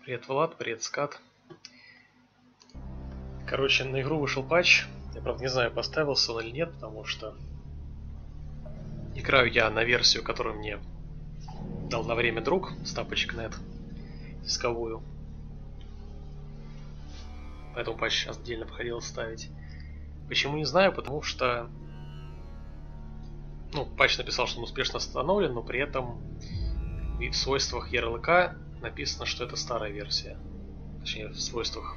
Привет, Влад, привет, Скат. Короче, на игру вышел патч. Я, правда, не знаю, поставился он или нет, потому что играю я на версию, которую мне дал на время друг с тапочек.нет, дисковую. Поэтому патч сейчас отдельно приходилось ставить. Почему, не знаю, потому что патч написал, что он успешно установлен, но при этом в свойствах ярлыка написано, что это старая версия. Точнее, в свойствах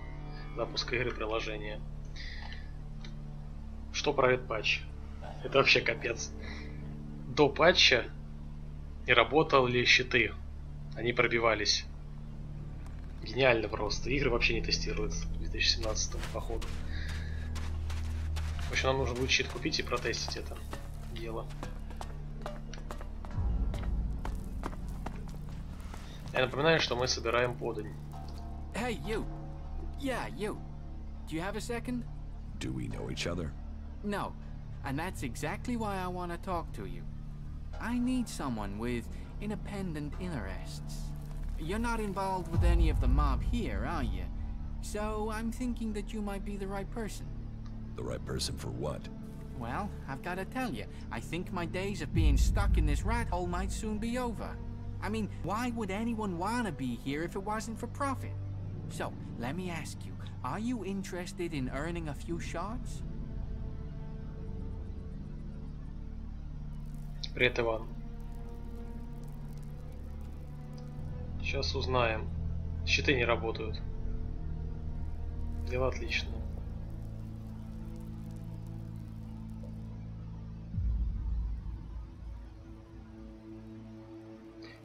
запуска игры приложения. Что про этот патч? Это вообще капец. До патча не работали щиты. Они пробивались. Гениально просто. Игры вообще не тестируются в 2017 походу. В общем, нам нужно будет щит купить и протестить это дело. Я напоминаю, что мы собираем подань. Hey, you. Yeah, you. Do you have a second? Do we know each other? No, and that's exactly why I want to talk to you. I need someone with independent interests. You're not involved with any of the mob here, are you? So I'm thinking that you might be the right person. The right person for what? Well, I've got to tell you, I think my days of being stuck in this rat hole might soon be over. I mean, why would anyone want to be here if it wasn't for profit? So, let me ask you, are you interested in earning a few shards? Привет, Иван. Сейчас узнаем. Щиты не работают. Дело отличное.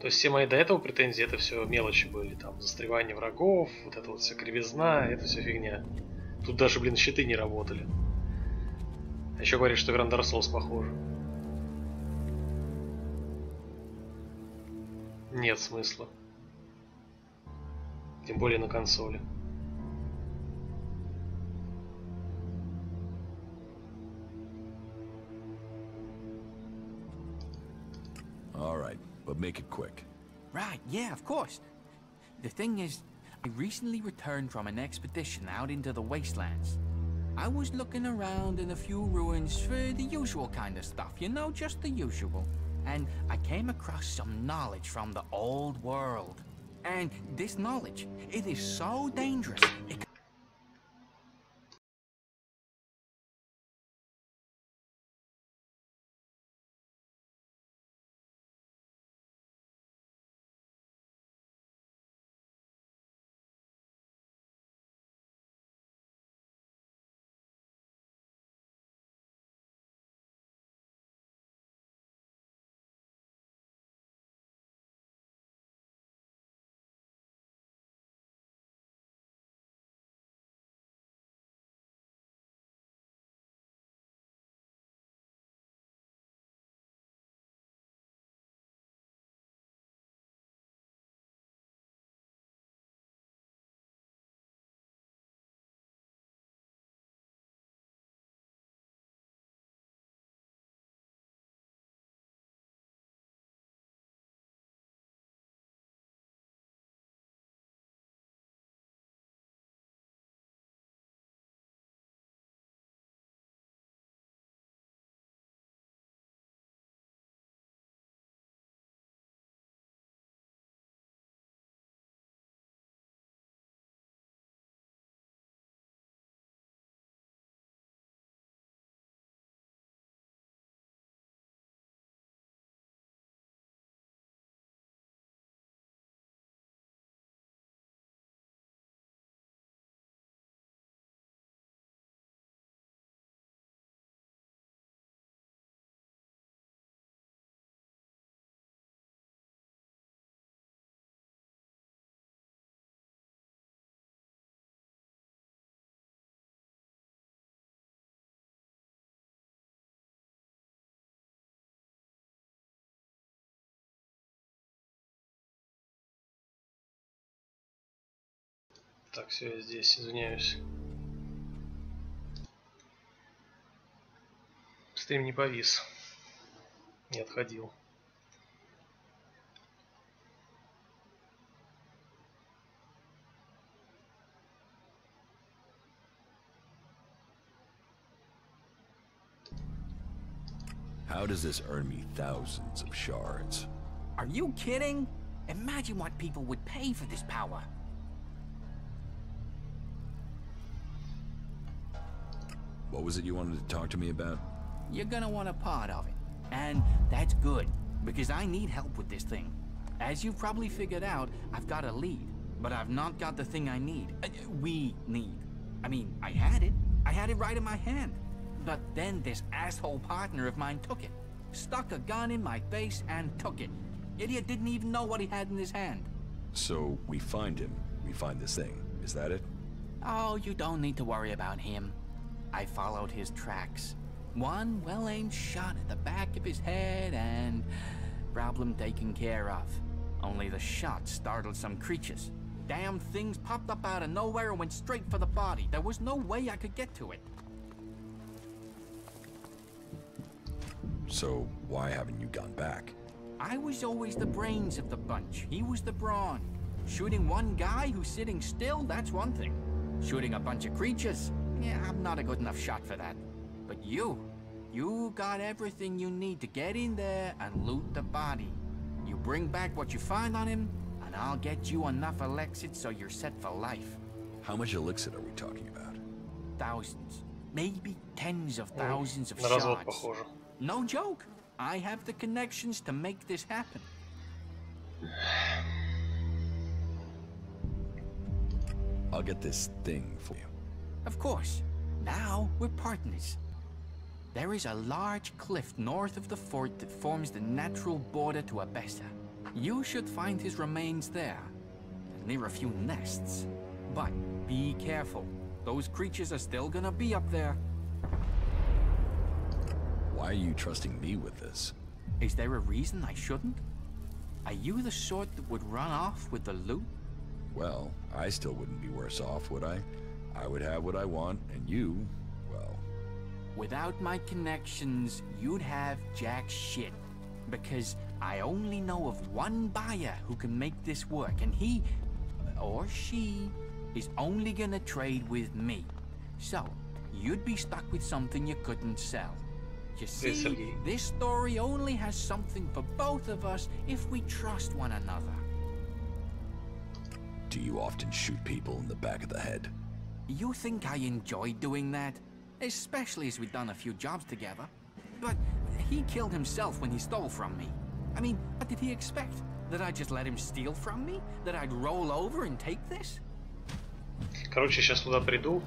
То есть все мои до этого претензии, это все мелочи были. Там застревание врагов, вот это вот вся кривизна, это все фигня. Тут даже, блин, щиты не работали. А еще говорят, что Грандар Соус похоже. Нет смысла. Тем более на консоли. All right, but make it quick. Right, yeah, of course. The thing is, I recently returned from an expedition out into the wastelands. I was looking around in a few ruins for the usual kind of stuff, you know, just the usual. And I came across some knowledge from the old world. And this knowledge, it is so dangerous. Так, все, я здесь, извиняюсь. Стрим не повис. Не отходил. How does this earn me thousands of shards? Are you kidding? Imagine what people would pay for this power. What was it you wanted to talk to me about? You're gonna want a part of it. And that's good, because I need help with this thing. As you've probably figured out, I've got a lead, but I've not got the thing I need. We need. I mean, I had it. I had it right in my hand. But then this asshole partner of mine took it. Stuck a gun in my face and took it. Idiot didn't even know what he had in his hand. So, we find him. We find this thing. Is that it? Oh, you don't need to worry about him. I followed his tracks. One well-aimed shot at the back of his head and... problem taken care of. Only the shot startled some creatures. Damn things popped up out of nowhere and went straight for the body. There was no way I could get to it. So, why haven't you gone back? I was always the brains of the bunch. He was the brawn. Shooting one guy who's sitting still, that's one thing. Shooting a bunch of creatures? Yeah, I'm not a good enough shot for that. But you got everything you need to get in there and loot the body. You bring back what you find on him, and I'll get you enough Elexit so you're set for life. How much elixir are we talking about? Thousands. Maybe tens of thousands of На развод shards. похоже. No joke. I have the connections to make this happen. I'll get this thing for you. Of course. Now we're partners. There is a large cliff north of the fort that forms the natural border to Abessa. You should find his remains there, near a few nests. But be careful. Those creatures are still gonna be up there. Why are you trusting me with this? Is there a reason I shouldn't? Are you the sort that would run off with the loot? Well, I still wouldn't be worse off, would I? I would have what I want, and you, well... Without my connections, you'd have jack shit. Because I only know of one buyer who can make this work, and he, or she, is only gonna trade with me. So, you'd be stuck with something you couldn't sell. You see, this story only has something for both of us if we trust one another. Do you often shoot people in the back of the head? You think I enjoy doing that? Especially as we've done a few jobs together. But he killed himself when he stole from me. I mean, what did he expect? That I'd just let him steal from me? That I'd roll over and take this? Короче, сейчас туда приду.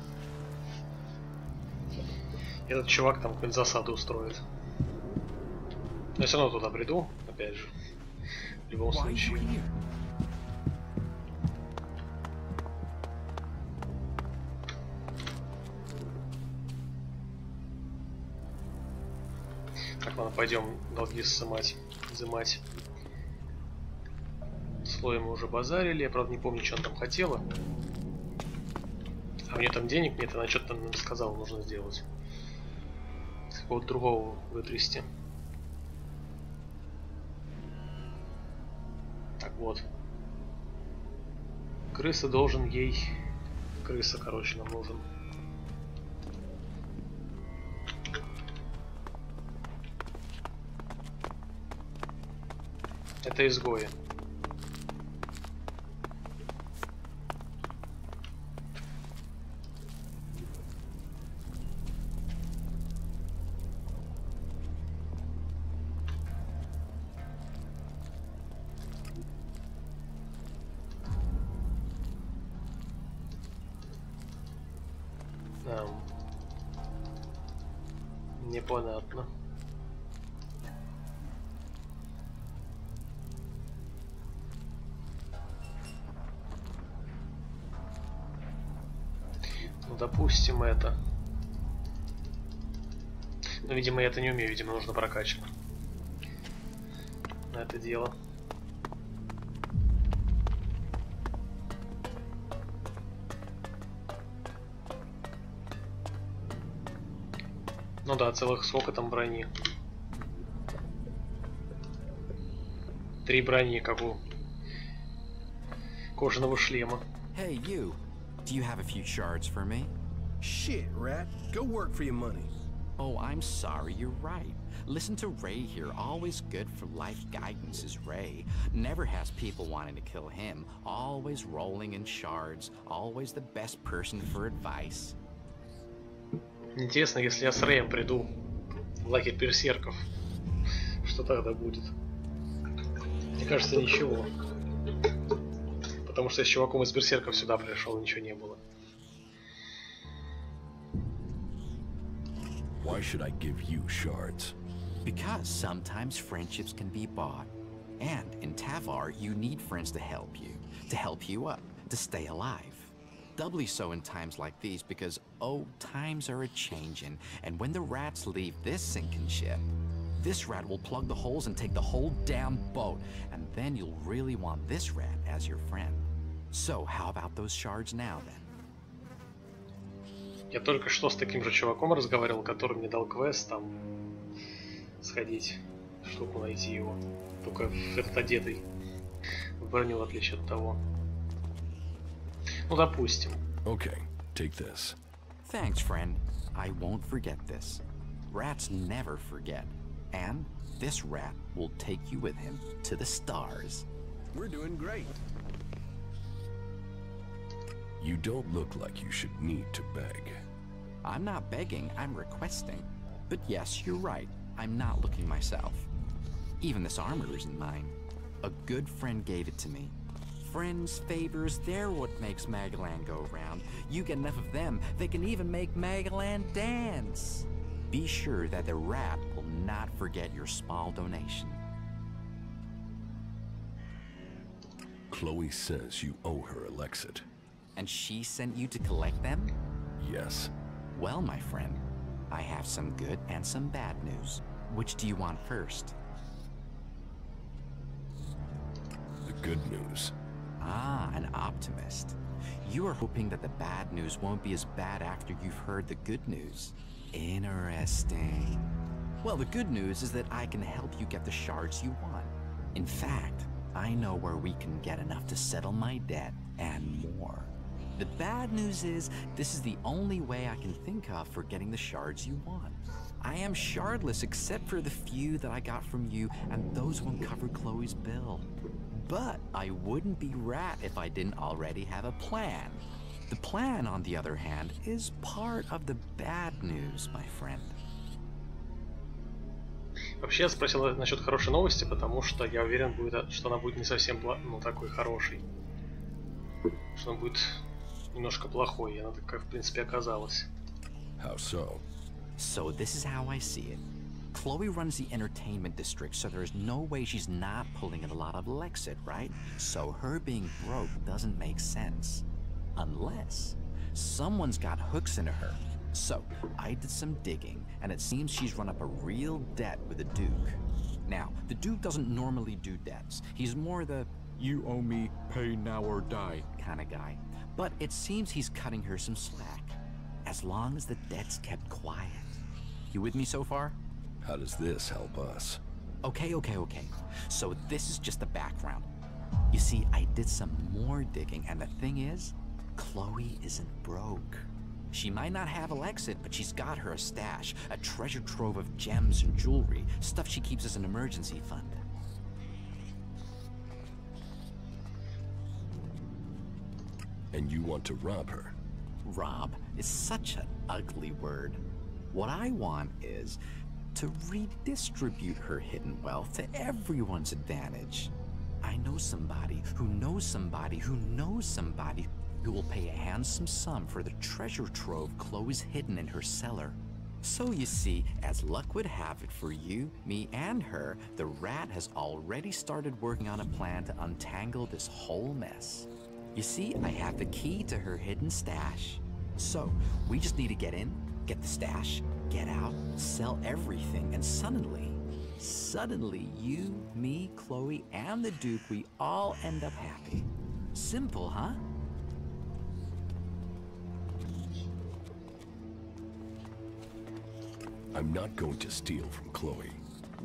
Этот чувак там какую-нибудь засаду устроит. Но я все равно туда приду, опять же. В любом случае. Так, ладно, пойдем долги изымать. Слой мы уже базарили, я правда не помню, что он там хотела. А мне там денег нет, она что-то там сказала, нужно сделать. С какого-то другого вытрясти. Так вот. Крыса должен ей... Крыса, короче, нам нужен. Это изгои. Непонятно. Ну, допустим, это. Но, видимо, я это не умею, видимо, нужно прокачивать на это дело. Ну да, целых сколько там брони? 3 брони, как у кожаного шлема. Hey, you. Do you have a few shards for me? Shit, rat. Go work for your money. Oh, I'm sorry, you're right. Listen to Ray here. Always good for life guidance is Ray. Never has people wanting to kill him. Always rolling in shards. Always the best person for advice. Интересно, если я с Рэем приду в лагерь берсерков, что тогда будет? Мне кажется, ничего. Потому что я с чуваком из берсерков сюда пришел, ничего не было. Why should I give you shards? Because sometimes friendships can be bought. And in Tavar, you need friends to help you up, to stay alive. Doubly so in times like these because, oh, times are a-changin', and when the rats leave this sinking ship, this rat will plug the holes and take the whole damn boat, and then you'll really want this rat as your friend. So, how about those shards now, then? Я только что с таким же чуваком разговаривал, который мне дал квест там сходить, штуку найти его. Только этот одетый в броню, в отличие от того. Ну, допустим. Okay, take this. Thanks, friend. I won't forget this. Rats never forget. And this rat will take you with him to the stars. We're doing great. You don't look like you should need to beg. I'm not begging, I'm requesting. But yes, you're right. I'm not looking myself. Even this armor isn't mine. A good friend gave it to me. Friends' favors, they're what makes Magalan go round. You get enough of them, they can even make Magalan dance. Be sure that the rat will not forget your small donation. Chloe says you owe her Elexit. And she sent you to collect them? Yes. Well, my friend, I have some good and some bad news. Which do you want first? The good news. Ah, an optimist. You are hoping that the bad news won't be as bad after you've heard the good news. Interesting. Well, the good news is that I can help you get the shards you want. In fact, I know where we can get enough to settle my debt and more. The bad news is this is the only way I can think of for getting the shards you want. I am shardless except for the few that I got from you, and those won't cover Chloe's bill. But I wouldn't be rat if I didn't already have a plan. The plan, on the other hand, is part of the bad news, my friend. Вообще я спросил насчет хорошей новости, потому что я уверен, что она будет не совсем такой хорошей. Что она будет немножко плохой, и она такая, в принципе, оказалась. How so? So this is how I see it. Chloe runs the entertainment district, so there's no way she's not pulling in a lot of Lexit, right? So her being broke doesn't make sense. Unless someone's got hooks into her. So I did some digging, and it seems she's run up a real debt with the Duke. Now, the Duke doesn't normally do debts. He's more the, you owe me, pay now or die kind of guy. But it seems he's cutting her some slack, as long as the debt's kept quiet. You with me so far? How does this help us? Okay. So this is just the background. You see, I did some more digging, and the thing is, Chloe isn't broke. She might not have Elexit, but she's got her a stash, a treasure trove of gems and jewelry, stuff she keeps as an emergency fund. And you want to rob her? Rob is such an ugly word. What I want is to redistribute her hidden wealth to everyone's advantage. I know somebody who knows somebody who knows somebody who will pay a handsome sum for the treasure trove Chloe's hidden in her cellar. So you see, as luck would have it for you, me, and her, the rat has already started working on a plan to untangle this whole mess. You see, I have the key to her hidden stash. So, we just need to get in, get the stash, get out, sell everything, and suddenly you, me, Chloe, and the Duke, we all end up happy. Simple, huh? I'm not going to steal from Chloe.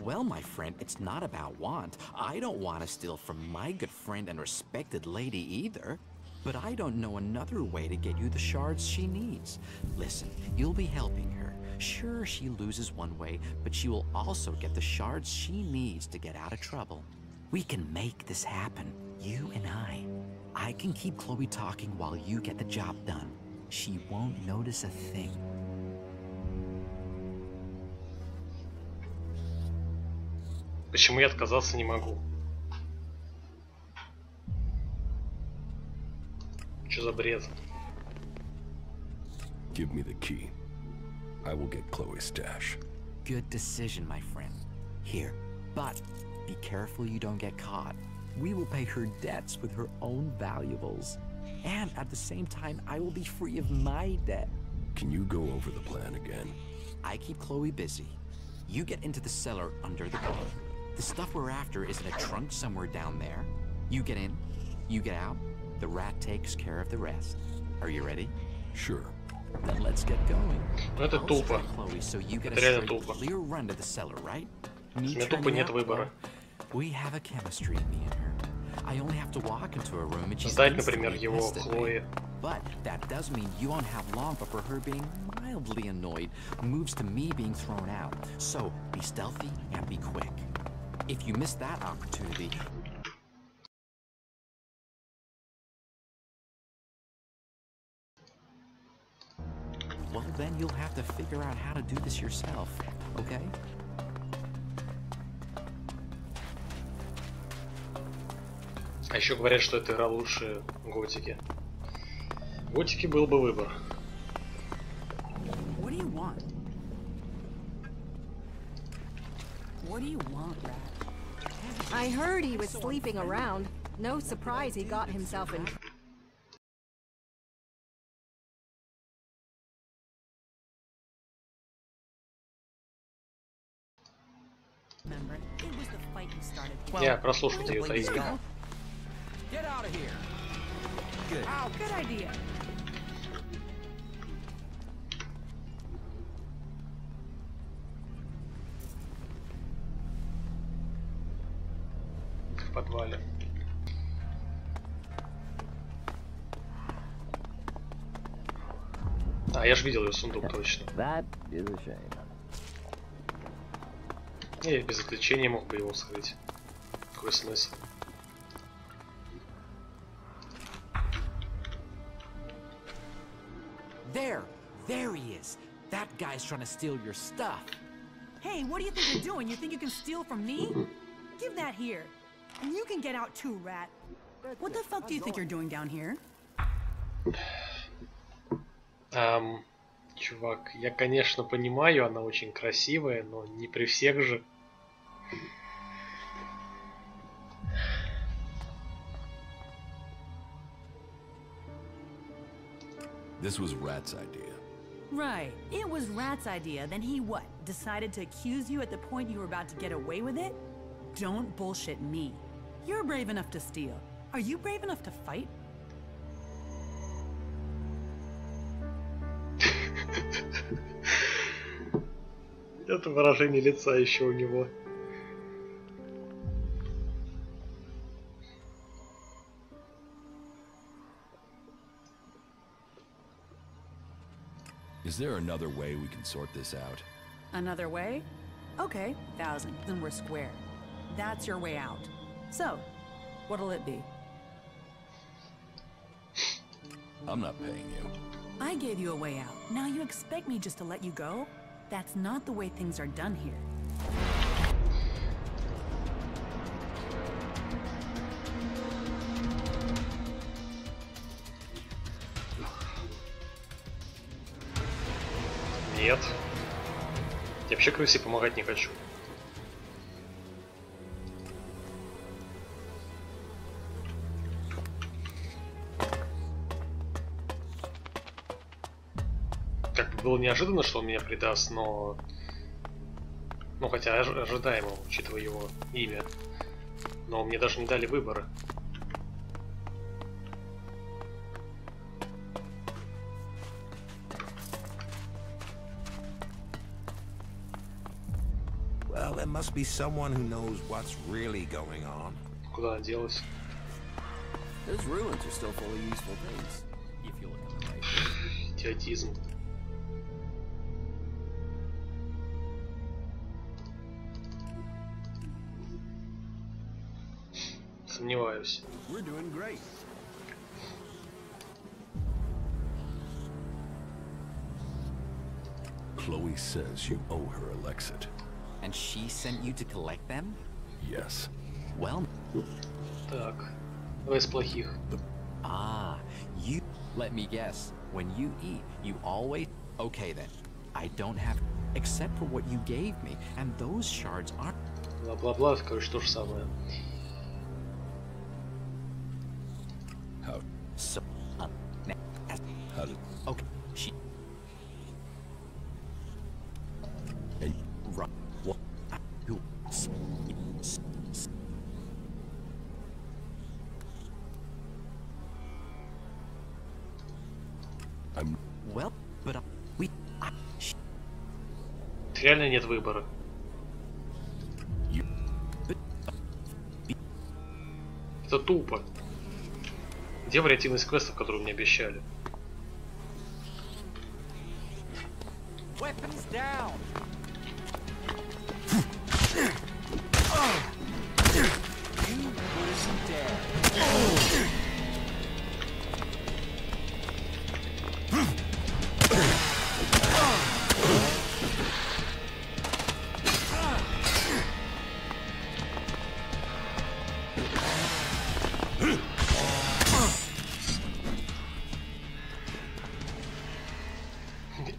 Well, my friend, it's not about want. I don't want to steal from my good friend and respected lady either. But I don't know another way to get you the shards she needs. Listen, you'll be helping her. Sure, she loses one way, but she will also get the shards she needs to get out of trouble. We can make this happen, you and I. I can keep Chloe talking while you get the job done. She won't notice a thing. Почему я отказаться не могу? Что за бред? Give me the key. I will get Chloe's stash. Good decision, my friend. Here, but be careful you don't get caught. We will pay her debts with her own valuables. And at the same time, I will be free of my debt. Can you go over the plan again? I keep Chloe busy. You get into the cellar under the car. The stuff we're after is in a trunk somewhere down there. You get in, you get out. The rat takes care of the rest. Are you ready? Sure. Then let's get going. Это тупо. Chloe, so you get a Это реально straight, тупо. clear run to the cellar, right? У меня тупо нет выбора. We have a chemistry, me and her. I only have to walk into a room and she's Сдать, например, instantly его pissed at me. Хлое. But that does mean you won't have long before her being mildly annoyed moves to me being thrown out. So be stealthy and be quick. If you miss that opportunity, well, then you'll have to figure out how to do this yourself, okay? А еще говорят, что эта игра лучше Готики. Готики был бы выбор. What do you want? What do you want, Rat? I heard he was sleeping around. No surprise he got himself in. Remember, it was the fight you started. Я прослушать ее таинство. Get out of here. Good. Wow, good idea. В подвале. А, я же видел ее сундук точно. That is a shame. Я без отвлечения мог бы его вскрыть. Какой смысл? There he is. That guy's trying to steal your stuff. Hey, what do you think you're doing? You think you can steal from me? Give that here. And you can get out too, Rat. What the fuck do you think you're doing down here? Чувак, я, конечно, понимаю, она очень красивая, но не при всех же. This was Rat's idea. Right. It was Rat's idea. Then he what? Decided to accuse you at the point you were about to get away with it? Don't bullshit me. You're brave enough to steal. Are you brave enough to fight? Это выражение лица еще у него. Is there another way we can sort this out? Another way? Okay, 1,000. Then we're square. That's your way out. So, what'll it be? I'm not paying you. I gave you a way out. Now you expect me just to let you go? That's not the way things are done here. Нет. Я вообще крысе помогать не хочу. Как бы было неожиданно, что он меня предаст, но... Ну, хотя ожидаемо, учитывая его имя. Но мне даже не дали выбора. Well, there must be someone who knows what's really going on. Куда она делась? Those ruins are still full of useful things, if you look in the right place. Идиотизм. Сомневаюсь. We're doing great. Chloe says you owe her a Lexit. And she sent you to collect them? Yes. Well... Так. Давай с плохих. Ah, you... Let me guess. When you eat, you always... Okay then. I don't have... Except for what you gave me. And those shards aren't... Бла-бла-бла, короче, то же самое. How? So... How did... Okay, she... Hey, Right. What? Who? I'm... Well, but we... Реально нет выбора. You... Это тупо. Где вариативность квестов, которую мне обещали? Weapons down. You person dead.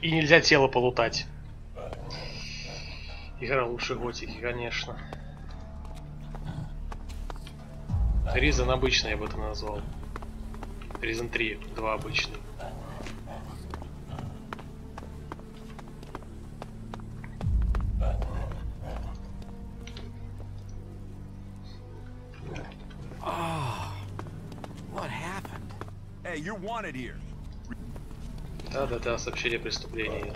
И нельзя тело полутать. Игра лучше готики, конечно. Ризен обычный я бы это назвал. Ризен 3, 2 обычный. What happened? Hey, you're wanted here. Да-да-да, сообщение о преступлении.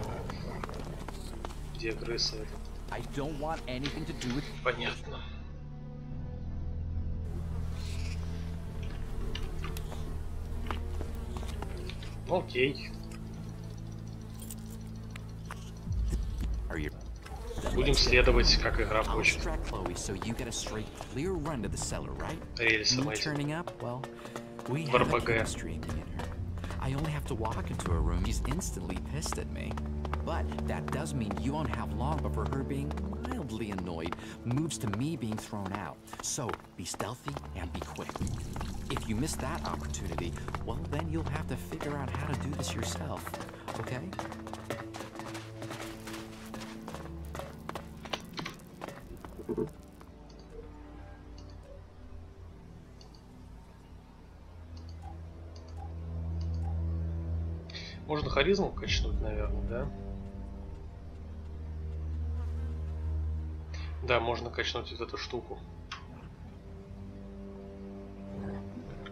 Где крыса это? I don't want anything to do with... Понятно. Окей. Are you... Будем следовать, как игра I'll хочет. distract Chloe so you get a straight, clear run to the cellar, right? Рельсом Me этим. turning up, well, we В have a РПГ. chemistry in her. I only have to walk into her room. She's instantly pissed at me. But that does mean you won't have long before her being mildly annoyed moves to me being thrown out. So be stealthy and be quick. If you miss that opportunity, well, then you'll have to figure out how to do this yourself. Okay? Можно харизму качнуть, наверное, да? Да, можно качнуть вот эту штуку.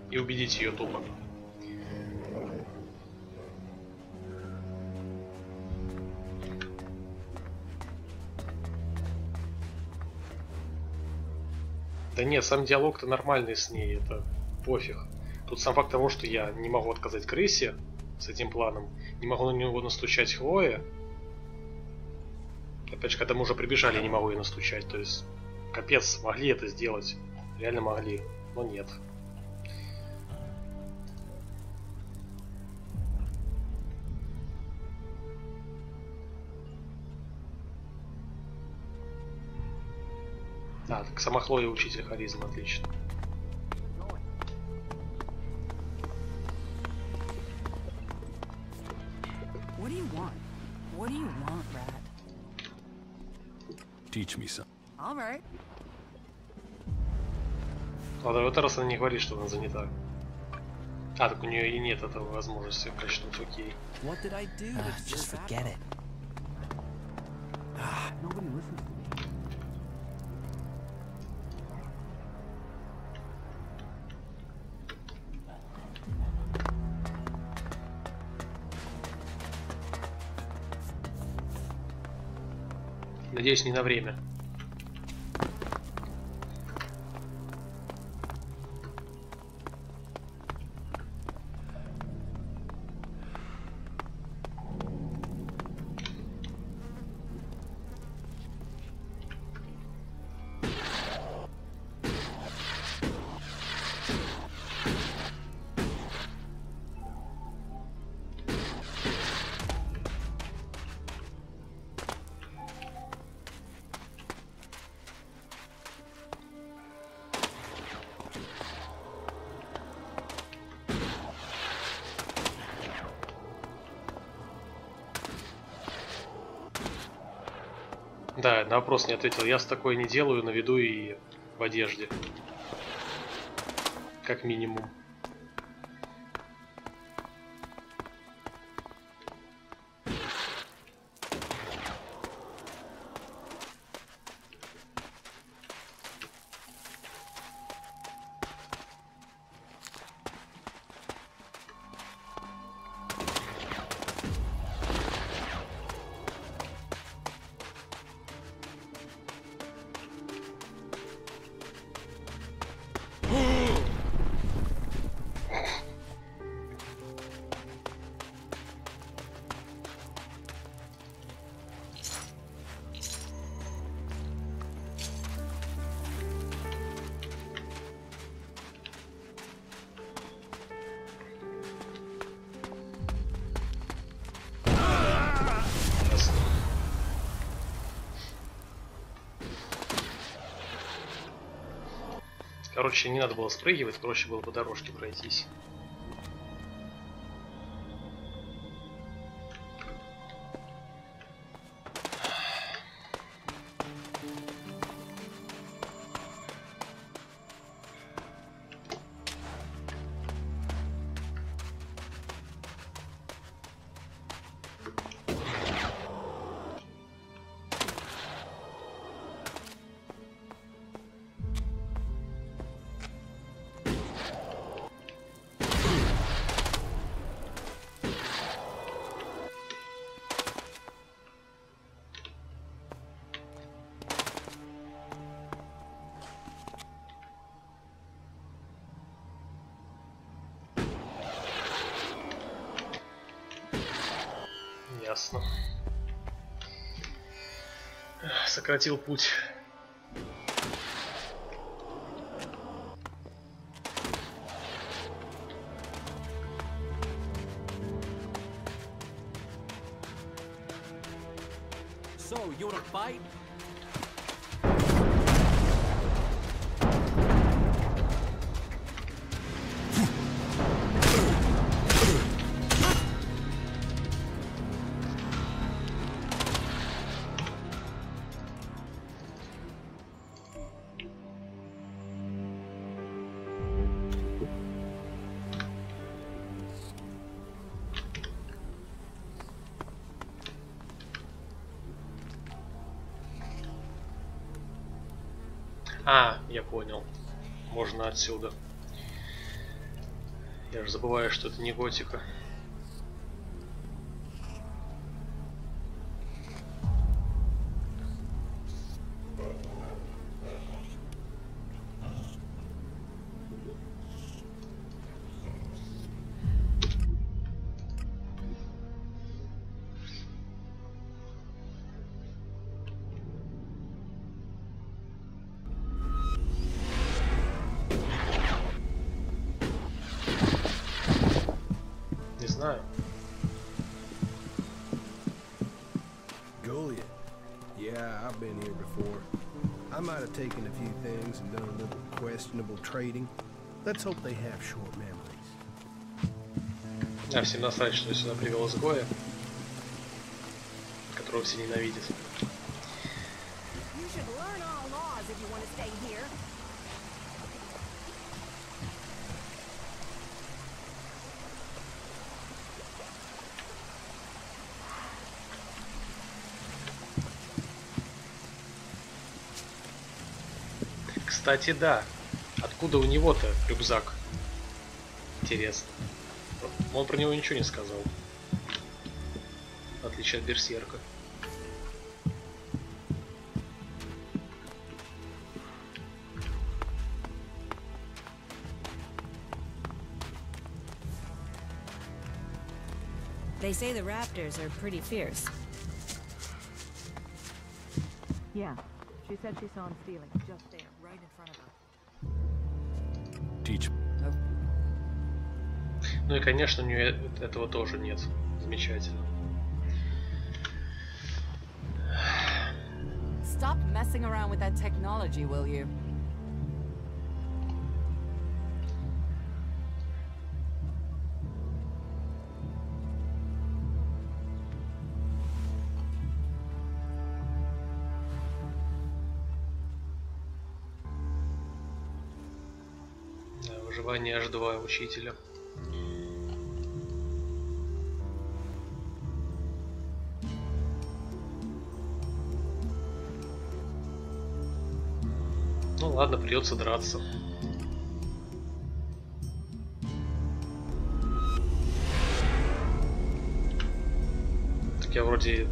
И убедить ее тупо. Да нет, сам диалог-то нормальный с ней, это пофиг. Тут сам факт того, что я не могу отказать крысе с этим планом, не могу на него настучать Хлое. Опять же, когда мы уже прибежали, я не могу ее настучать. То есть, капец, могли это сделать. Реально могли, но нет. А, так сама Хлоя учитель харизма, отлично. What do you want? What do you want, Rat? teach me some. All right. Ладно, в этот раз она не говорит, что она занята. А, так у нее и нет этого возможности качнуть, окей. What did I do? Just forget it. Nobody listens to me. Надеюсь, не на время. Да, на вопрос не ответил. Я с такой не делаю на виду и в одежде. Как минимум. Короче, не надо было спрыгивать, проще было по дорожке пройтись. Ясно. Сократил путь. So, you wanna fight? А, я понял. Можно отсюда. Я же забываю, что это не готика. Не знаю. Goliath. Yeah, I've been here before. I might have taken a few things and done a little questionable trading. Let's hope they have short memories. А всем насрать, что я сюда привел изгоя, которого все ненавидят. You should learn our laws if you want to stay here. Кстати, да. Откуда у него-то рюкзак? Интересно. Он про него ничего не сказал. В отличие от берсерка. They say the raptors are pretty fierce. Yeah. She said she saw him stealing just there, right in front of her. Teach. Ну и, конечно, у нее этого тоже нет. Замечательно. Stop messing around with that technology, will you? Выживание H2 учителя. Ну ладно, придется драться. Так я вроде...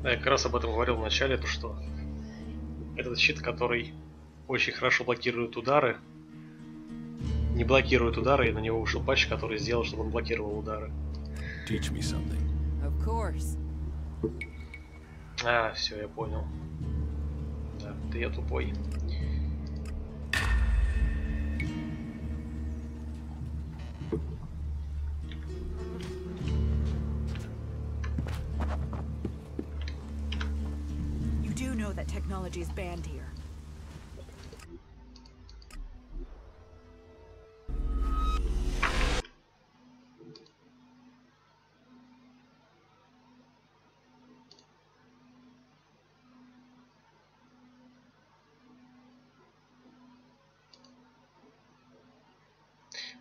Да, я как раз об этом говорил в начале, то что этот щит, который очень хорошо блокирует удары, не блокирует удары, и на него вышел патч, который сделал, чтобы он блокировал удары. Teach me something. Of course. А, все, я понял. Да, ты я тупой. You do know that technology is banned here.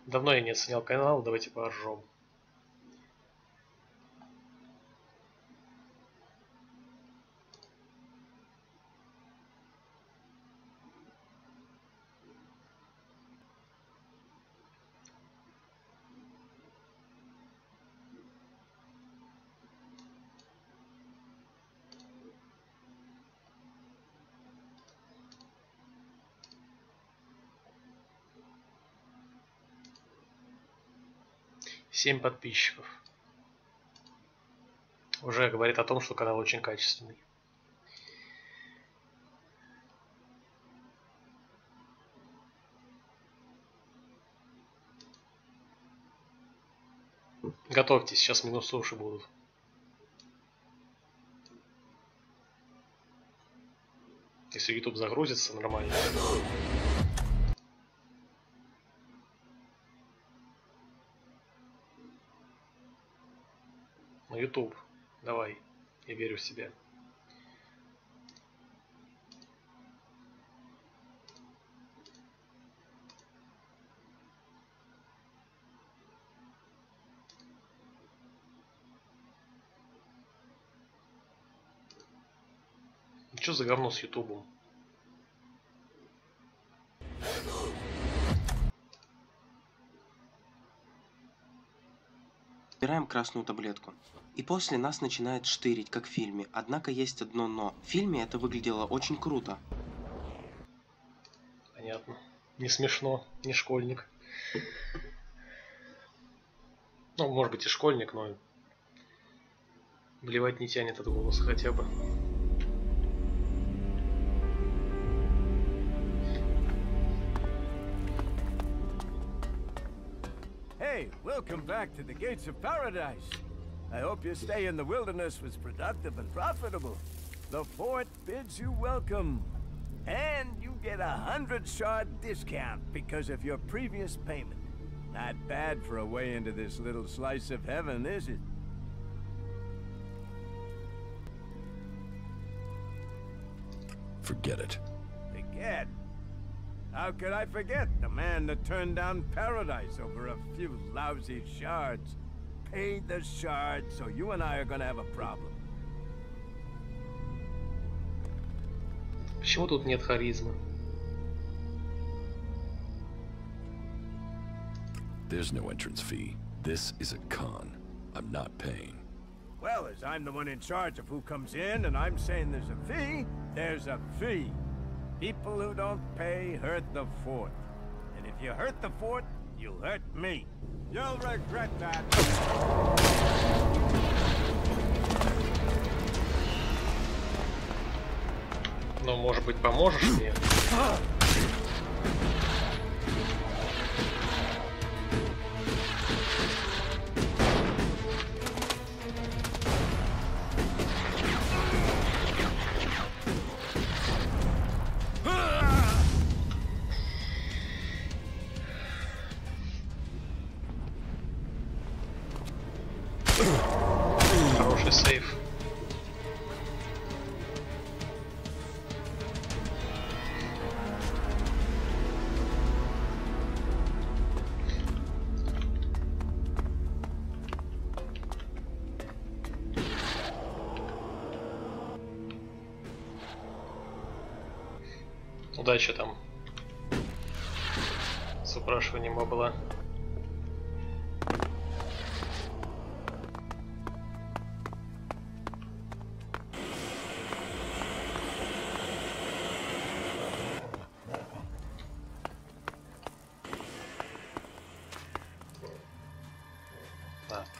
Давно я не оценял канал, давайте поржем. Семь подписчиков. Уже говорит о том, что канал очень качественный. Готовьтесь, сейчас минус суши будут. Если YouTube загрузится нормально. YouTube, давай, я верю в себя. Что за говно с Ютубом? Убираем красную таблетку. И после нас начинает штырить, как в фильме. Однако есть одно но. В фильме это выглядело очень круто. Понятно. Не смешно, не школьник. Ну, может быть и школьник, но блевать не тянет от голоса хотя бы. Hey, welcome back to the gates of paradise. I hope your stay in the wilderness was productive and profitable. The fort bids you welcome. And you get 100 shard discount because of your previous payment. Not bad for a way into this little slice of heaven, is it? Forget it. Forget? How could I forget the man that turned down paradise over a few lousy shards? Paid the shards, so you and I are gonna have a problem. Почему тут нет харизмы? There's no entrance fee. This is a con. I'm not paying. Well, as I'm the one in charge of who comes in, and I'm saying there's a fee, there's a fee. People who don't pay hurt the fort. And if you hurt the fort, You hurt me. You'll regret that. Ну, может быть, поможешь мне? Хороший сейф. Удача там с упрашиванием бабла.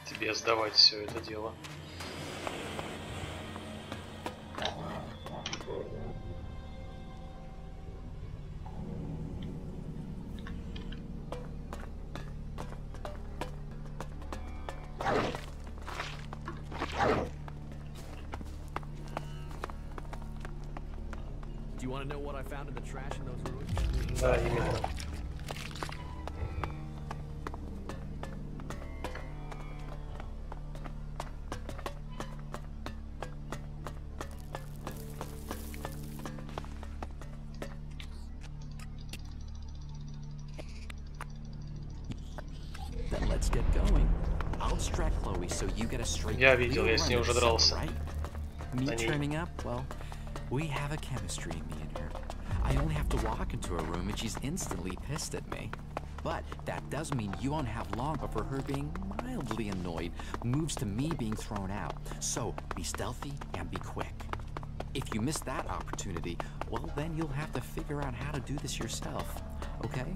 Тебе сдавать все это дело. Do you want to know what I found in the trash in those ruins? Да, именно. Then let's get going. I'll distract Chloe so you get a straight. Я видел, я с ней уже дрался. Me turning up, well, we have a chemistry, me and her. I only have to walk into a room and she's instantly pissed at me. But that does mean you won't have long before her being mildly annoyed moves to me being thrown out. So be stealthy and be quick. If you miss that opportunity, well, then you'll have to figure out how to do this yourself. Okay?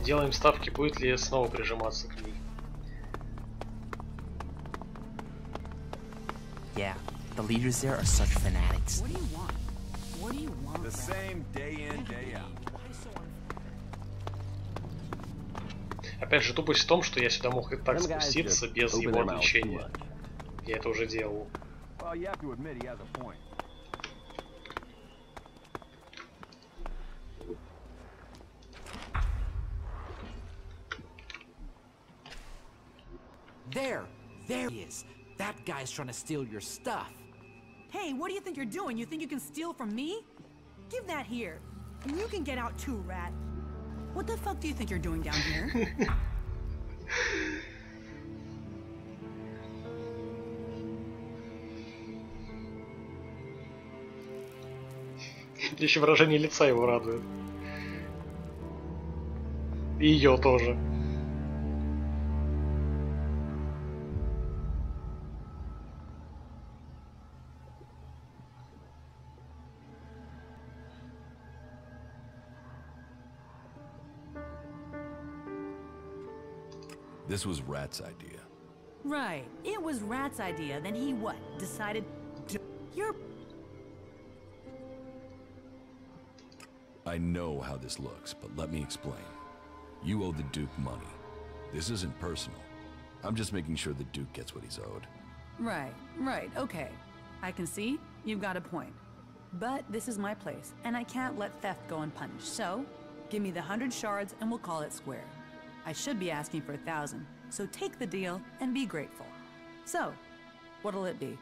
Делаем ставки, будет ли снова прижиматься к ней. Yeah, the leaders there are such fanatics. What do you want? What do you want? The same day in, day out. Опять же, тупость в том, что я сюда мог и так спуститься без его отвлечения. Я это уже делал. There he is. That guy's trying to steal your stuff. Hey, what do you think you're doing? You think you can steal from me? Give that here. And you can get out too, rat. What the fuck do you think you're doing down here? Еще выражение лица его радует. И ее тоже. This was Rat's idea. Right. It was Rat's idea. Then he what? Decided to... You're... I know how this looks, but let me explain. You owe the Duke money. This isn't personal. I'm just making sure the Duke gets what he's owed. Right, okay. I can see you've got a point. But this is my place, and I can't let theft go unpunished. So, give me the 100 shards and we'll call it square. I should be asking for 1,000, so take the deal and be grateful. So, what'll it be?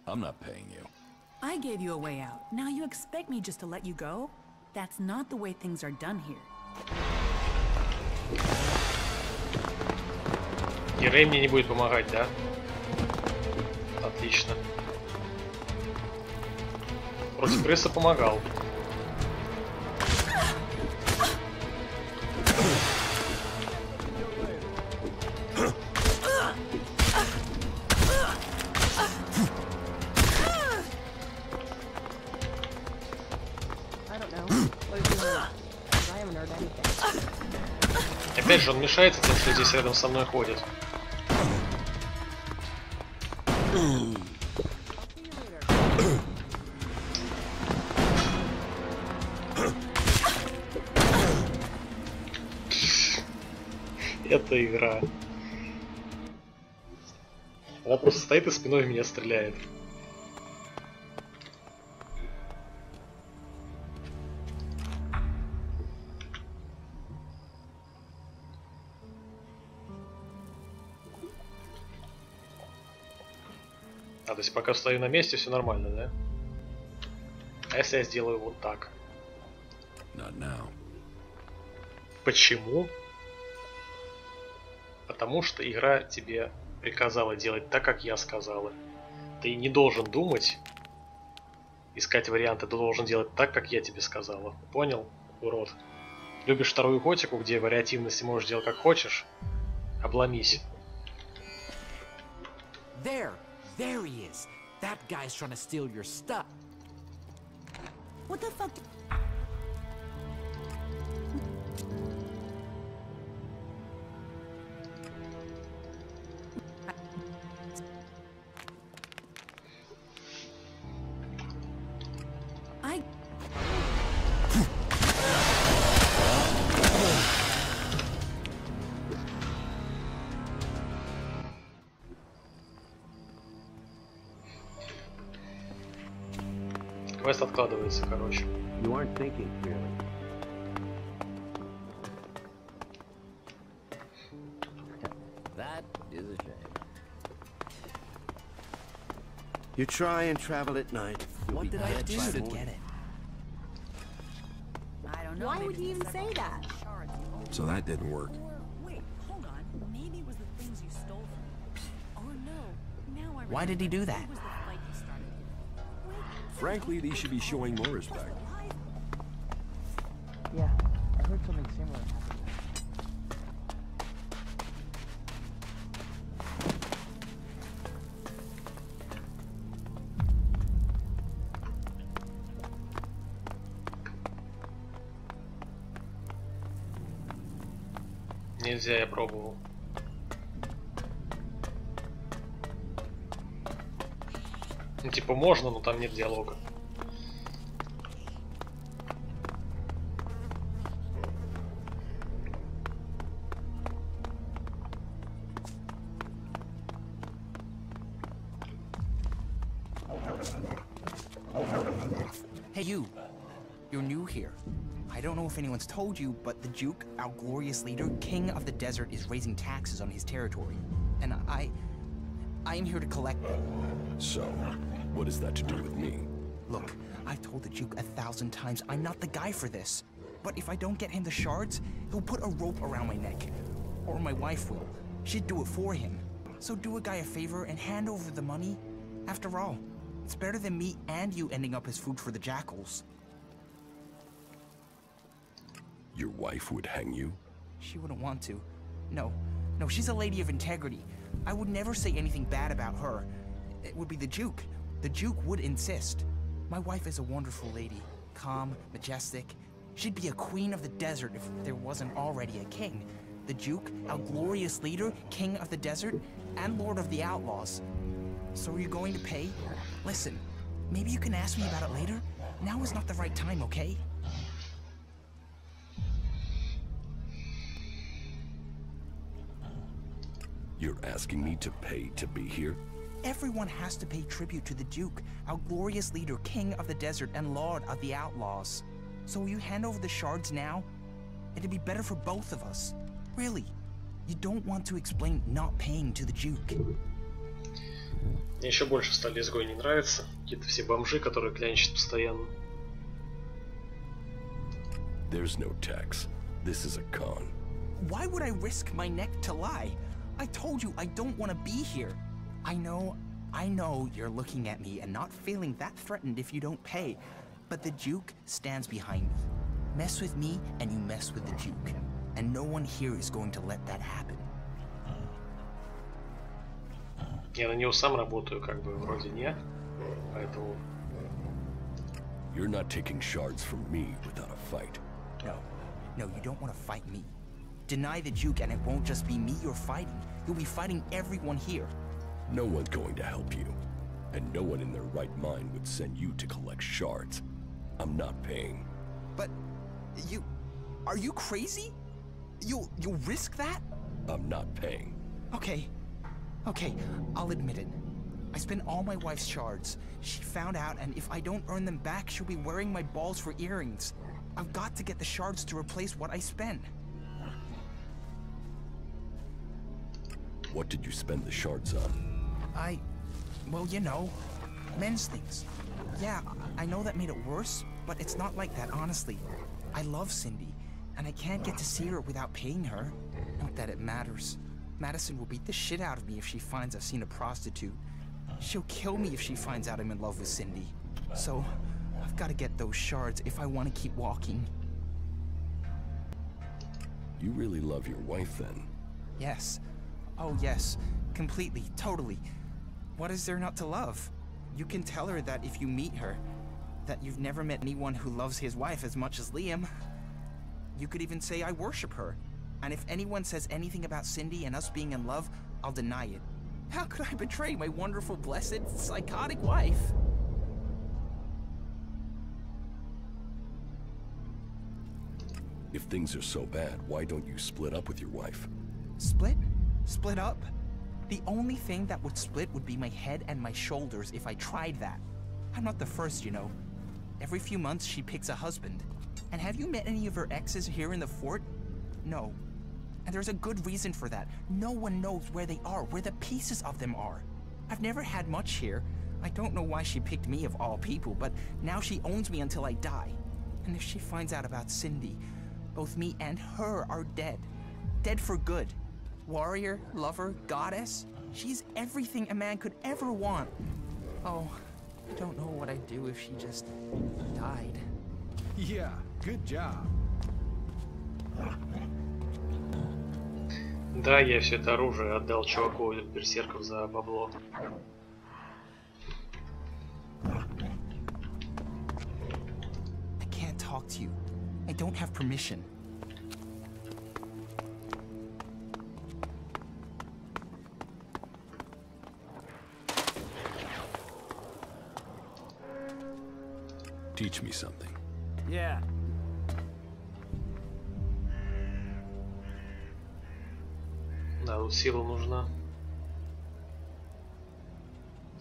I'm not paying you. I gave you a way out. Now you expect me just to let you go? That's not the way things are done here. И Рэй мне не будет помогать, да? Отлично. Против пресса помогал. Опять же, он мешается тем, что здесь рядом со мной ходит. Это игра. Она просто стоит и спиной в меня стреляет. А, то есть пока стою на месте, все нормально, да? А если я сделаю вот так? Почему? Потому что игра тебе приказала делать так, как я сказала. Ты не должен думать, искать варианты, ты должен делать так, как я тебе сказала. Понял, урод? Любишь вторую готику, где вариативности можешь делать как хочешь? Обломись. There he is. That guy's trying to steal your stuff. What the fuck? Квест откладывается, короче. You aren't thinking clearly. That is a shame. You try and travel at night. What did I do to get it? I don't know. Why would you even say that? So that didn't work. Wait, hold on. Maybe it was the things you stole from me. Or no. Now I Why did he do that? It was the fight you started. Frankly, these should be showing more respect. Yeah, I heard something similar. Нельзя, я пробовал. Ну, типа можно, но там нет диалога. Hey, you. You're new here. I don't know if anyone's told you, but the Duke, our glorious leader, king of the desert, is raising taxes on his territory. And I am here to collect them. So, what is that to do with me? Look, I've told the Duke 1,000 times I'm not the guy for this. But if I don't get him the shards, he'll put a rope around my neck. Or my wife will. She'd do it for him. So do a guy a favor and hand over the money. After all, it's better than me and you ending up as food for the jackals. Your wife would hang you? She wouldn't want to. No, she's a lady of integrity. I would never say anything bad about her. It would be the Duke. The Duke would insist. My wife is a wonderful lady. Calm, majestic. She'd be a queen of the desert if there wasn't already a king. The Duke, our glorious leader, king of the desert, and lord of the outlaws. So are you going to pay? Listen, maybe you can ask me about it later. Now is not the right time, okay? You're asking me to pay to be here? Everyone has to pay tribute to the Duke, our glorious leader, king of the desert, and lord of the outlaws. So will you hand over the shards now? It'd be better for both of us. Really. You don't want to explain not paying to the Duke. Мне еще больше стали изгои не нравятся. Какие-то все бомжи, которые клянчат постоянно. There's no tax. This is a con. Why would I risk my neck to lie? I told you I don't want to be here. I know you're looking at me and not feeling that threatened if you don't pay. But the Duke stands behind me. Mess with me and you mess with the Duke. And no one here is going to let that happen. Я на него сам работаю, как бы, вроде не. Поэтому... You're not taking shards from me without a fight. No, you don't want to fight me. Deny the Duke and it won't just be me you're fighting. You'll be fighting everyone here. No one's going to help you. And no one in their right mind would send you to collect shards. I'm not paying. But are you crazy? You'll risk that? I'm not paying. Okay, I'll admit it. I spent all my wife's shards. She found out, and if I don't earn them back, she'll be wearing my balls for earrings. I've got to get the shards to replace what I spend. What did you spend the shards on? Well, you know, men's things. Yeah, I know that made it worse, but it's not like that, honestly. I love Cindy, and I can't get to see her without paying her. Not that it matters. Madison will beat the shit out of me if she finds I've seen a prostitute. She'll kill me if she finds out I'm in love with Cindy. So, I've got to get those shards if I want to keep walking. You really love your wife, then? Yes. Oh, yes. Completely. Totally. What is there not to love? You can tell her that if you meet her, that you've never met anyone who loves his wife as much as Liam. You could even say I worship her. And if anyone says anything about Cindy and us being in love, I'll deny it. How could I betray my wonderful, blessed, psychotic wife? If things are so bad, why don't you split up with your wife? Split? Split up? The only thing that would split would be my head and my shoulders if I tried that. I'm not the first, you know. Every few months she picks a husband. And have you met any of her exes here in the fort? No. And there's a good reason for that. No one knows where they are, where the pieces of them are. I've never had much here. I don't know why she picked me of all people, but now she owns me until I die. And if she finds out about Cindy, both me and her are dead. Dead for good. Warrior, lover, goddess. She's everything a man could ever want. Oh, I don't know what I'd do if she just died. Yeah, good job. Да, я все это оружие отдал чуваку из берсерков за бабло. I can't talk to you. I don't have permission. Teach me something. Yeah. Да, тут сила нужна.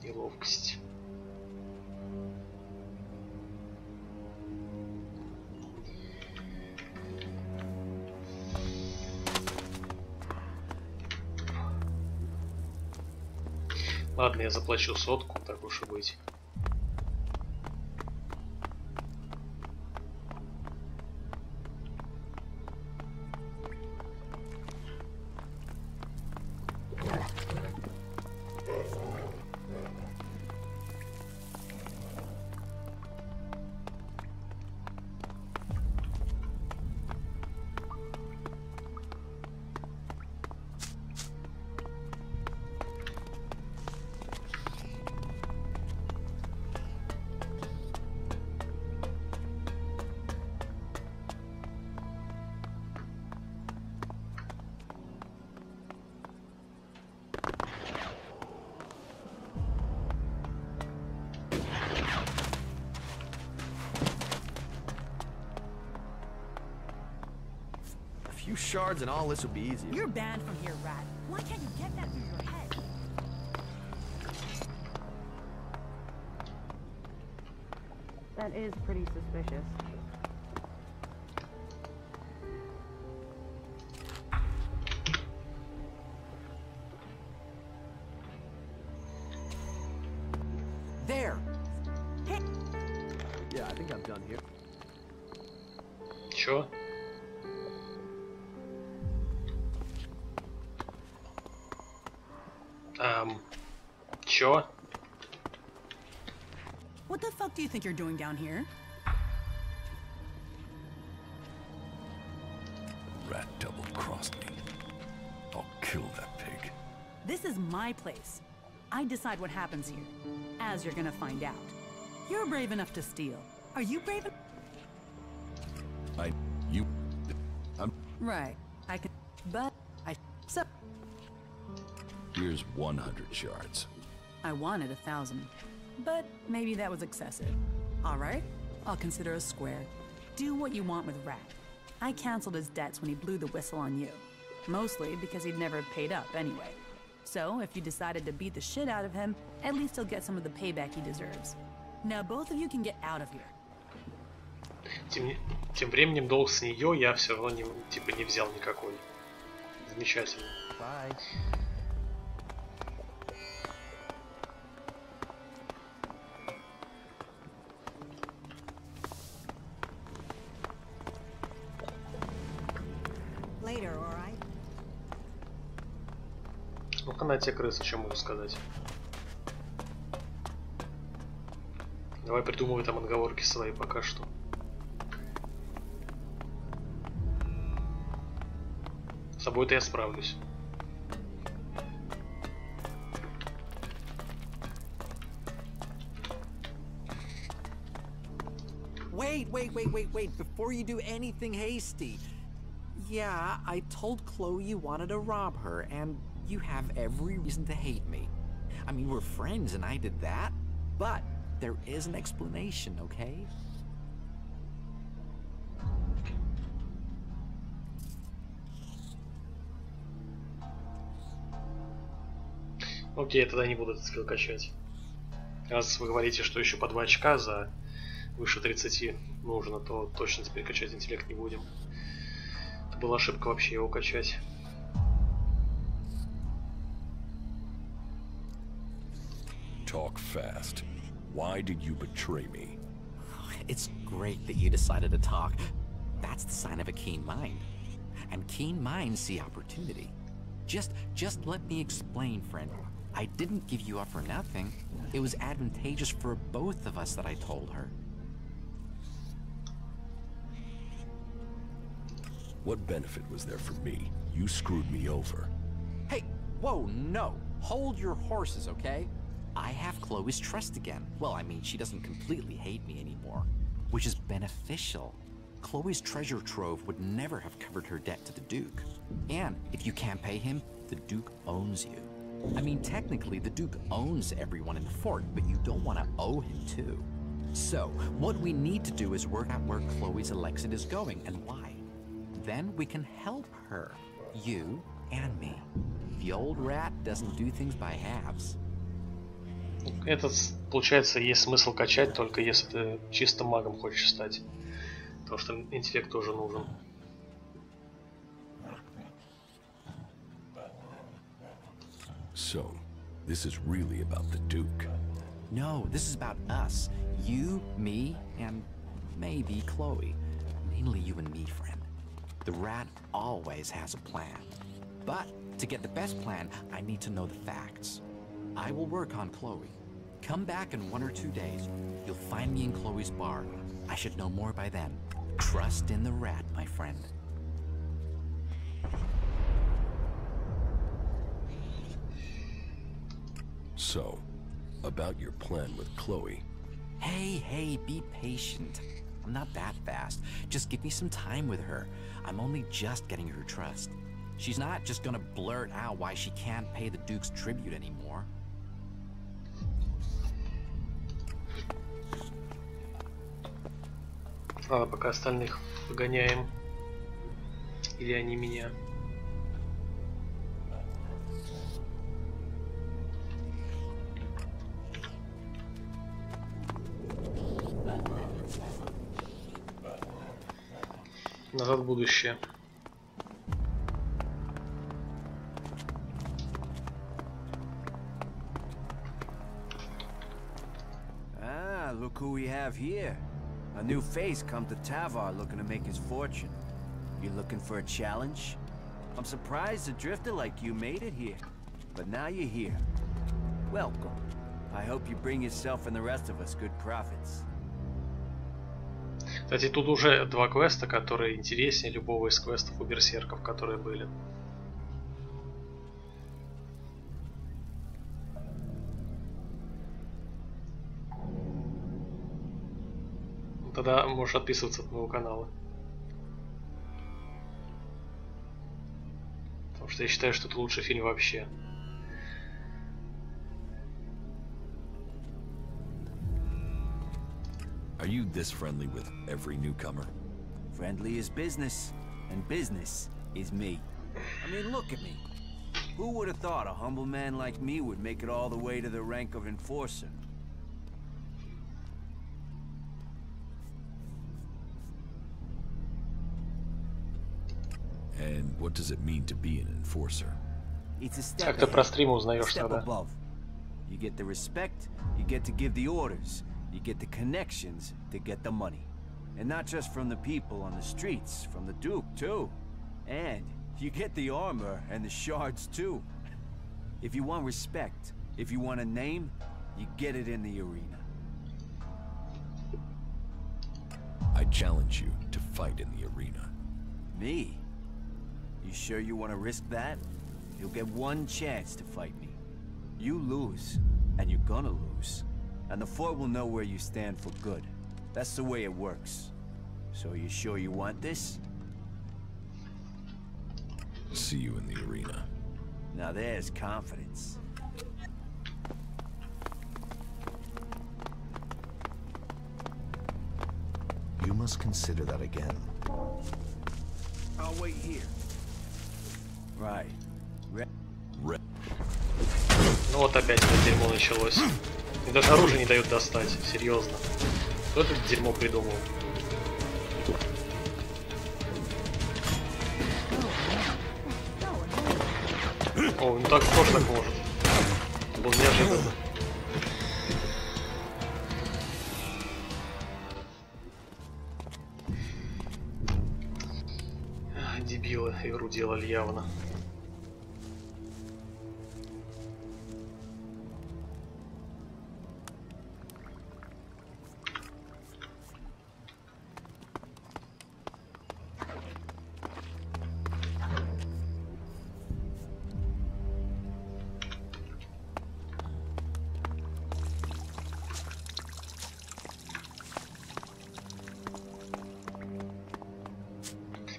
И ловкость. Ладно, я заплачу 100, так уж и быть. Few shards and all this will be easier. You're banned from here, rat. Why can't you get that through your head? That is pretty suspicious. There! Hey! Yeah, I think I'm done here. Чё? Чё? What the fuck do you think you're doing down here? Rat double-crossed me. I'll kill that pig. This is my place. I decide what happens here, as you're gonna find out. You're brave enough to steal. Are you brave enough? I'm... Right. I can... But so Here's 100 shards. I wanted 1,000, but maybe that was excessive. All right, I'll consider a square. Do what you want with Rat. I canceled his debts when he blew the whistle on you, mostly because he'd never paid up anyway. So if you decided to beat the shit out of him, at least he'll get some of the payback he deserves. Now both of you can get out of here. Тем временем долг с нее я все равно не взял никакой. Замечательно. Bye. Later, all right? Ну-ка на те крысы, что могу сказать. Давай придумывай там отговорки свои пока что. С собой-то я справлюсь. Wait. Before you do anything hasty. Yeah, I told Chloe you wanted to rob her, and you have every reason to hate me. I mean, we're friends and I did that, but there is an explanation, okay? Окей, я тогда не буду этот скилл качать. Раз вы говорите, что еще по 2 очка за выше 30 нужно, то точно теперь качать интеллект не будем. Это была ошибка вообще его качать. Talk fast. Why did you betray me? It's great that you decided to talk. That's the sign of a keen mind. And keen minds see opportunity. Just let me explain, friend. I didn't give you up for nothing. It was advantageous for both of us that I told her. What benefit was there for me? You screwed me over. Hey, whoa, no. Hold your horses, okay? I have Chloe's trust again. Well, I mean, she doesn't completely hate me anymore, which is beneficial. Chloe's treasure trove would never have covered her debt to the Duke. And if you can't pay him, the Duke owns you. I mean, technically, the Duke owns everyone in the fort, but you don't want to owe him too. So, what we need to do is work out where Chloe's Elexit is going and why. Then we can help her, you and me. The old rat doesn't do things by halves. Этот, получается, есть смысл качать, только если ты чисто магом хочешь стать. Потому что интеллект тоже нужен. So, this is really about the Duke. No, this is about us. You, me, and maybe Chloe. Mainly you and me, friend. The rat always has a plan. But to get the best plan, I need to know the facts. I will work on Chloe. Come back in 1 or 2 days. You'll find me in Chloe's bar. I should know more by then. Trust in the rat, my friend. So, about your plan with Chloe. Hey, be patient. I'm not that fast. Just give me some time with her. I'm only just getting her trust. She's not just gonna blurt out why she can't pay the Duke's tribute anymore. Ладно, пока остальных погоняем. Или они меня. Назад в будущее. Ah, look who we have here. A new face come to Tavar looking to make his fortune. You looking for a challenge? I'm surprised a drifter like you made it here. But now you're here. Welcome. I hope you bring yourself and the rest of us good profits. Кстати, тут уже 2 квеста, которые интереснее любого из квестов у берсерков, которые были. Тогда можешь отписываться от моего канала. что я считаю, что это лучший фильм вообще. Are you this friendly with every newcomer? Friendly is business, and business is me. I mean, look at me. Who would have thought a humble man like me would make it all the way to the rank of enforcer? And what does it mean to be an enforcer? It's a step Как ты про стримы ahead, узнаешь step тогда? above. You get the respect, you get to give the orders, you get the connections to get the money. And not just from the people on the streets, from the Duke too. And you get the armor and the shards too. If you want respect, if you want a name, you get it in the arena. I challenge you to fight in the arena. Me? You sure you want to risk that? You'll get one chance to fight me. You lose, and you're gonna lose. And the fort will know where you stand for good. That's the way it works. So you sure you want this? See you in the arena. Now there's confidence. You must consider that again. I'll wait here. Right. Ну вот опять это дерьмо началось. Мне даже оружие не дают достать, серьезно. Кто это дерьмо придумал? О, ну так тоже так может. Это было неожиданно. Дебилы игру делали явно.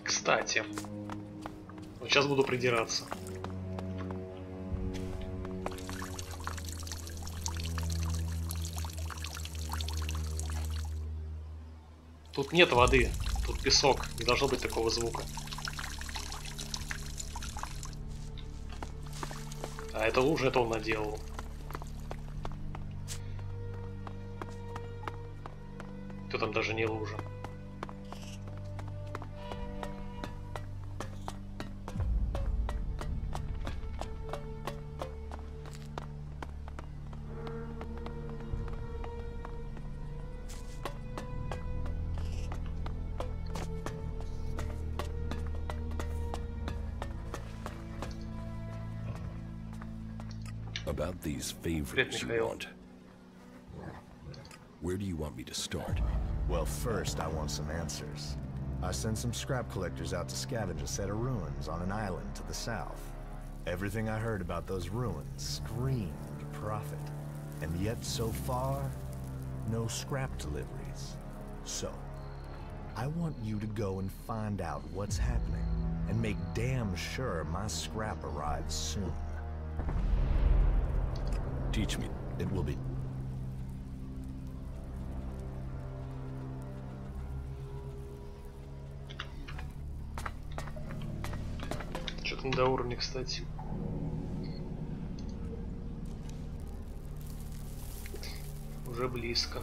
Кстати, вот сейчас буду придираться. Тут нет воды, тут песок, не должно быть такого звука. А это лужа, это он наделал. Это там даже не лужа. About these favors you want. Where do you want me to start? Well, first I want some answers. I sent some scrap collectors out to scavenge a set of ruins on an island to the south. Everything I heard about those ruins screamed profit. And yet so far, no scrap deliveries. So, I want you to go and find out what's happening and make damn sure my scrap arrives soon. Teach me. It will be. Что-то не до уровня, кстати. Уже близко.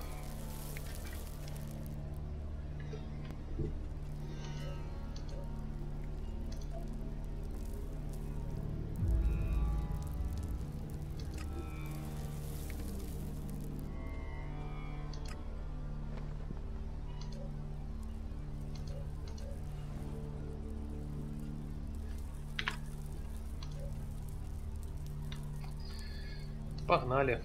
Погнали.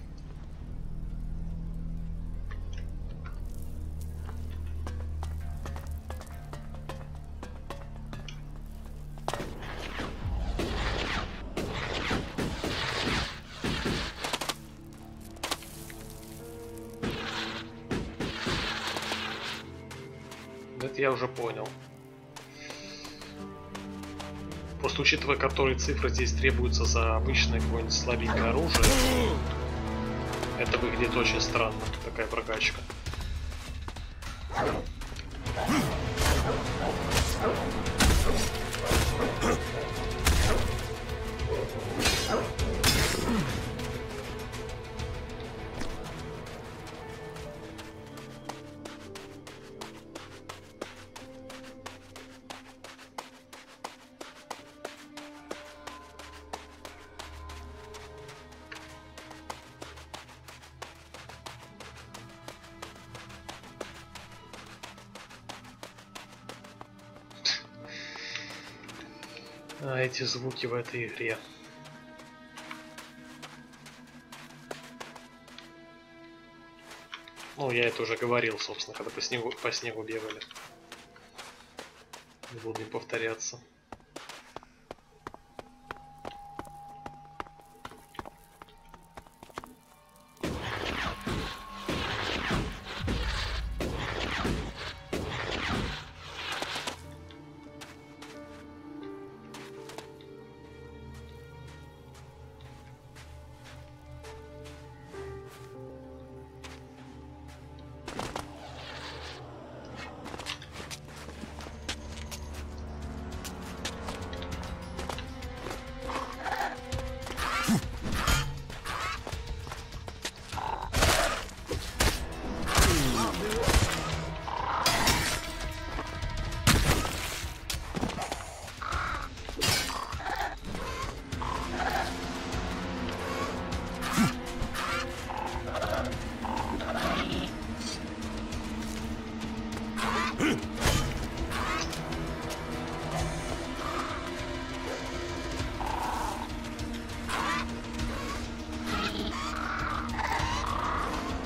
Это я уже понял. Просто учитывая, которые цифры здесь требуются за обычное какое-нибудь слабенькое оружие, это выглядит очень странно, такая прокачка. А эти звуки в этой игре. Ну, я это уже говорил, собственно, когда по снегу бегали. Не буду им повторяться.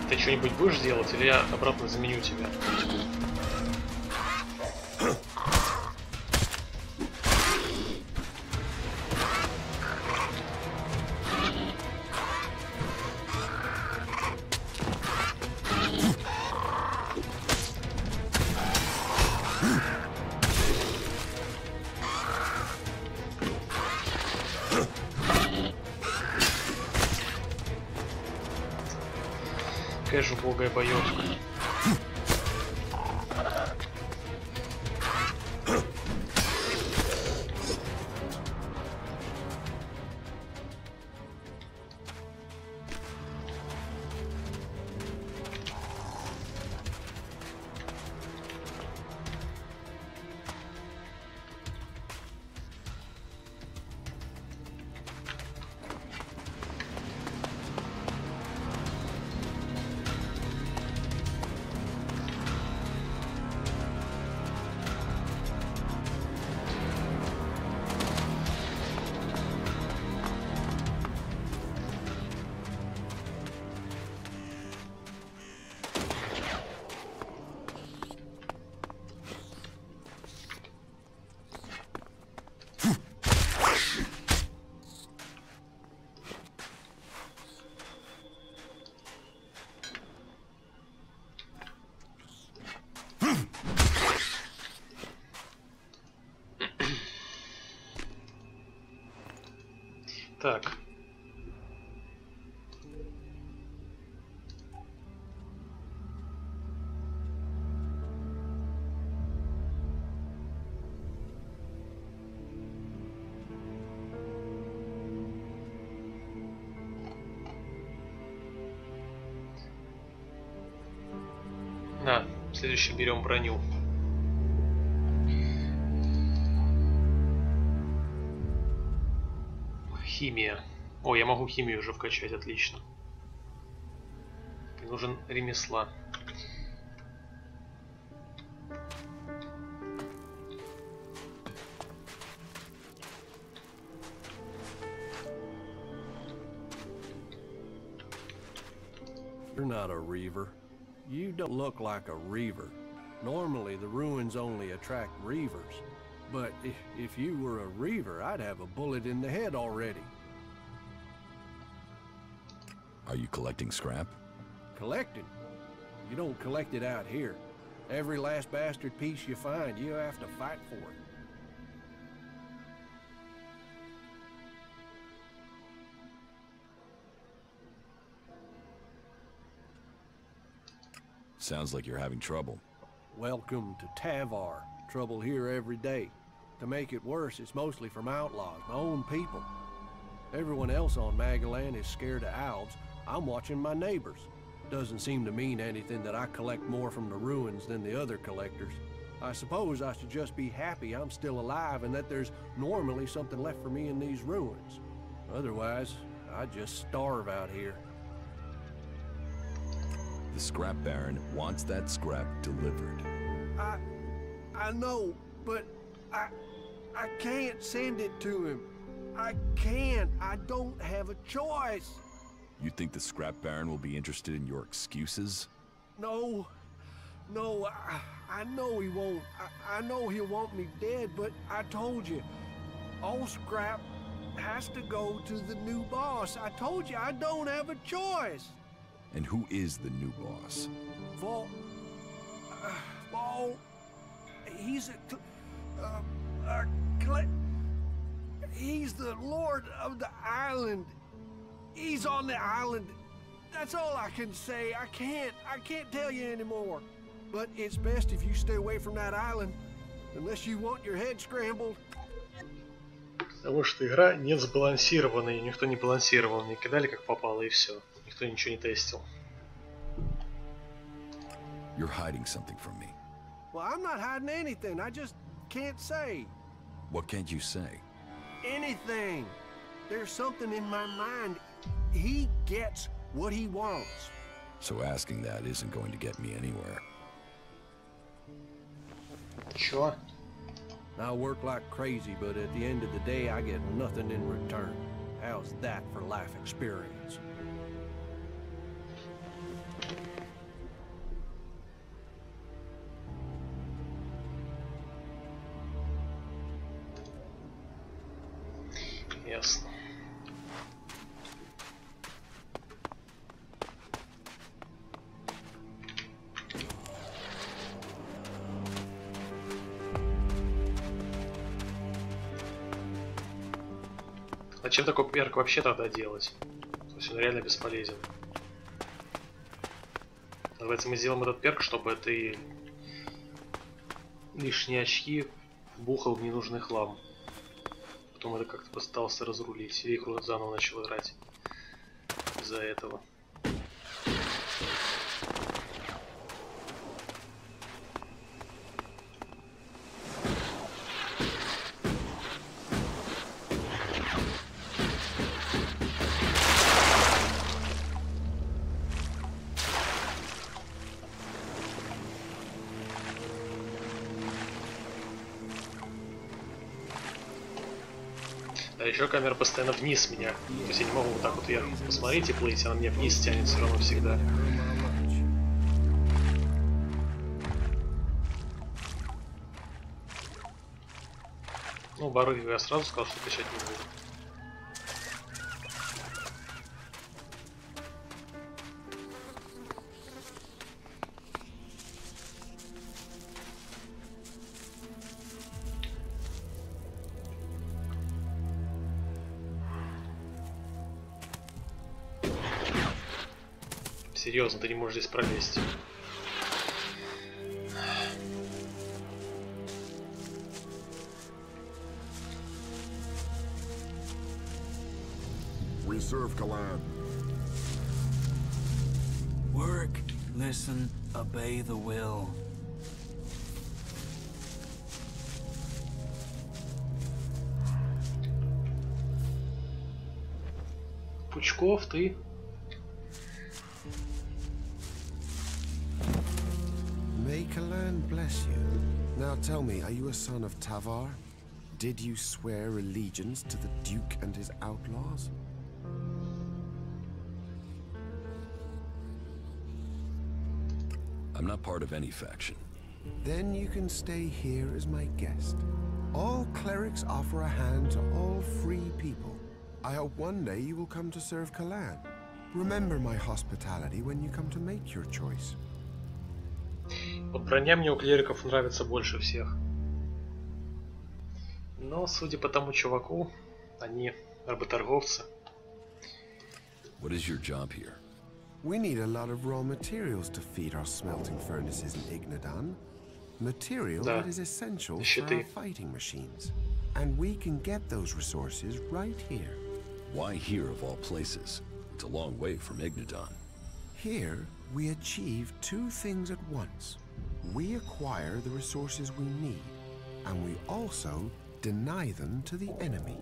Ты что-нибудь будешь делать, или я обратно заменю тебя? Какая же убогая боевка. Так. На, следующий берем броню. Химия. О, я могу химию уже вкачать, отлично. Мне нужен ремесла. You're not a reaver. You don't look like a reaver. Normally the ruins only attract reavers. But if you were a reaver, I'd have a bullet in the head already. Are you collecting scrap? Collecting? You don't collect it out here. Every last bastard piece you find, you have to fight for it. Sounds like you're having trouble. Welcome to Tavar. Trouble here every day. To make it worse, it's mostly from outlaws, my own people. Everyone else on Magalan is scared of owls. I'm watching my neighbors. Doesn't seem to mean anything that I collect more from the ruins than the other collectors. I suppose I should just be happy I'm still alive and that there's normally something left for me in these ruins. Otherwise, I'd just starve out here. The scrap baron wants that scrap delivered. I know, but I can't send it to him. I can't. I don't have a choice. You think the scrap baron will be interested in your excuses? No, I know he won't. I know he'll want me dead, but I told you, all scrap has to go to the new boss. I told you I don't have a choice. And who is the new boss? Vol, he's he's the lord of the island. He's on the island. That's all I can say. I can't tell you anymore. But it's best if you stay away from that island, unless you want your head scrambled. Потому что игра не сбалансированная, никто не балансировал, не кидали как попало и все. Никто ничего не тестил. You're hiding something from me. Well, I'm not hiding anything. I just can't say. What can't you say? Anything. There's something in my mind. He gets what he wants. So asking that isn't going to get me anywhere. Sure. I work like crazy, but at the end of the day, I get nothing in return. How's that for life experience? Ясно. Зачем такой перк вообще тогда делать? То есть он реально бесполезен. Давайте мы сделаем этот перк, чтобы ты лишние очки бухал в ненужный хлам. Потом это как-то пытался разрулить. И игру заново начал играть из-за этого. А еще камера постоянно вниз меня. То есть я не могу вот так вот вверх посмотреть и плыть, она меня вниз тянет все равно всегда. Ну, бары я сразу сказал, что качать не буду. Серьезно, ты не можешь здесь пролезть. We serve Kalan. Work, listen, obey the will. Пучков, ты? May Kalan bless you. Now tell me, are you a son of Tavar? Did you swear allegiance to the Duke and his outlaws? I'm not part of any faction. Then you can stay here as my guest. All clerics offer a hand to all free people. I hope one day you will come to serve Kalan. Remember my hospitality when you come to make your choice. Вот броня мне у клериков нравится больше всех. Но, судя по тому чуваку, они работорговцы. What is your job here? We need a lot of raw materials to feed our smelting furnaces in Ignadan. Material that is essential for our fighting machines. And we can get those resources right here. Why here of all places? It's a long way from Ignadan. Here, we achieve two things at once. We acquire the resources we need, and we also deny them to the enemy.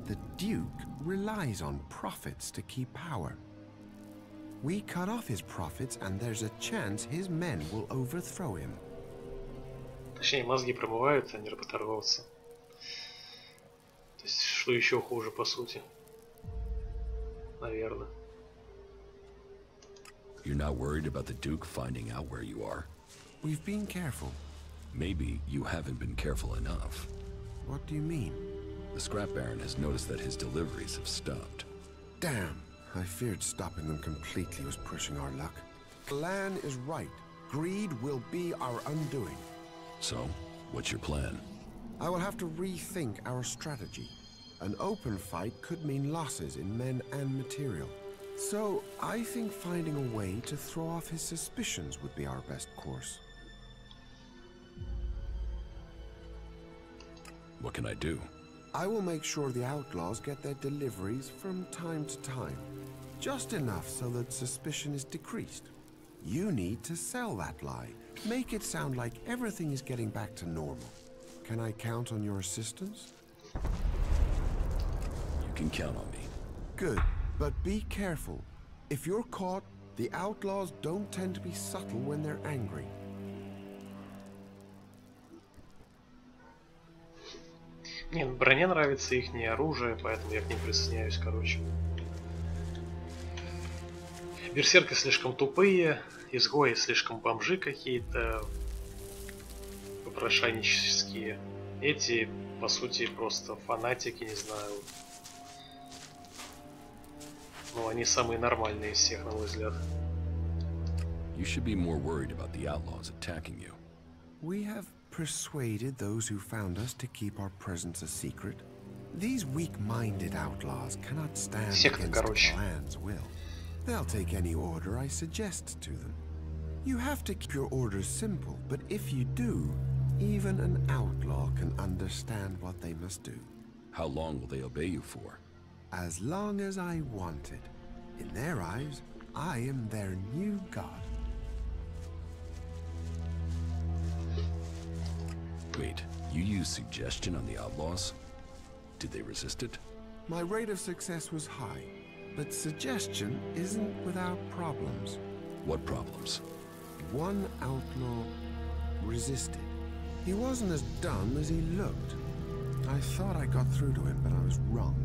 The Duke relies on profits to keep power. We cut off his profits, and there's a chance his men will overthrow him. Точнее, мозги промываются, а не работорговцы. То есть, что еще хуже, по сути. Наверное. You're not worried about the Duke finding out where you are? We've been careful. Maybe you haven't been careful enough. What do you mean? The Scrap Baron has noticed that his deliveries have stopped. Damn. I feared stopping them completely was pushing our luck. Lan is right. Greed will be our undoing. So, what's your plan? I will have to rethink our strategy. An open fight could mean losses in men and material. So, I think finding a way to throw off his suspicions would be our best course. What can I do? I will make sure the outlaws get their deliveries from time to time. Just enough so that suspicion is decreased. You need to sell that lie. Make it sound like everything is getting back to normal. Can I count on your assistance? You can count on me. Good, but be careful. If you're caught, the outlaws don't tend to be subtle when they're angry. Мне броня нравится, их не оружие, поэтому я к ним присоединяюсь, короче. Берсерки слишком тупые, изгои слишком бомжи какие-то, попрошайнические. Эти, по сути, просто фанатики, не знаю. Ну, они самые нормальные из всех, на мой взгляд. You should be more worried about the outlaws attacking you. We have persuaded those who found us to keep our presence a secret. These weak-minded outlaws cannot stand against the clan's will. They'll take any order I suggest to them. You have to keep your orders simple, but if you do, even an outlaw can understand what they must do. How long will they obey you for? As long as I want it. In their eyes, I am their new god. Wait, you used suggestion on the outlaws? Did they resist it? My rate of success was high, but suggestion isn't without problems. What problems? One outlaw resisted. He wasn't as dumb as he looked. I thought I got through to him, but I was wrong.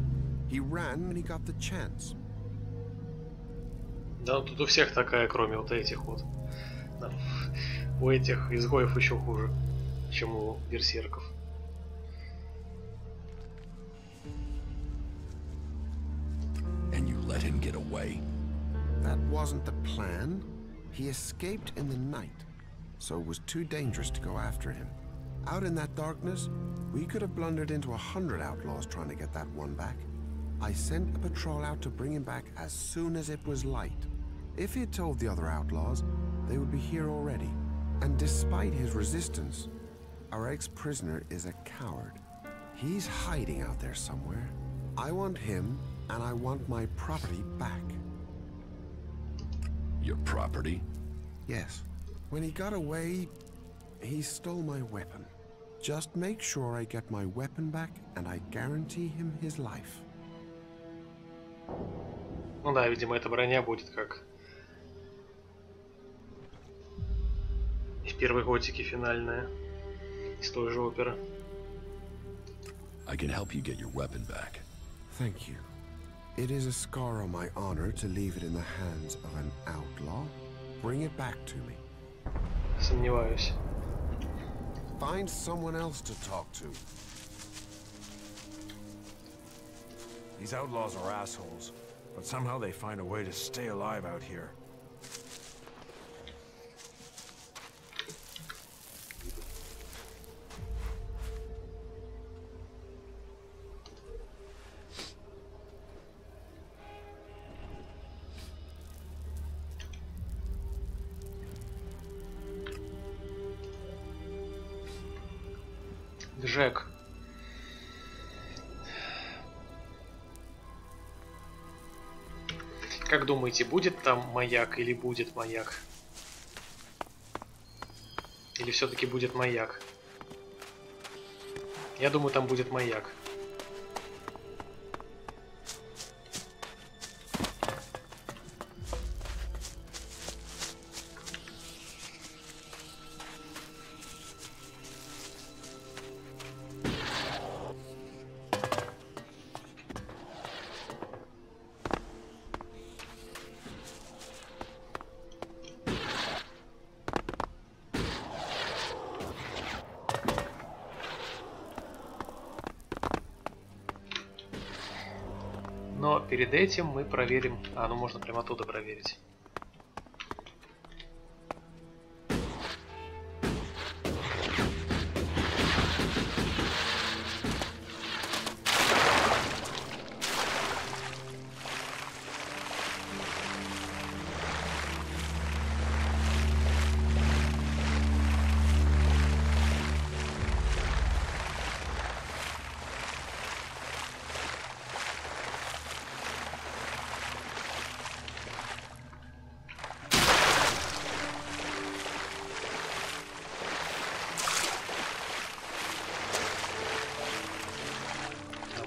He ran when he got the chance. Да, тут у всех такая, кроме вот этих вот. Да. У этих изгоев еще хуже, чем у берсерков. And you let him get away? That wasn't the plan. He escaped in the night, so it was too dangerous to go after him. Out in that darkness, we could have blundered into 100 outlaws trying to get that one back. I sent a patrol out to bring him back as soon as it was light. If he had told the other outlaws, they would be here already. And despite his resistance, our ex-prisoner is a coward. He's hiding out there somewhere. I want him, and I want my property back. Your property? Yes. When he got away, he stole my weapon. Just make sure I get my weapon back, and I guarantee him his life. Ну да, видимо, эта броня будет как в первой готике финальная из той же оперы. I can help you get your weapon back. Thank you. It is a scar on my honor to leave it in the hands of an outlaw. Bring it back to me. Сомневаюсь. Find someone else to talk to. These outlaws are assholes, but somehow they find a way to stay alive out here. Джек. Как думаете, будет там маяк или будет маяк? Или все-таки будет маяк? Я думаю, там будет маяк. Но перед этим мы проверим... А, ну можно прямо оттуда проверить.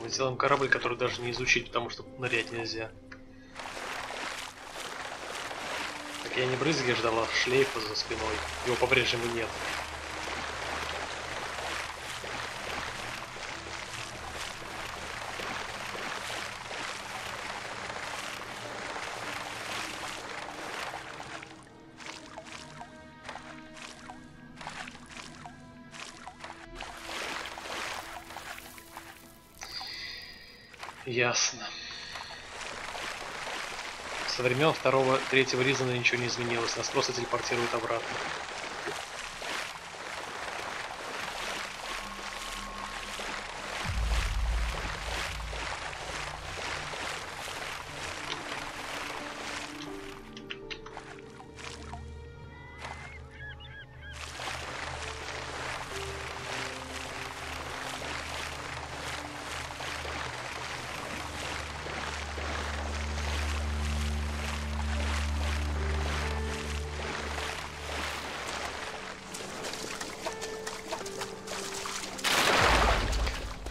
Мы сделаем корабль, который даже не изучить, потому что нырять нельзя. Так я не брызги ждал, а шлейфа за спиной. Его по-прежнему нет. Ясно. Со времен третьего Ризана ничего не изменилось, нас просто телепортируют обратно.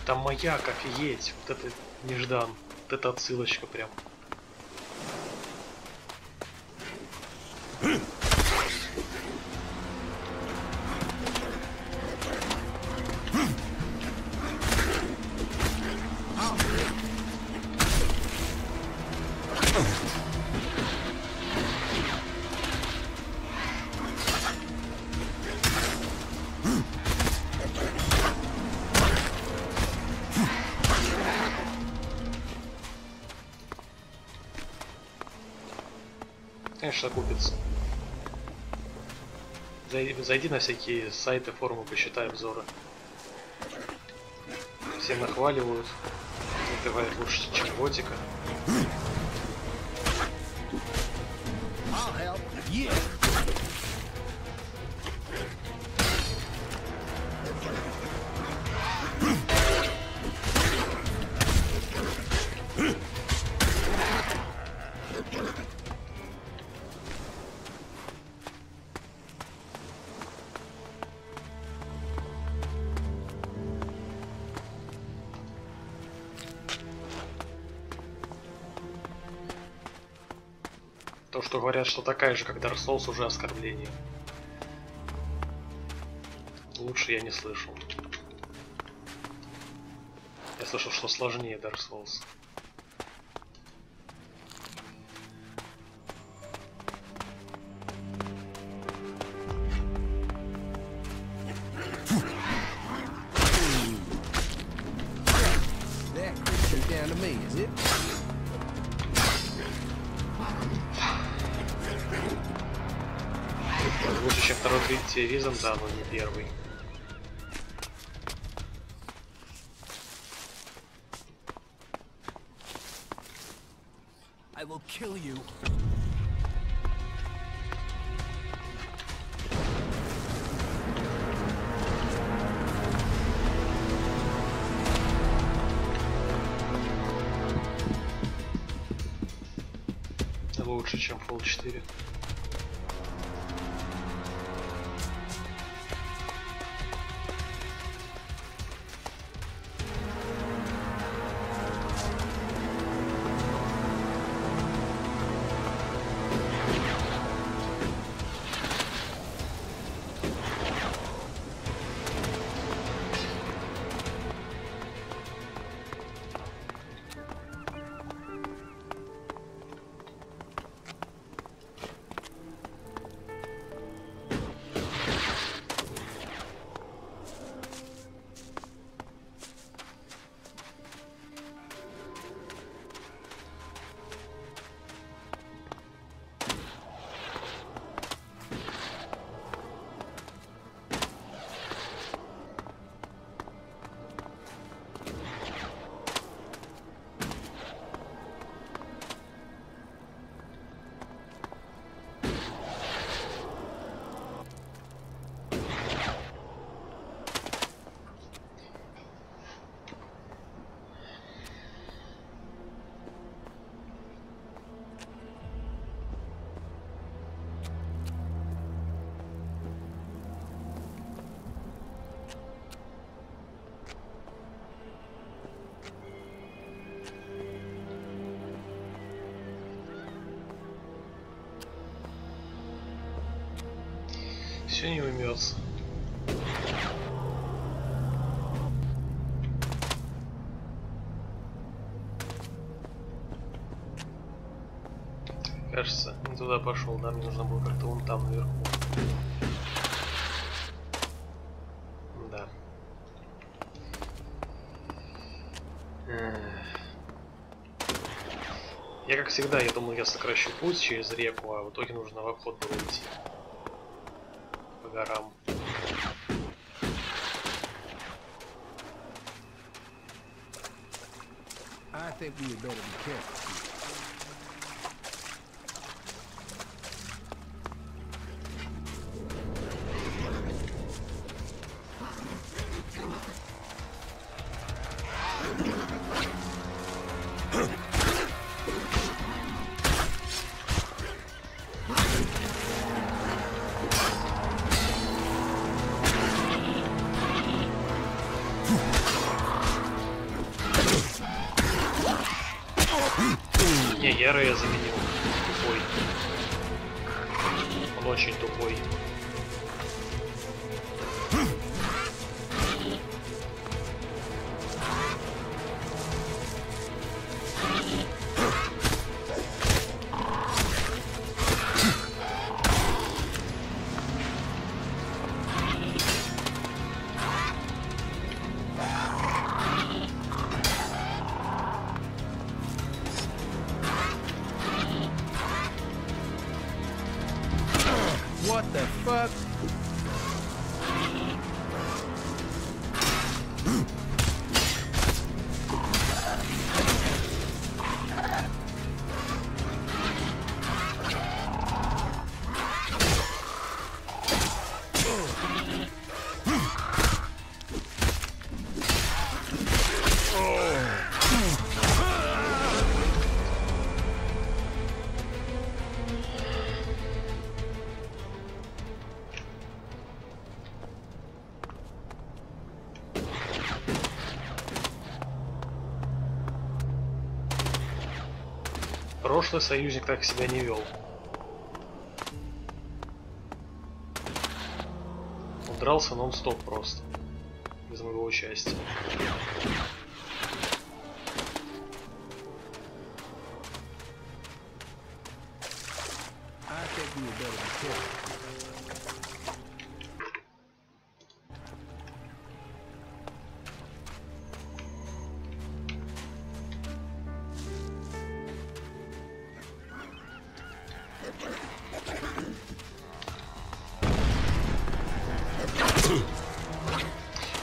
Там маяк, офигеть. Вот это неждан. Вот это отсылочка прям. Конечно, купится. Зайди на всякие сайты, форумы, посчитай обзоры. Все нахваливают. Бывает лучше, чем готика. То, что говорят, что такая же, как Dark Souls, уже оскорбление. Лучше я не слышал. Я слышал, что сложнее Dark Souls. Лучше, чем второй, третий Ризан, да, но не первый. I will kill you. лучше, чем Fallout 4. Все не уймется. Кажется, не туда пошел, да, мне нужно было как-то вон там наверху. Да. Я, как всегда, я думал, я сокращу путь через реку, а в итоге нужно в обход было идти. По горам. I think we better be careful. Не, я Рэя заменил. Тупой. Он очень тупой. What the fuck? Прошлый союзник так себя не вел. Он дрался нон-стоп просто. Без моего участия. I think we better be careful.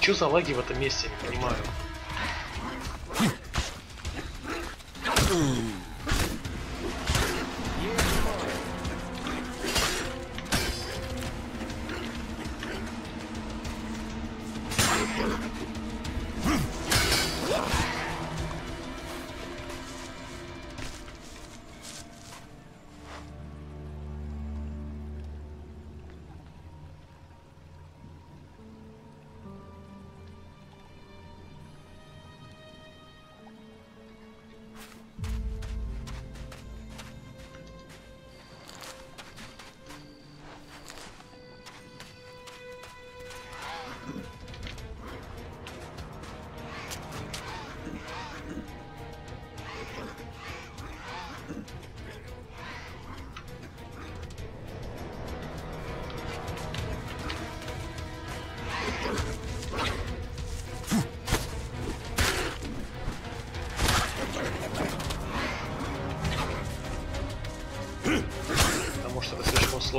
Чё за лаги в этом месте, не понимаю.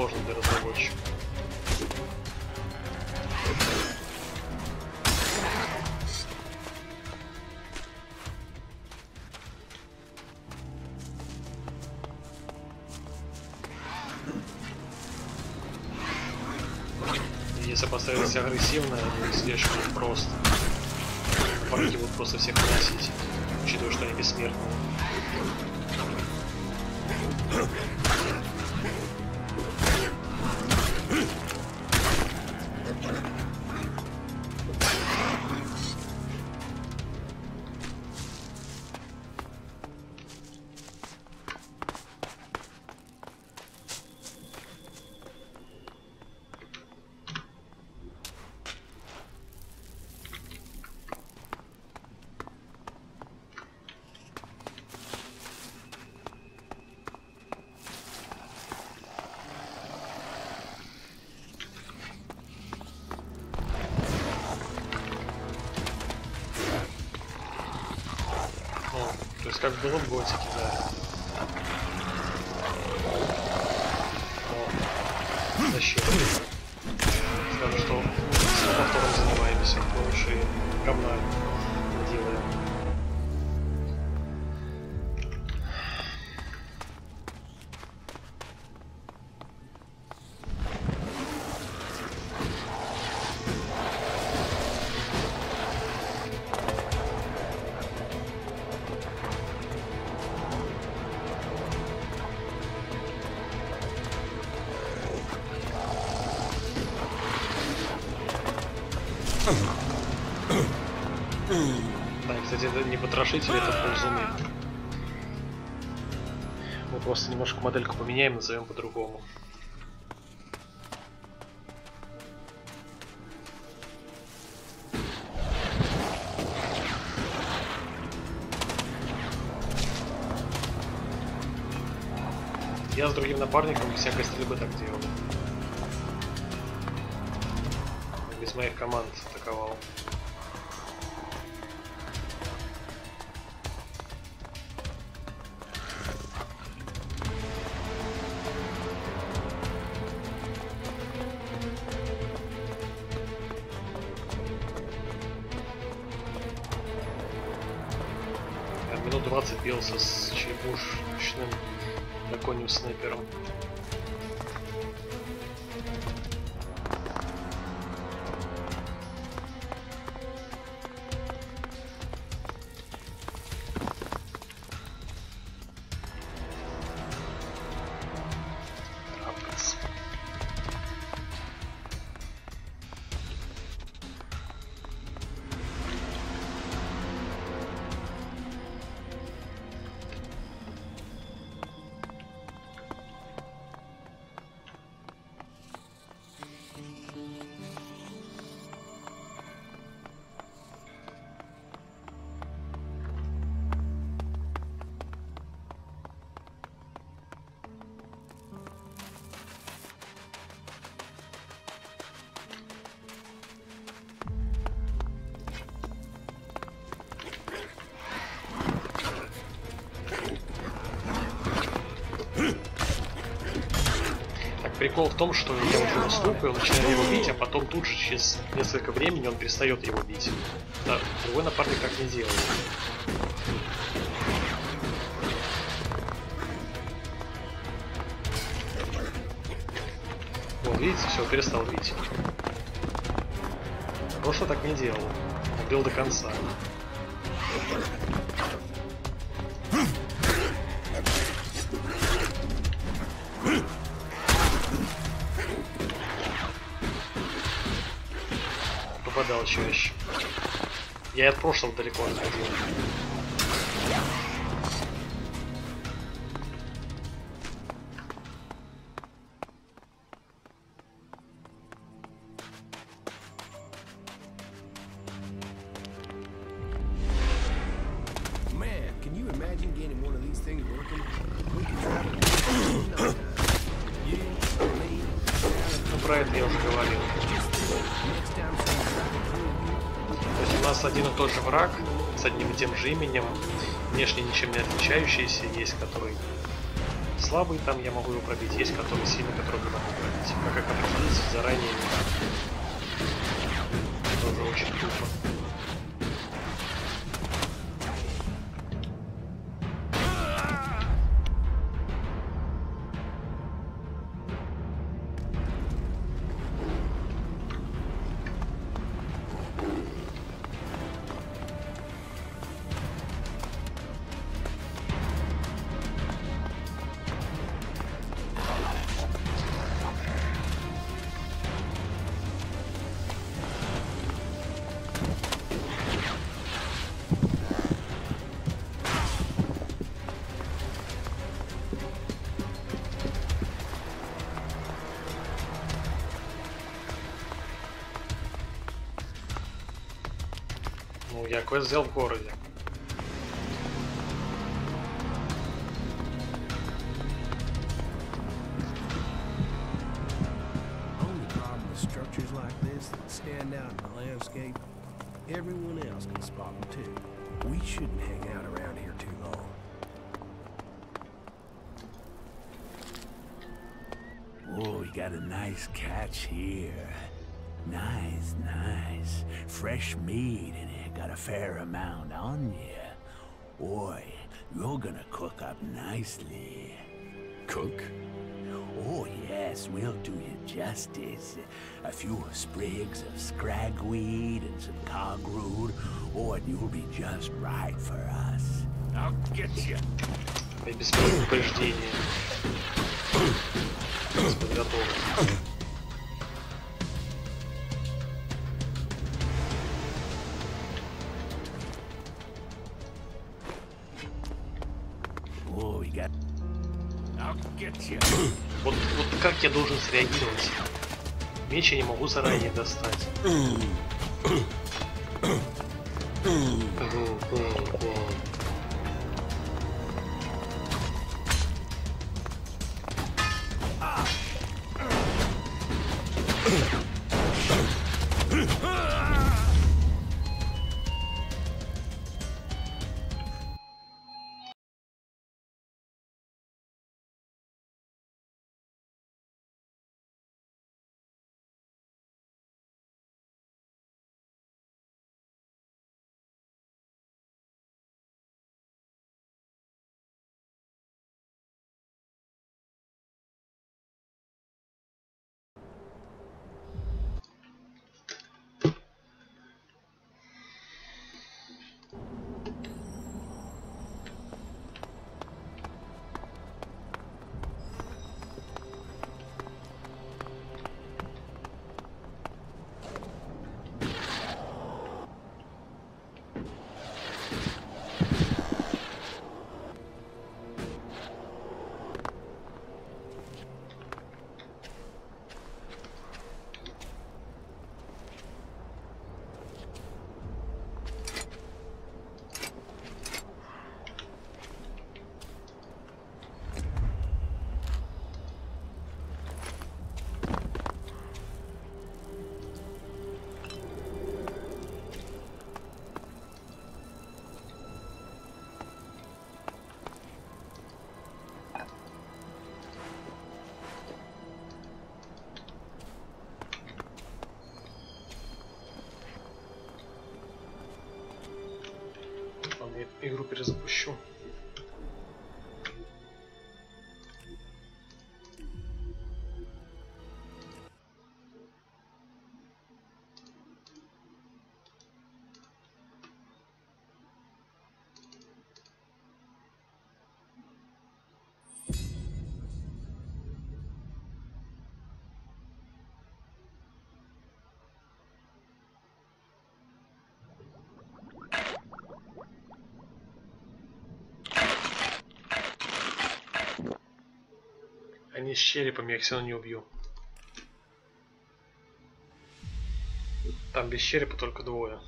сложно для разработчиков. Если поставить агрессивно, это слишком просто. Парки будут просто всех выносить, учитывая, что они бессмертные. То есть как было в Готике, да. О, зачем? Скажу, что мы повтором занимаемся, больше говна делаем. Да, кстати, это не потрошитель, это ползуны. Мы просто немножко модельку поменяем, назовем по-другому. Я с другим напарником всякой стрельбы так делал. Без моих команд атаковал. Я минут 20 бился с черепушечным драконьим снайпером. Прикол в том, что я уже наступаю, начинаю его бить, а потом тут же через несколько времени он перестает его бить. Да, другой напарник так не делает. Вот, видите, все, перестал бить. Прошлый так не делал. Он бил до конца. Попадал чаще. Я и от прошлого далеко отходил. Про это я уже говорил. То есть у нас один и тот же враг с одним и тем же именем, внешне ничем не отличающийся, есть который Слабый там я могу его пробить, есть который сильный, которого не могу пробить. А как определиться заранее никак. Это уже очень тупо. Ну, я квест взял в городе. Only problem with structures like this that stand out in the landscape, everyone else can spot them too. We shouldn't hang out around here too long. Oh, we got a nice catch here. Nice, nice. Fresh meat and it got a fair amount on you. Boy, you're gonna cook up nicely. Cook? Oh yes, we'll do you justice. A few sprigs of scragweed and some cogroot. Oh, and you'll be just right for us. I'll get you. Без предупреждения. Без подготовки. Oh, we got... I'll get you. Вот как я должен среагировать? Меч я не могу заранее достать. Игру перезапущу. Они с черепом, я их все равно не убью. Там без черепа только двое.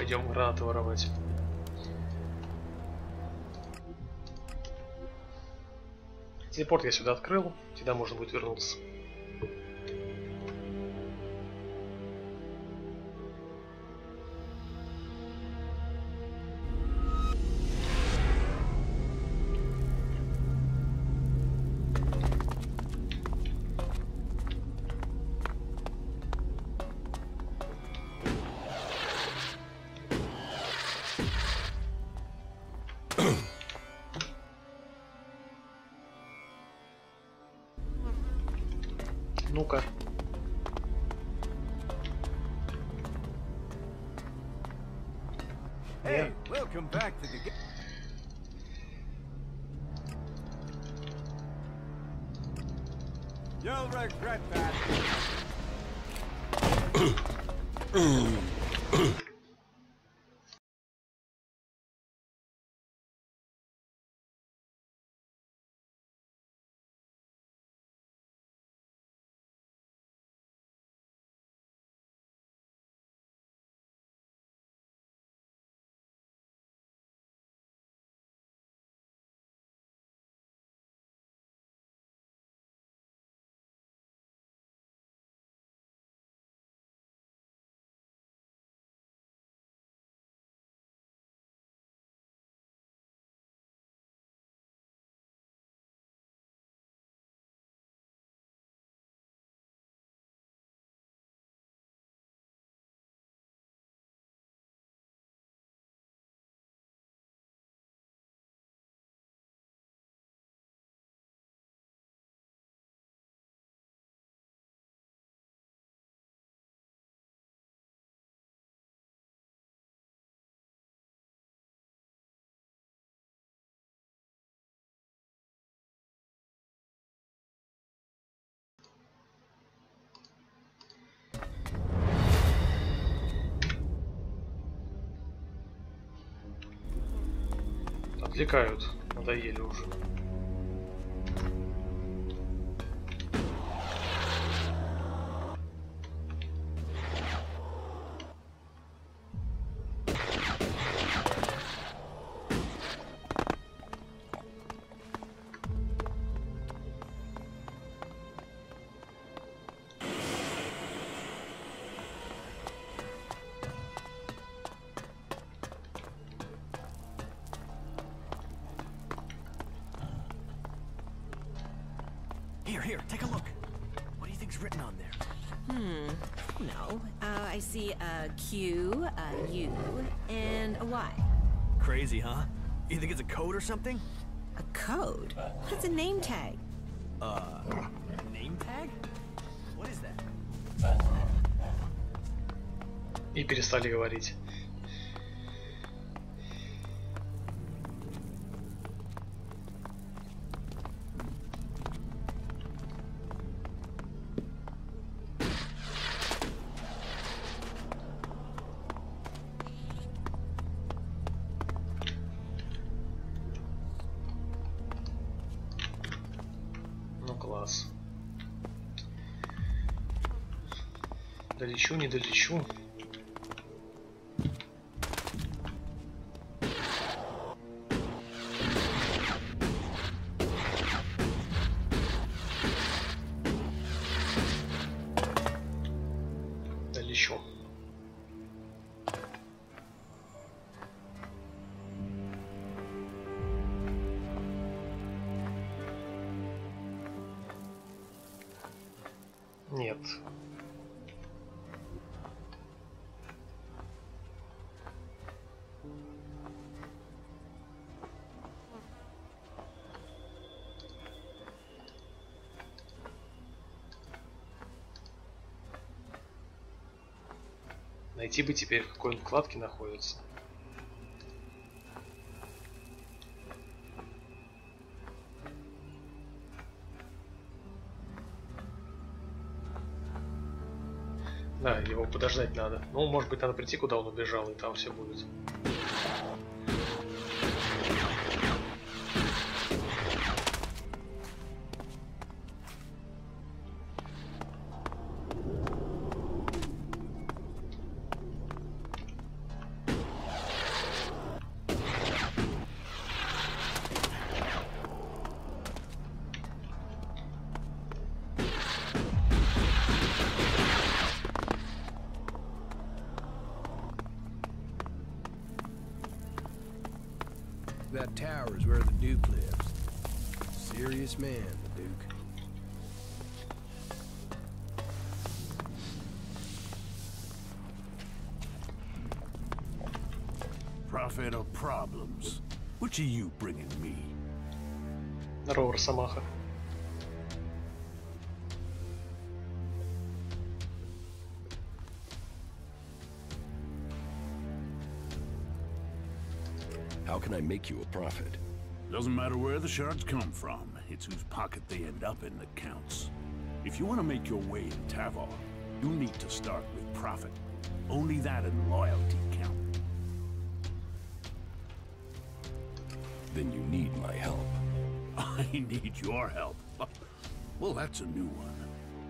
пойдем гранаты воровать. Телепорт я сюда открыл, сюда можно будет вернуться. Ну-ка. Hey, welcome back to the game. You'll regret that. Отвлекают, надоели уже. Here, take a look. What do you think's written on there? No. I see a Q, a U, and a Y. Crazy, huh? You think it's a code or something? A code? It's a name tag. Name tag? What is that? И перестали говорить. Класс. Долечу, не долечу. Долечу. Нет. Найти бы теперь, в какой он вкладке находится. Да, его подождать надо. Ну, может быть, надо прийти, куда он убежал, и там все будет. that tower is where the Duke lives. Serious man, the Duke. Prophet of problems. Which are you bringing me? Здорово, Росомаха. How can I make you a profit? Doesn't matter where the shards come from. It's whose pocket they end up in that counts. If you want to make your way in Tavar, you need to start with profit. Only that and loyalty count. Then you need my help. I need your help. Well, that's a new one.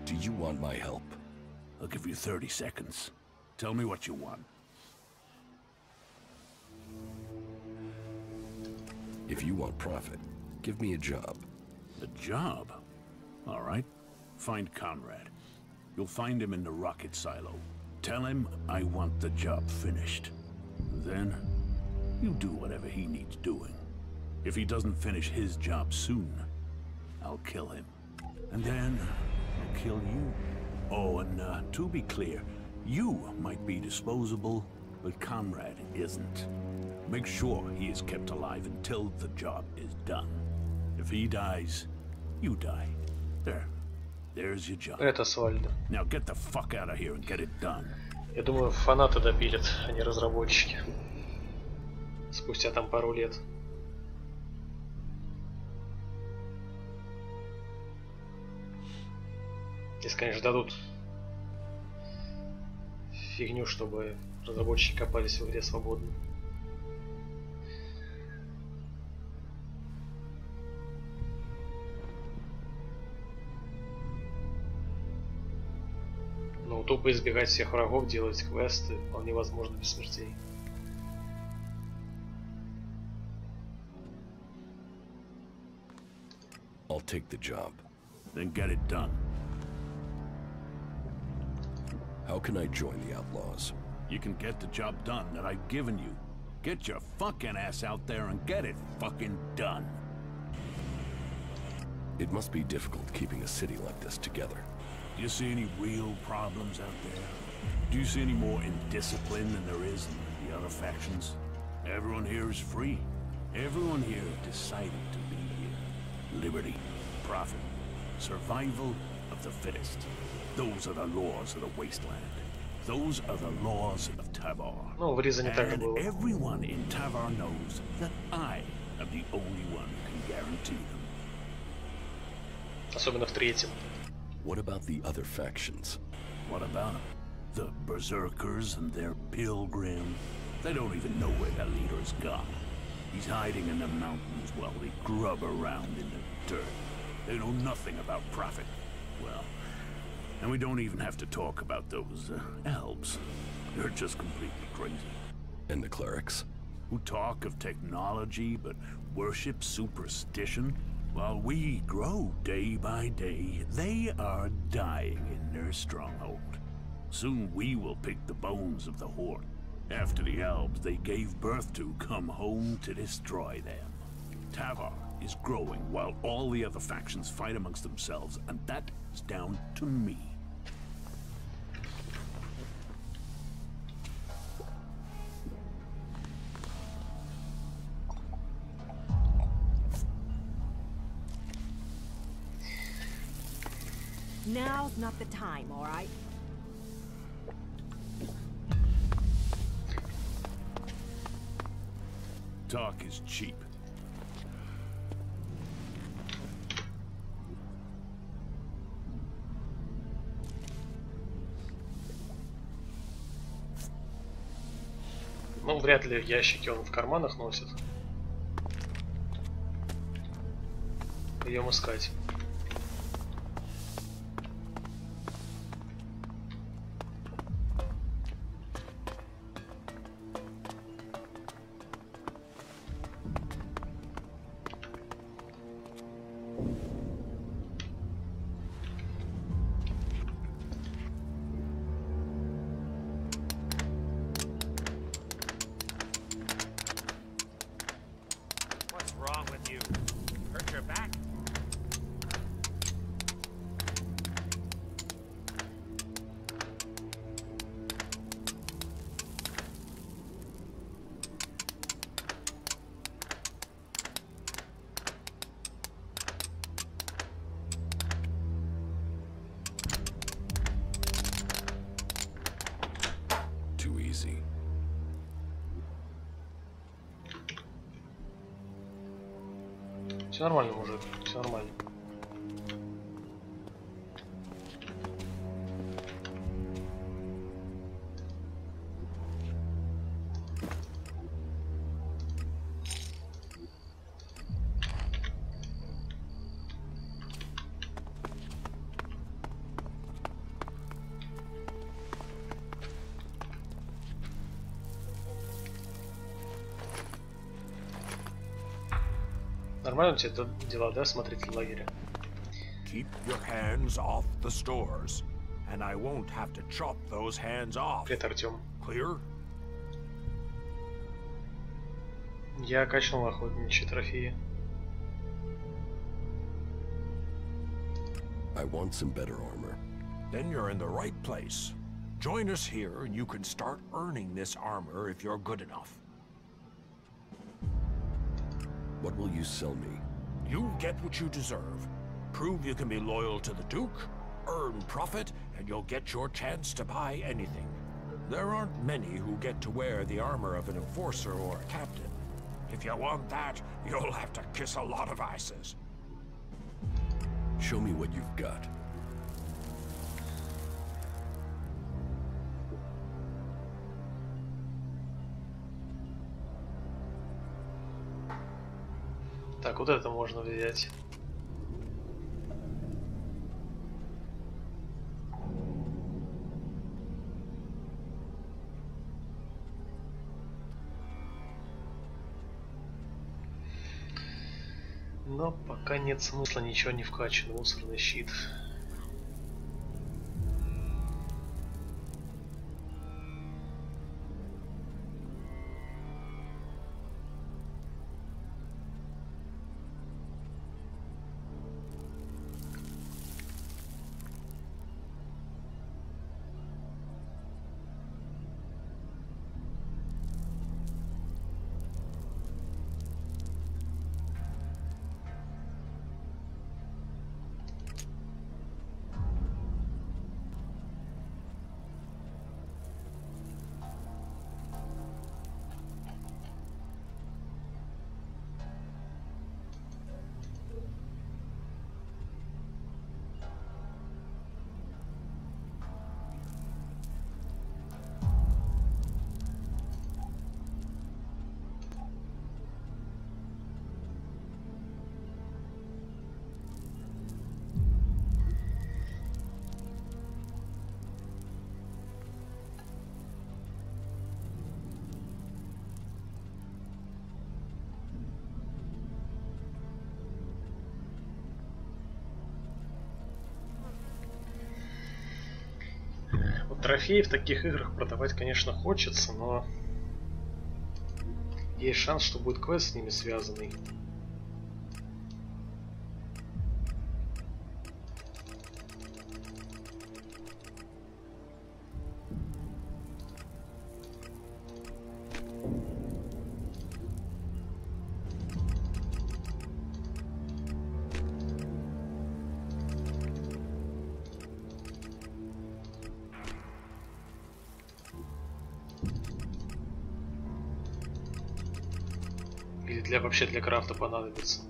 Do you want my help? I'll give you 30 seconds. Tell me what you want. If you want profit, give me a job. A job? All right. Find Conrad. You'll find him in the rocket silo. Tell him I want the job finished. Then, you do whatever he needs doing. If he doesn't finish his job soon, I'll kill him. And then, I'll kill you. Oh, and to be clear, you might be disposable, but Conrad isn't. Make sure he is kept alive until the job is done. If he dies, you die. There's your job. Это Свальдо. Now get the fuck out of here and get it done. Я думаю, фанаты допилят, а не разработчики. Спустя там пару лет. Если, конечно, дадут фигню, чтобы разработчики копались в игре свободно. Ну, тупо избегать всех врагов, делать квесты вполне возможно без смертей. I'll take the job. Then get it done. How can I join the outlaws? You can get the job done that I've given you. Get your fucking ass out there and get it fucking done. It must be difficult keeping a city like this together. Do you see any real problems out there? Do you see any more indiscipline than there is in the other factions? Everyone here is free. Everyone here decided to be here. Liberty, profit, survival of the fittest. Those are the laws of the wasteland. Those are the laws of Tavar. Ну, в Риза не так же было. And everyone in Tavar knows that I am the only one who can guarantee them. Особенно в третьем. What about the other factions? What about them? The Berserkers and their pilgrim? They don't even know where their leader's gone. He's hiding in the mountains while they grub around in the dirt. They know nothing about profit. Well, and we don't even have to talk about those elves. They're just completely crazy. And the clerics? Who talk of technology but worship superstition? While we grow day by day, they are dying in their stronghold. Soon we will pick the bones of the Horde. After the elves they gave birth to come home to destroy them. Tavar is growing while all the other factions fight amongst themselves, and that is down to me. Now's not the time, all right? Talk is cheap. Ну, вряд ли ящики он в карманах носит. Пойдем искать. Too easy. Все нормально, мужик, все нормально. Нормально у тебя тут дела, да, смотритель лагеря? Keep your hands off the stores, and I won't have to chop those hands off. Привет, Артем. Clear? Я качнул охотничьи трофеи. I want some better armor. Then you're in the right place. Join us here, and you can start earning this armor if you're good enough. What will you sell me? You get what you deserve. Prove you can be loyal to the Duke, earn profit, and you'll get your chance to buy anything. There aren't many who get to wear the armor of an enforcer or a captain. If you want that, you'll have to kiss a lot of asses. Show me what you've got. Так, вот это можно взять. Но пока нет смысла ничего не вкачивать. Мусорный щит. Трофеи в таких играх продавать, конечно, хочется, но есть шанс, что будет квест с ними связанный. Или вообще для крафта понадобится.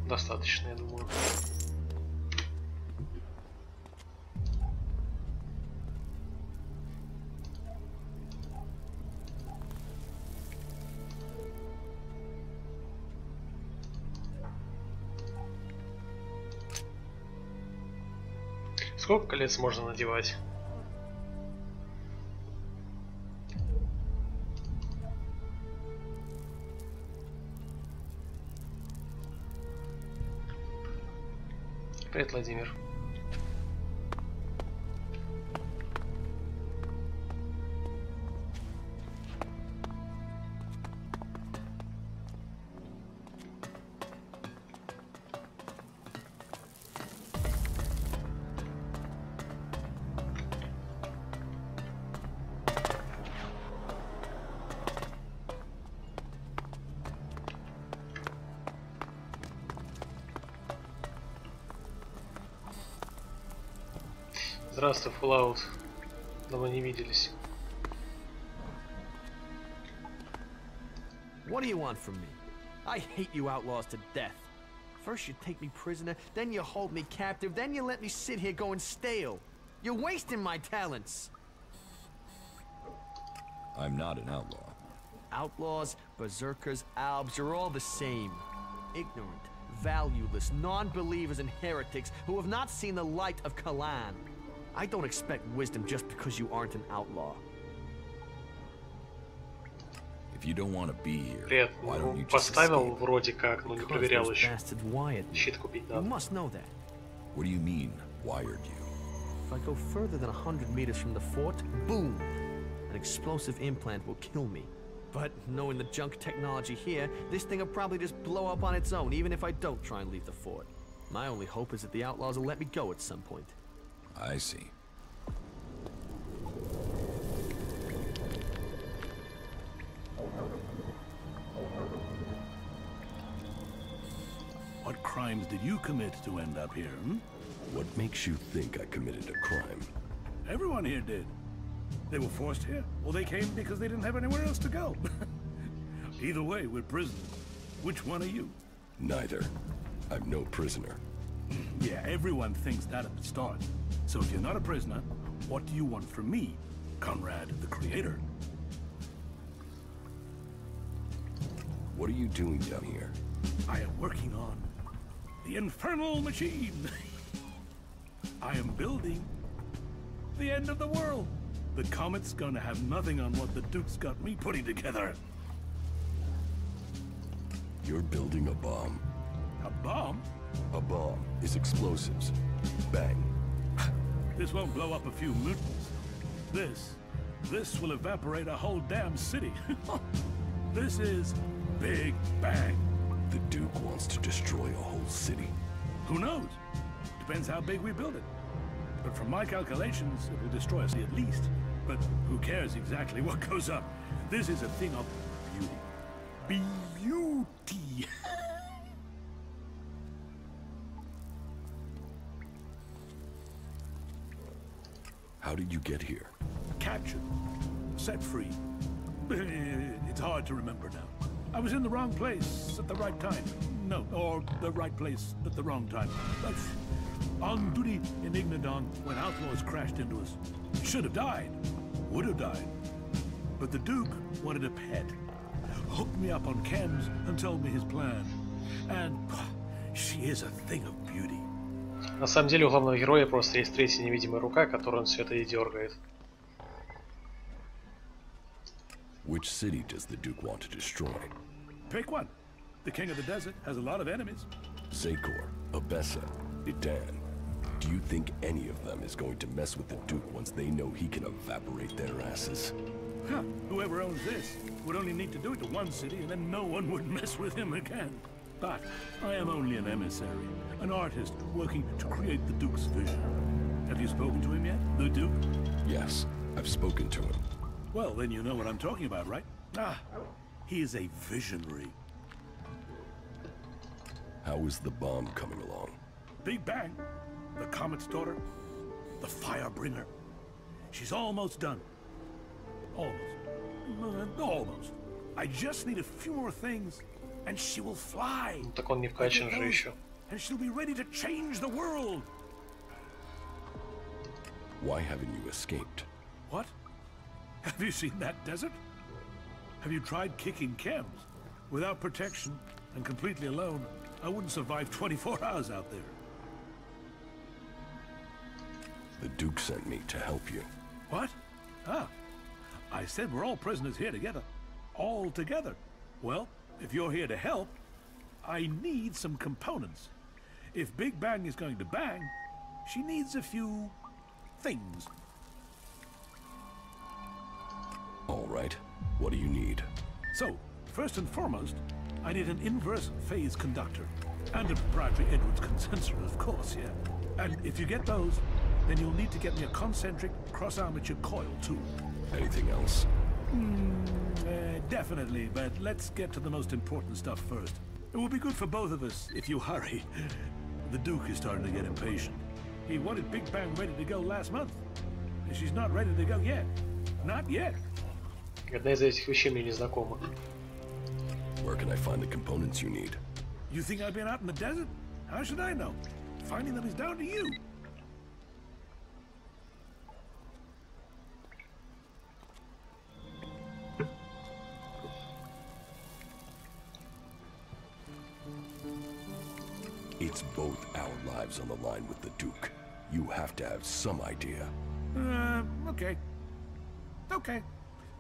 Достаточно, я думаю. Сколько колец можно надевать? Привет, Владимир. Здравствуй, Fallout. Давно не виделись. What do you want from me? I hate you outlaws to death. First you take me prisoner, then you hold me captive, then you let me sit here going stale. You're wasting my talents. I'm not an outlaw. Outlaws, berserkers, albs, you're all the same. Ignorant, valueless, non-believers and heretics who have not seen the light of Kalan. I don't expect wisdom just because you aren't an outlaw. If you don't want to be here, Привет. why don't you just Поставил escape? вроде как, но не проверял еще. Щит купить You надо. must know that. What do you mean, wired you? If I go further than 100 meters from the fort, boom! An explosive implant will kill me. But knowing the junk technology here, this thing will probably just blow up on its own, even if I don't try and leave the fort. My only hope is that the outlaws will let me go at some point. I see. What crimes did you commit to end up here, hmm? What makes you think I committed a crime? Everyone here did. They were forced here, or they came because they didn't have anywhere else to go. Either way, we're prisoners. Which one are you? Neither. I'm no prisoner. Yeah, everyone thinks that at the start. So if you're not a prisoner, what do you want from me, Conrad, the creator? What are you doing down here? I am working on the infernal machine. I am building the end of the world. The comet's gonna have nothing on what the Duke's got me putting together. You're building a bomb. A bomb? A bomb is explosives. Bang. This won't blow up a few mutants. This will evaporate a whole damn city. This is Big Bang. The Duke wants to destroy a whole city. Who knows? Depends how big we build it. But from my calculations, it will destroy us at least. But who cares exactly what goes up? This is a thing of beauty. Beauty! How did you get here? Captured. Set free. It's hard to remember now. I was in the wrong place at the right time. No, or the right place at the wrong time. That's on duty in Ignadon when outlaws crashed into us. Should have died. Would have died. But the Duke wanted a pet. Hooked me up on chems and told me his plan. And she is a thing of beauty. На самом деле у главного героя просто есть третья невидимая рука, которую он все это и дергает. Which city does the Duke want to destroy? Pick one. The king of the desert has a lot of enemies. Zakor, Abessa, Idan. Do you think any of them is going to mess with the Duke once they know he can evaporate their asses? Huh. Whoever owns this would only need to do it to one city and then no one would mess with him again. But I am only an emissary, an artist working to create the Duke's vision. Have you spoken to him yet, the Duke? Yes, I've spoken to him. Well, then you know what I'm talking about, right? Ah, he is a visionary. How is the bomb coming along? Big Bang, the Comet's daughter, the Firebringer. She's almost done. Almost. I just need a few more things, and she will fly. Так он не вкачан же еще. And she'll be ready to change the world. Why haven't you escaped? What? Have you seen that desert? Have you tried kicking chems? Without protection and completely alone, I wouldn't survive 24 hours out there. The Duke sent me to help you. What? Ah, I said we're all prisoners here together. All together. Well, if you're here to help, I need some components. If Big Bang is going to bang, she needs a few things. All right. What do you need? So, first and foremost, I need an inverse phase conductor. And a proprietary Edwards condenser, of course, yeah. And if you get those, then you'll need to get me a concentric cross-armature coil, too. Anything else? Definitely, but let's get to the most important stuff first. It will be good for both of us if you hurry. The Duke is starting to get impatient. He wanted Big Bang ready to go last month. She's not ready to go yet. Not yet. Одна из этих вещей мне не знакома. Where can I find the components you need? You think I've been out in the desert? How should I know? Finding them is down to you. It's both our lives on the line with the Duke. You have to have some idea. Okay. Okay.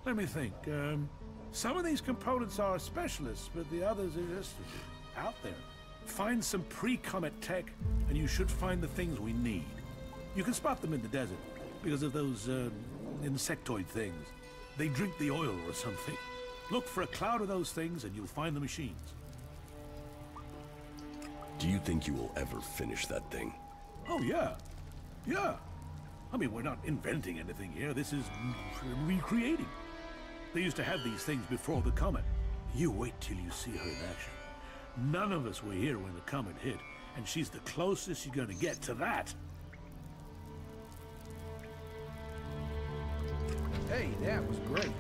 Let me think. Some of these components are specialists, but the others are just out there. Find some pre-comet tech, and you should find the things we need. You can spot them in the desert because of those insectoid things. They drink the oil or something. Look for a cloud of those things, and you'll find the machines. Do you think you will ever finish that thing? Oh, yeah. Yeah. I mean, we're not inventing anything here. This is recreating. They used to have these things before the comet. You wait till you see her in action. None of us were here when the comet hit, and she's the closest you're gonna get to that. Hey, that was great.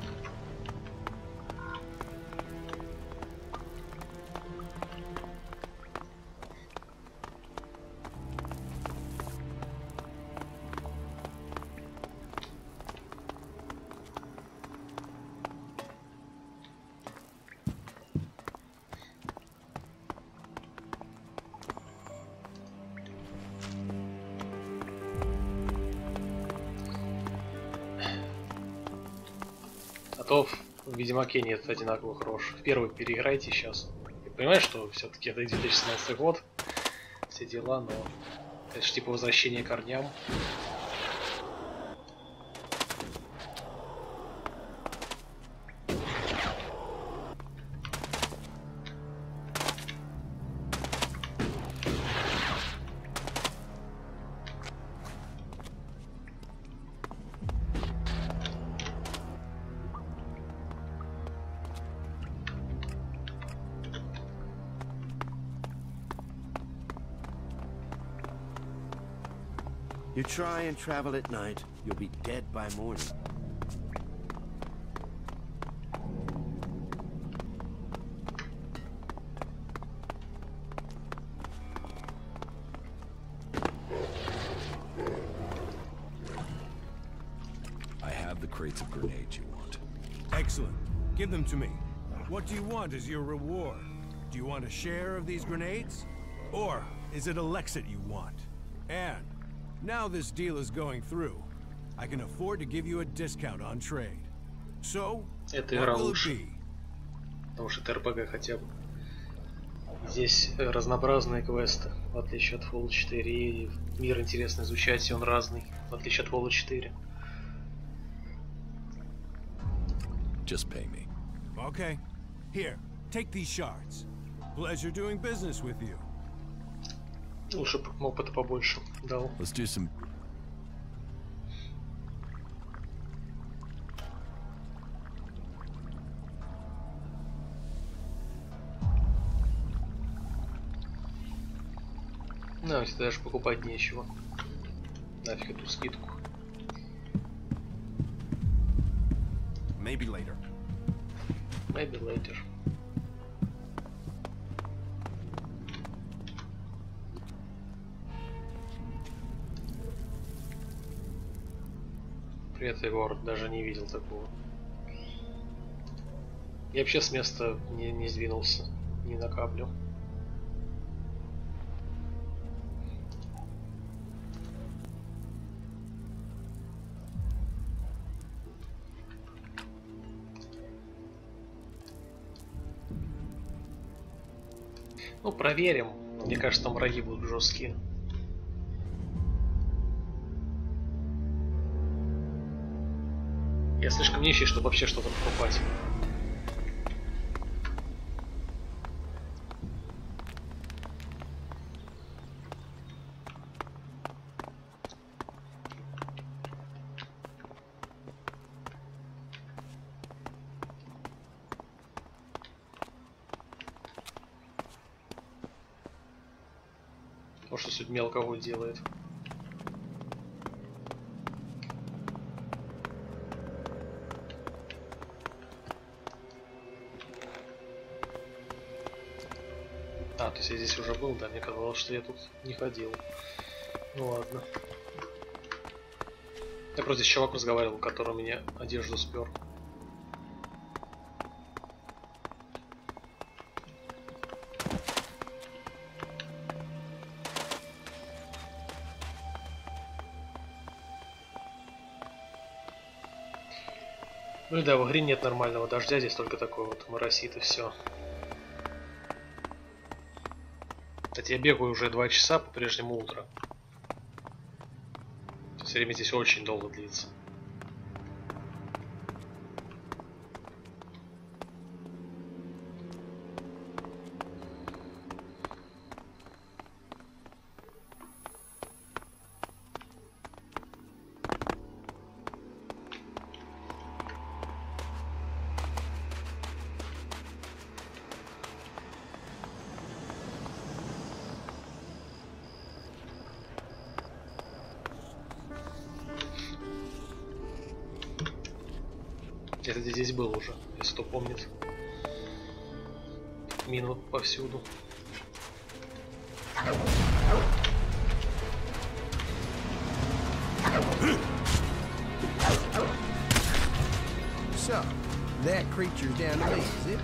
То в Ведьмаке нет одинаково хорош. В первый переиграйте сейчас. Я понимаю, что все-таки это 2017 год, все дела, но это же типа возвращение к корням. You try and travel at night, you'll be dead by morning. I have the crates of grenades you want. Excellent. Give them to me. What do you want as your reward? Do you want a share of these grenades? Or is it Elex you want? And now this deal is going through, I can afford to give you a discount on trade. So, это what игра will it лучше, be? потому что это РПГ хотя бы. Здесь разнообразные квесты, в отличие от Fallout 4, и мир интересно изучать, и он разный, в отличие от Fallout 4. Just pay me. Okay. Here, take these shards. Pleasure doing business with you. Лучше бы опыта побольше дал. Let's do some... Ну, если даже покупать нечего. Нафиг эту скидку. Maybe later. Maybe later. Привет, Егор, даже не видел такого. Я вообще с места не сдвинулся, ни на каплю. Ну, проверим. Мне кажется, там враги будут жесткие. Я слишком нищий, чтобы вообще что-то покупать. Что сегодня мелкого делает. А, то есть я здесь уже был, да, мне казалось, что я тут не ходил. Ну ладно. Я просто здесь чувак разговаривал, который мне одежду спер. Ну и да, в игре нет нормального дождя, здесь только такой вот моросит и все. Кстати, я бегаю уже 2 часа, по-прежнему утро. Все время здесь очень долго длится. Я здесь был уже, если кто помнит. Мины повсюду. So, that creature's down to me, is it?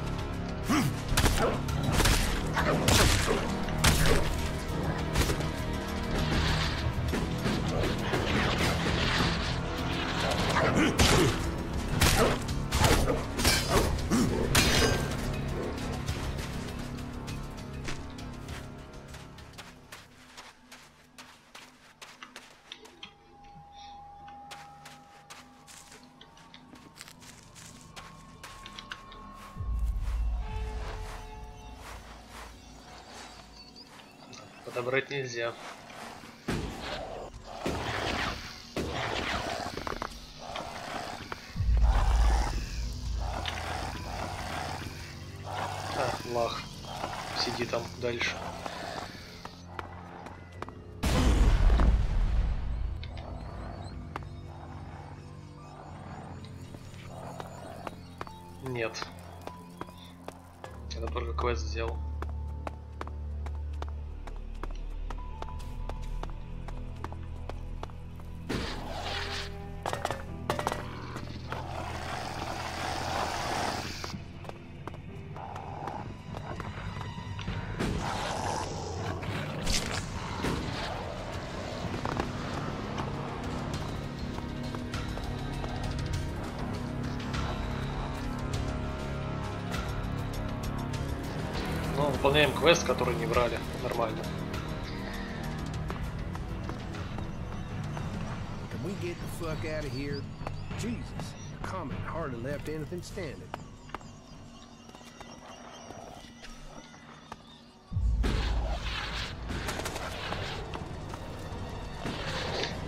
Подобрать нельзя. А, лах. Сиди там дальше. Нет. Это только квест сделал. Ну, выполняем квест, который не брали. Нормально. Can we get the fuck out of here? Jesus, Comet hardly left anything standing.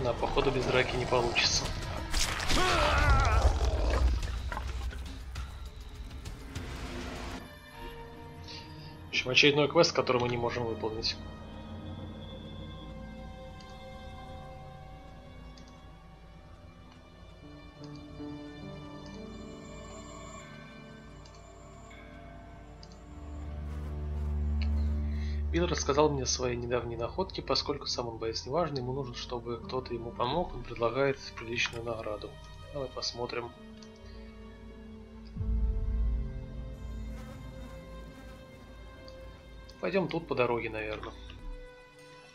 Да, походу без драки не получится. В общем, очередной квест, который мы не можем выполнить. Билл рассказал мне о своей недавней находке, поскольку сам он боец неважный, ему нужно, чтобы кто-то ему помог, он предлагает приличную награду. Давай посмотрим. Пойдем тут по дороге, наверное.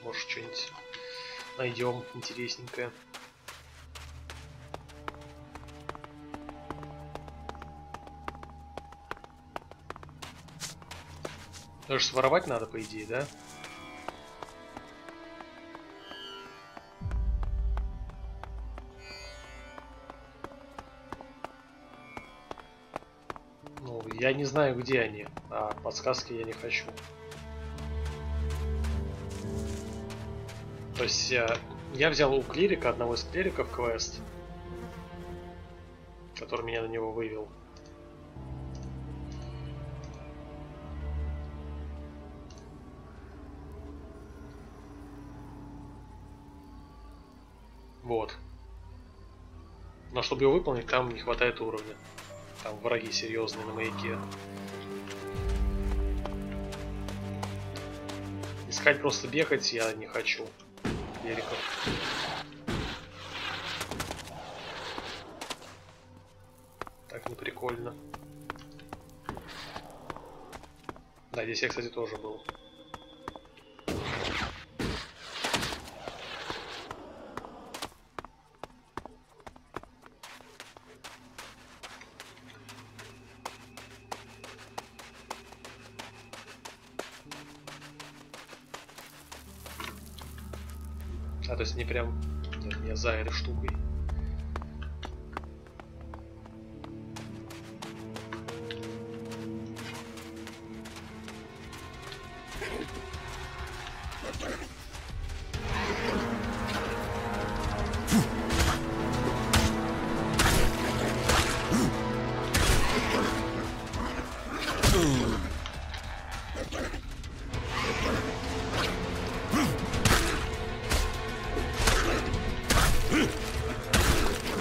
Может, что-нибудь найдем интересненькое. Даже своровать надо, по идее, да? Ну, я не знаю, где они, а подсказки я не хочу. То есть я взял у клирика, одного из клириков, квест, который меня на него вывел. Вот. Но чтобы его выполнить, там не хватает уровня. Там враги серьезные на маяке. Искать просто бегать я не хочу. Клириков. Так не прикольно. Да, здесь я, кстати, тоже был. А, то есть не прям... Нет, не за этой штукой.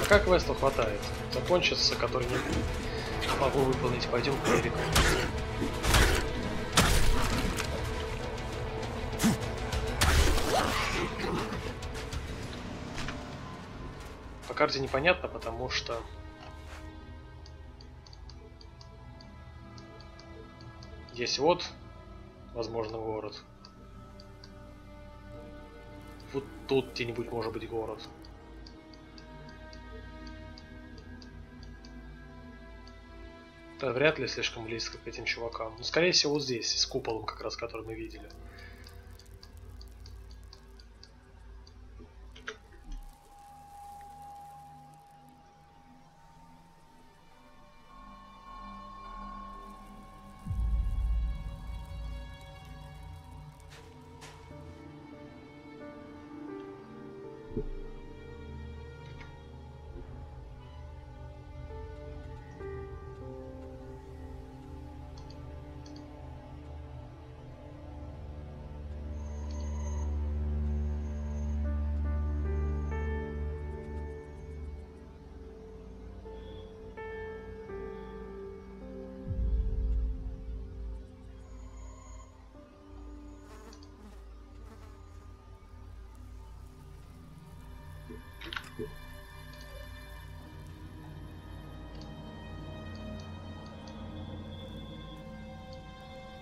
Как квестов хватает? Закончится, который не могу выполнить. Пойдем к клирику. По карте непонятно, потому что есть вот, возможно, город. Вот тут где-нибудь может быть город. Это вряд ли слишком близко к этим чувакам. Но, скорее всего, вот здесь, с куполом, как раз, который мы видели.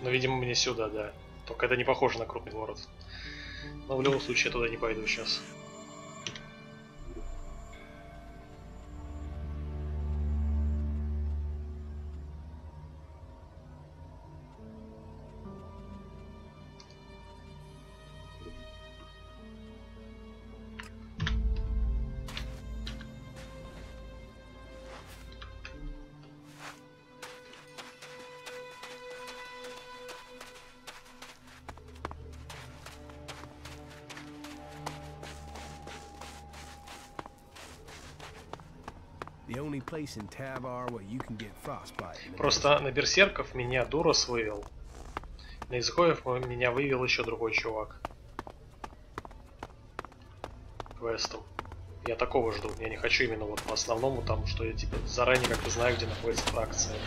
Но, видимо, мне сюда, да. Только это не похоже на крупный город. Но в любом случае я туда не пойду сейчас. Просто на берсерков меня Дурос вывел. На изгоев меня вывел еще другой чувак. Квестом. Я такого жду. Я не хочу именно вот по основному там, что я типа заранее как-то знаю, где находится фракция.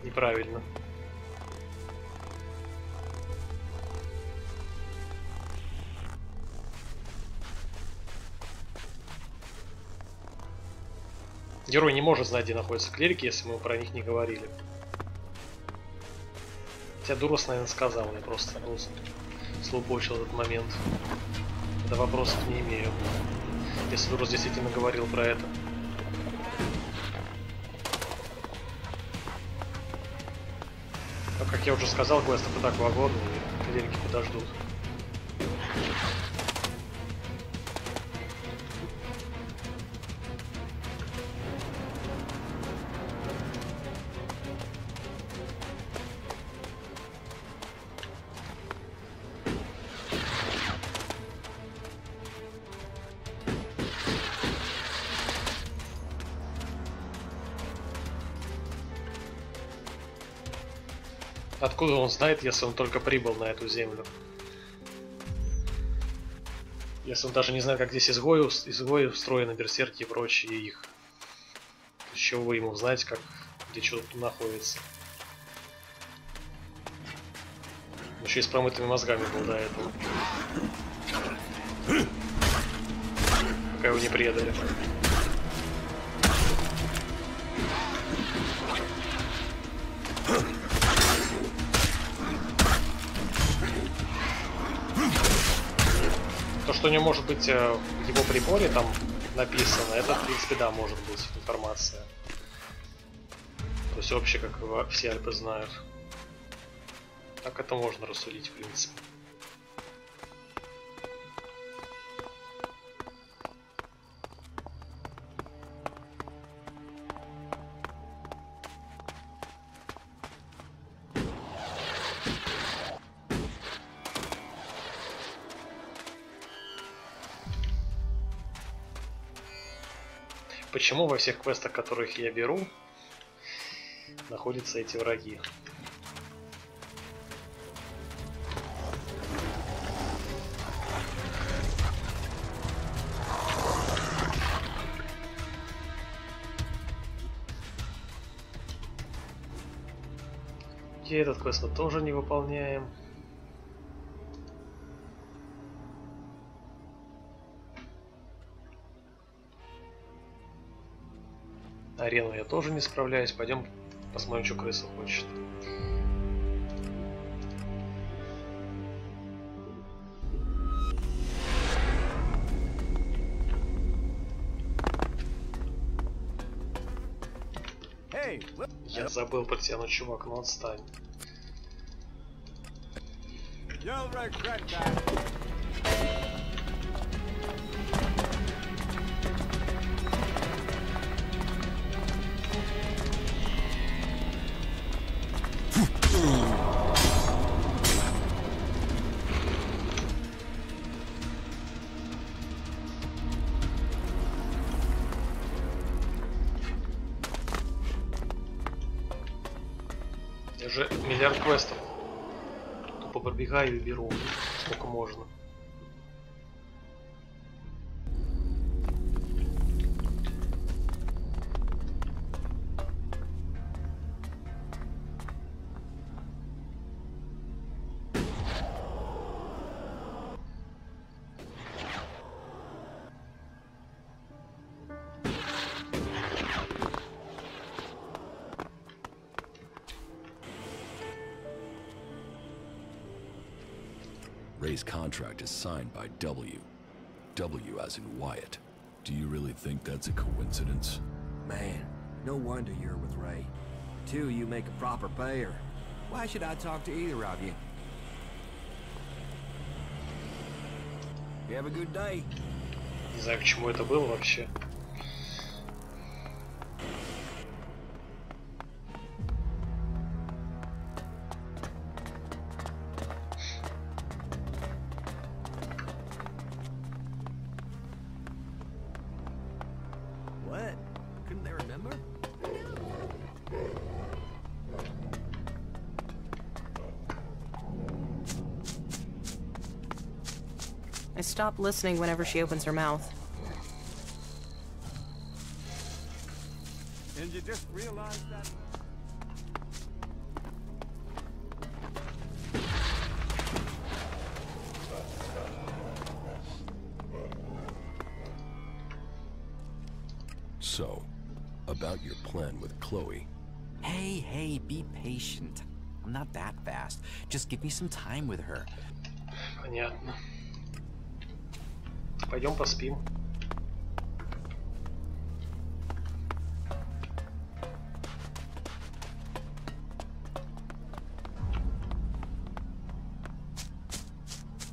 Неправильно. Герой не может знать, где находятся клирики, если мы про них не говорили. Хотя Дурос, наверное, сказал, я просто слупочил этот момент. Да вопросов не имею. Если Дурос действительно говорил про это. Но, как я уже сказал, квесты по так 2 года, и деньги подождут. Откуда он знает, если он только прибыл на эту землю? Если он даже не знает, как здесь изгои устроены, берсерки и прочие их. С чего вы ему знаете, как где что-то находится? Еще и с промытыми мозгами был до этого. Пока его не предали. То, что не может быть в его приборе там написано, это, в принципе, да, может быть информация. То есть общее, как все альпы знают. Так это можно рассудить, в принципе. Почему во всех квестах, которых я беру, находятся эти враги? И этот квест мы тоже не выполняем. Арену я тоже не справляюсь. Пойдем посмотрим, что крыса хочет. Я забыл протянуть, чувак, ну отстань. Я же миллиард квестов. Тупо пробегаю и беру, сколько можно. Ray's contract is signed by W. W as in Wyatt. Do you really think that's a coincidence? Man, no wonder you're with Ray. Two, you make a proper payer. Why should I talk to either of you? You have a good day. Не знаю, к чему это было вообще. What? Couldn't they remember? I stop listening whenever she opens her mouth. And you just realized that? So, about your plan with Chloe. Hey, be patient. I'm not that fast. Just give me some time with her. Понятно. Пойдем поспим.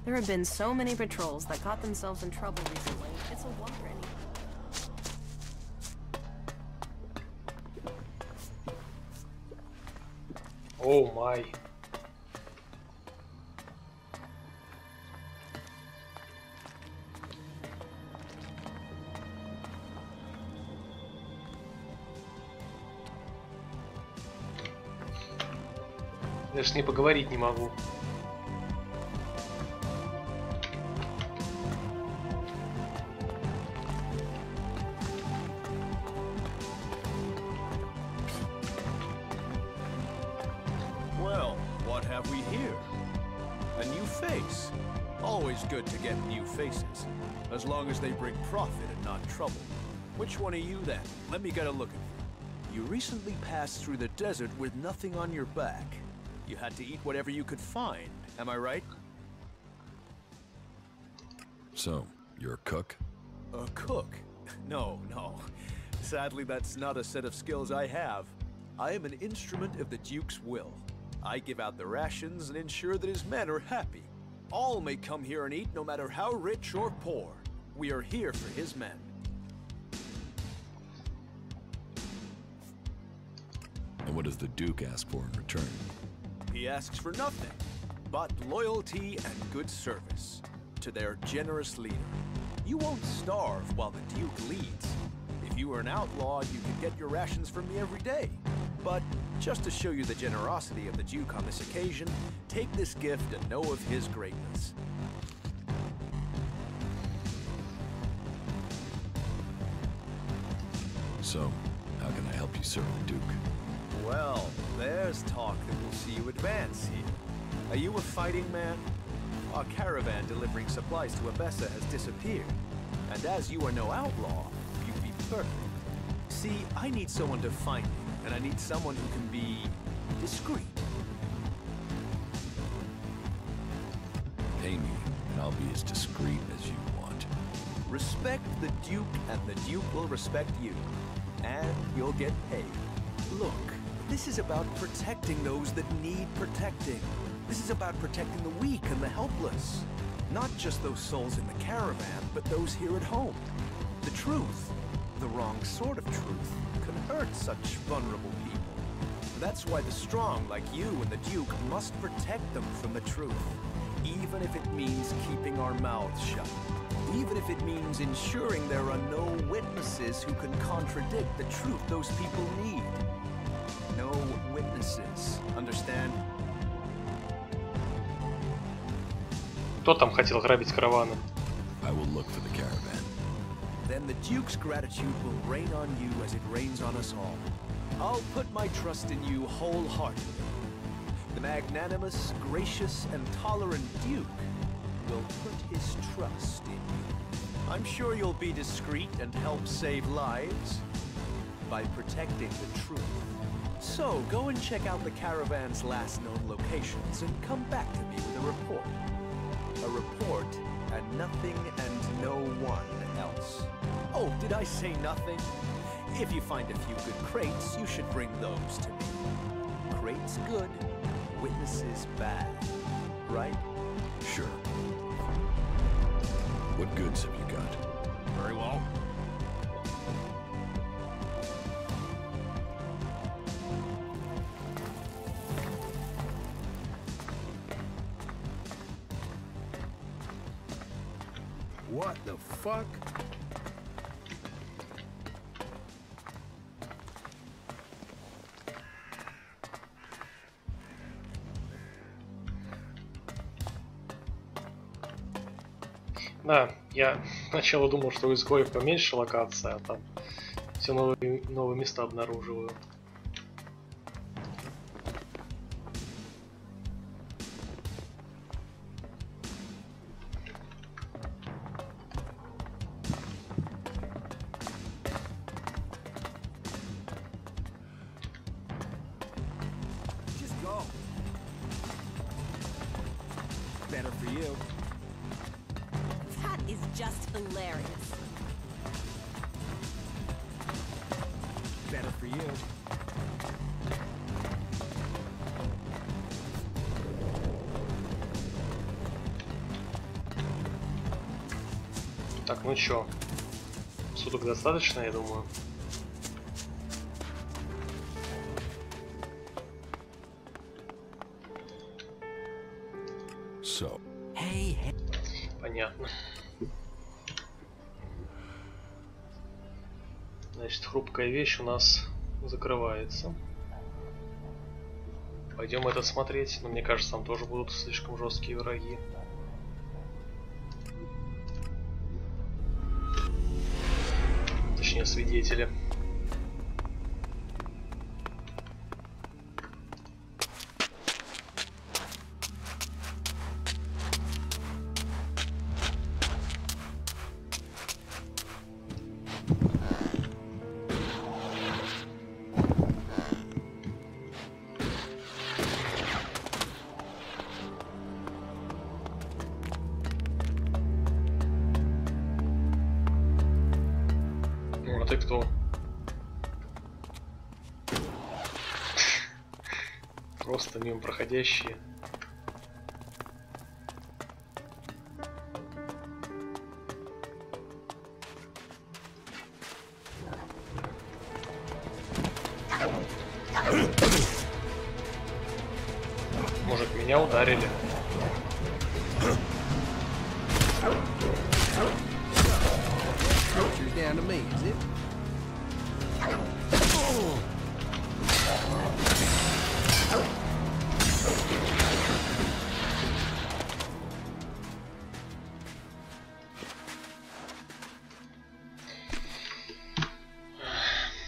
There have been so many patrols that got themselves in trouble recently. It's a wonder any... Oh my. Я ж не поговорить не могу. Well, what have we here? A new face. Always good to get new faces, as long as they bring profit and not trouble. Which one are you then? Let me get a look at you. You recently passed through the desert with nothing on your back. You had to eat whatever you could find, am I right? So, you're a cook? A cook? No. Sadly, that's not a set of skills I have. I am an instrument of the Duke's will. I give out the rations and ensure that his men are happy. All may come here and eat, no matter how rich or poor. We are here for his men. And what does the Duke ask for in return? He asks for nothing, but loyalty and good service to their generous leader. You won't starve while the Duke leads. If you were an outlaw, you could get your rations from me every day. But just to show you the generosity of the Duke on this occasion, take this gift and know of his greatness. So, how can I help you serve the Duke? Well, there's talk that we'll see you advance here. Are you a fighting man? Our caravan delivering supplies to Abessa has disappeared. And as you are no outlaw, you'd be perfect. See, I need someone to find me, and I need someone who can be discreet. Pay me, and I'll be as discreet as you want. Respect the Duke, and the Duke will respect you. And you'll get paid. Look, this is about protecting those that need protecting. This is about protecting the weak and the helpless. Not just those souls in the caravan, but those here at home. The truth, the wrong sort of truth, can hurt such vulnerable people. That's why the strong, like you and the Duke, must protect them from the truth. Even if it means keeping our mouths shut. Even if it means ensuring there are no witnesses who can contradict the truth those people need. No witnesses. Understand? Кто там хотел грабить караваны? I will look for the caravan. Then the Duke's gratitude will rain on you as it rains on us all. I'll put my trust in you wholeheartedly. The magnanimous, gracious, and tolerant Duke will put his trust in you. I'm sure you'll be discreet and help save lives by protecting the truth. So, go and check out the caravan's last known locations and come back to me with a report. A report and nothing and no one else. Oh, did I say nothing? If you find a few good crates, you should bring those to me. Crates good, witnesses bad, right? Sure. What goods have you got? Very well. What the fuck? Да, я сначала думал, что у изгоев поменьше локация, а там все новые места обнаруживаю. Better for you. That is just hilarious. Better for you. Так, ну чё, суток достаточно, я думаю. Понятно. Значит, хрупкая вещь у нас закрывается. Пойдем это смотреть, но мне кажется, там тоже будут слишком жесткие враги. Точнее, свидетели. Ты кто? Просто мимо проходящие. Может, меня ударили? Down to me, is it?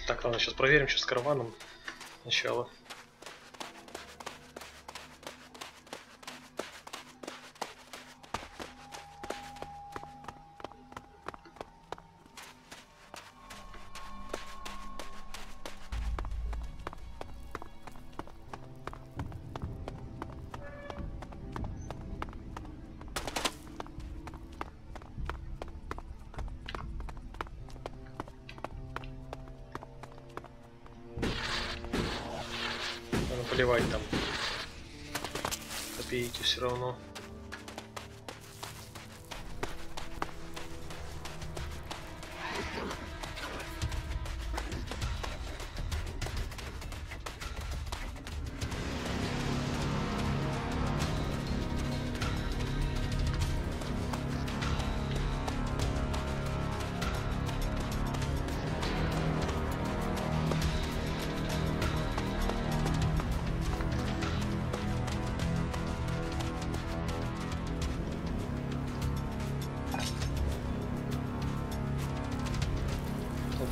Так, ладно, сейчас проверим, что с караваном. Сначала. Поливать там копейки все равно.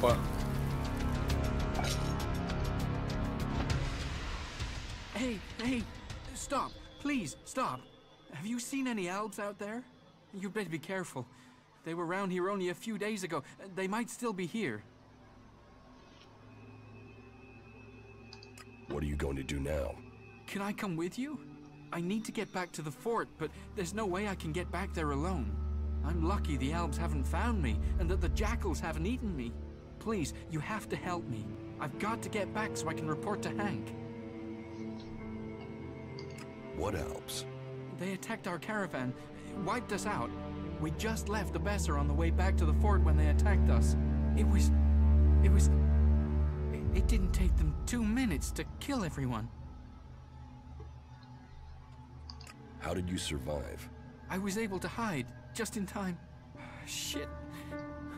Опа. Hey, stop. Please, stop. Have you seen any elves out there? You'd better be careful. They were around here only a few days ago. They might still be here. What are you going to do now? Can I come with you? I need to get back to the fort, but there's no way I can get back there alone. I'm lucky the elves haven't found me, and that the jackals haven't eaten me. Please, you have to help me. I've got to get back so I can report to Hank. What elves? They attacked our caravan, wiped us out. We just left the Besser on the way back to the fort when they attacked us. It didn't take them 2 minutes to kill everyone. How did you survive? I was able to hide, just in time. Shit.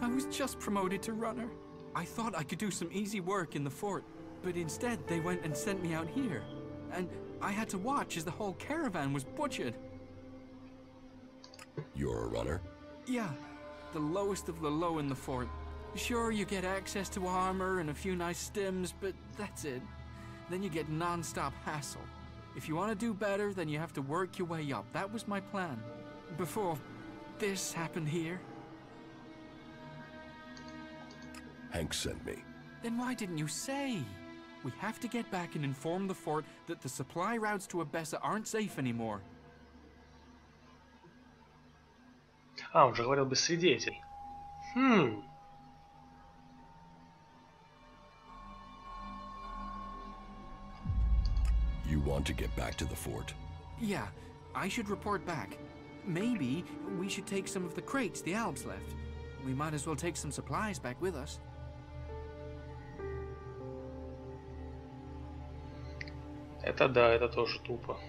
I was just promoted to runner. I thought I could do some easy work in the fort, but instead they went and sent me out here. And I had to watch as the whole caravan was butchered. You're a runner? Yeah, the lowest of the low in the fort. Sure, you get access to armor and a few nice stims, but that's it. Then you get non-stop hassle. If you want to do better, then you have to work your way up. That was my plan. Before this happened here. Hank sent me. Then why didn't you say? We have to get back and inform the fort that the supply routes to Abessa aren't safe anymore. А, он же говорил без свидетелей. You want to get back to the fort? Yeah, I should report back. Maybe we should take some of the crates the elves left. we might as well take some supplies back with us. Это да, это тоже тупо.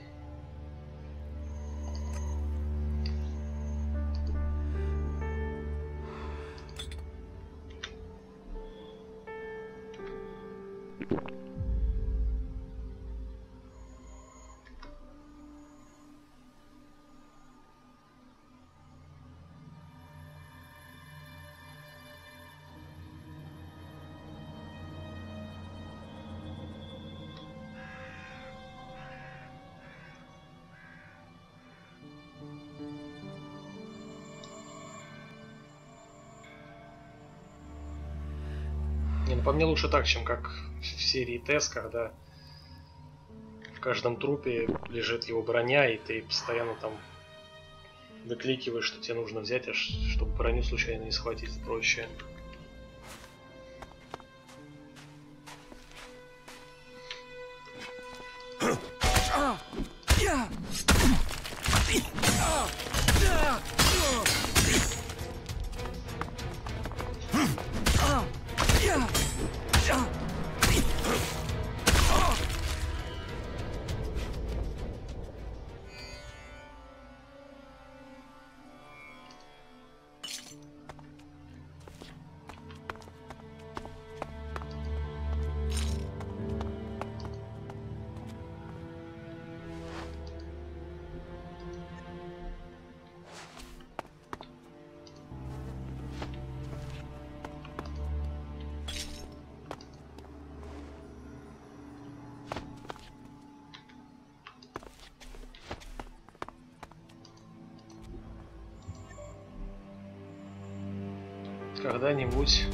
Не, ну по мне лучше так, чем как в серии ТЭС, когда в каждом трупе лежит его броня, и ты постоянно там выкликиваешь, что тебе нужно взять, аж чтобы броню случайно не схватить и прочее. Когда-нибудь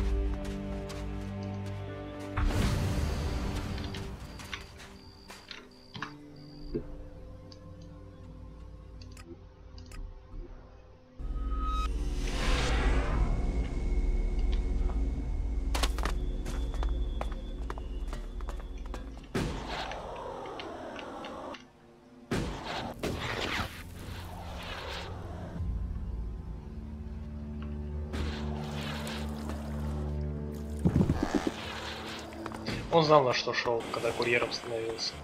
он знал, на что шел, когда курьером становился.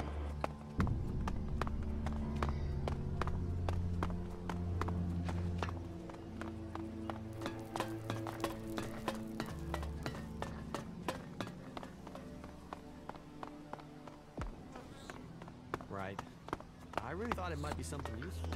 Right. I really thought it might be something useful.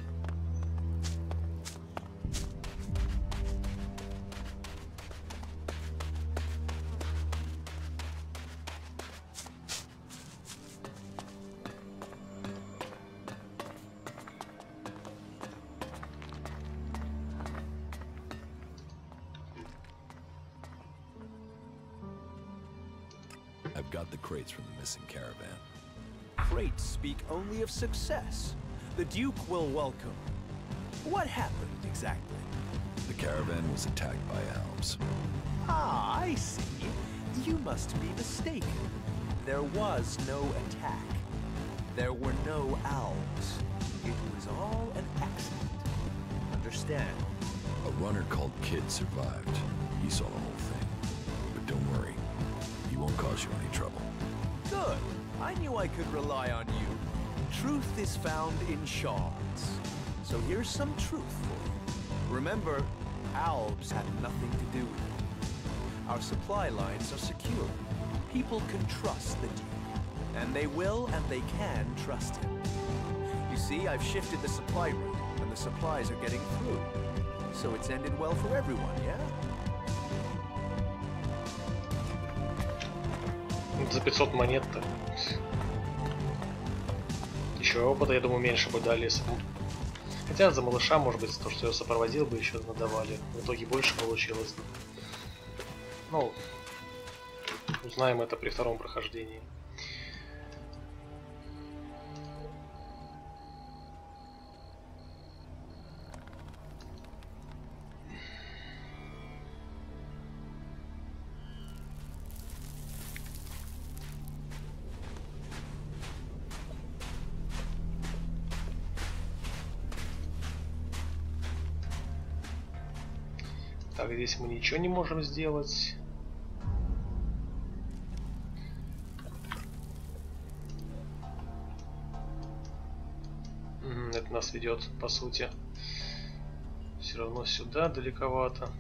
I've got the crates from the missing caravan. Crates speak only of success. The Duke will welcome. What happened exactly? The caravan was attacked by elves. Ah, I see. You must be mistaken. There was no attack. There were no owls. It was all an accident. Understand? A runner called Kid survived. He saw the whole thing. But don't worry. He won't cause you any trouble. Good. I knew I could rely on you. Truth is found in shards. So here's some truth for you. Remember, owls had nothing to do with it. Our supply lines are secure. People can trust the Duke. And they will and they can trust him. You see, I've shifted the supply route, and the supplies are getting through. So it's ended well for everyone, yeah? За 500 монет-то. Еще опыта, я думаю, меньше бы дали. Хотя за малыша, может быть, то, что я сопроводил бы, еще надавали. В итоге больше получилось. Ну, узнаем это при втором прохождении. Так, здесь мы ничего не можем сделать. Это нас ведет, по сути, все равно сюда далековато.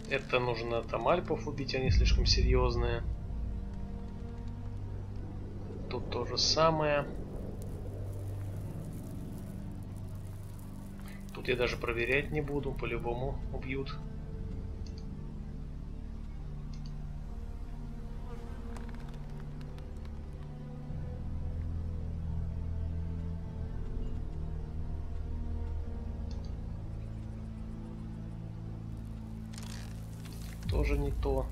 Это нужно там альпов убить, они слишком серьезные. Тут то же самое. Тут я даже проверять не буду, по-любому убьют. Тоже не то.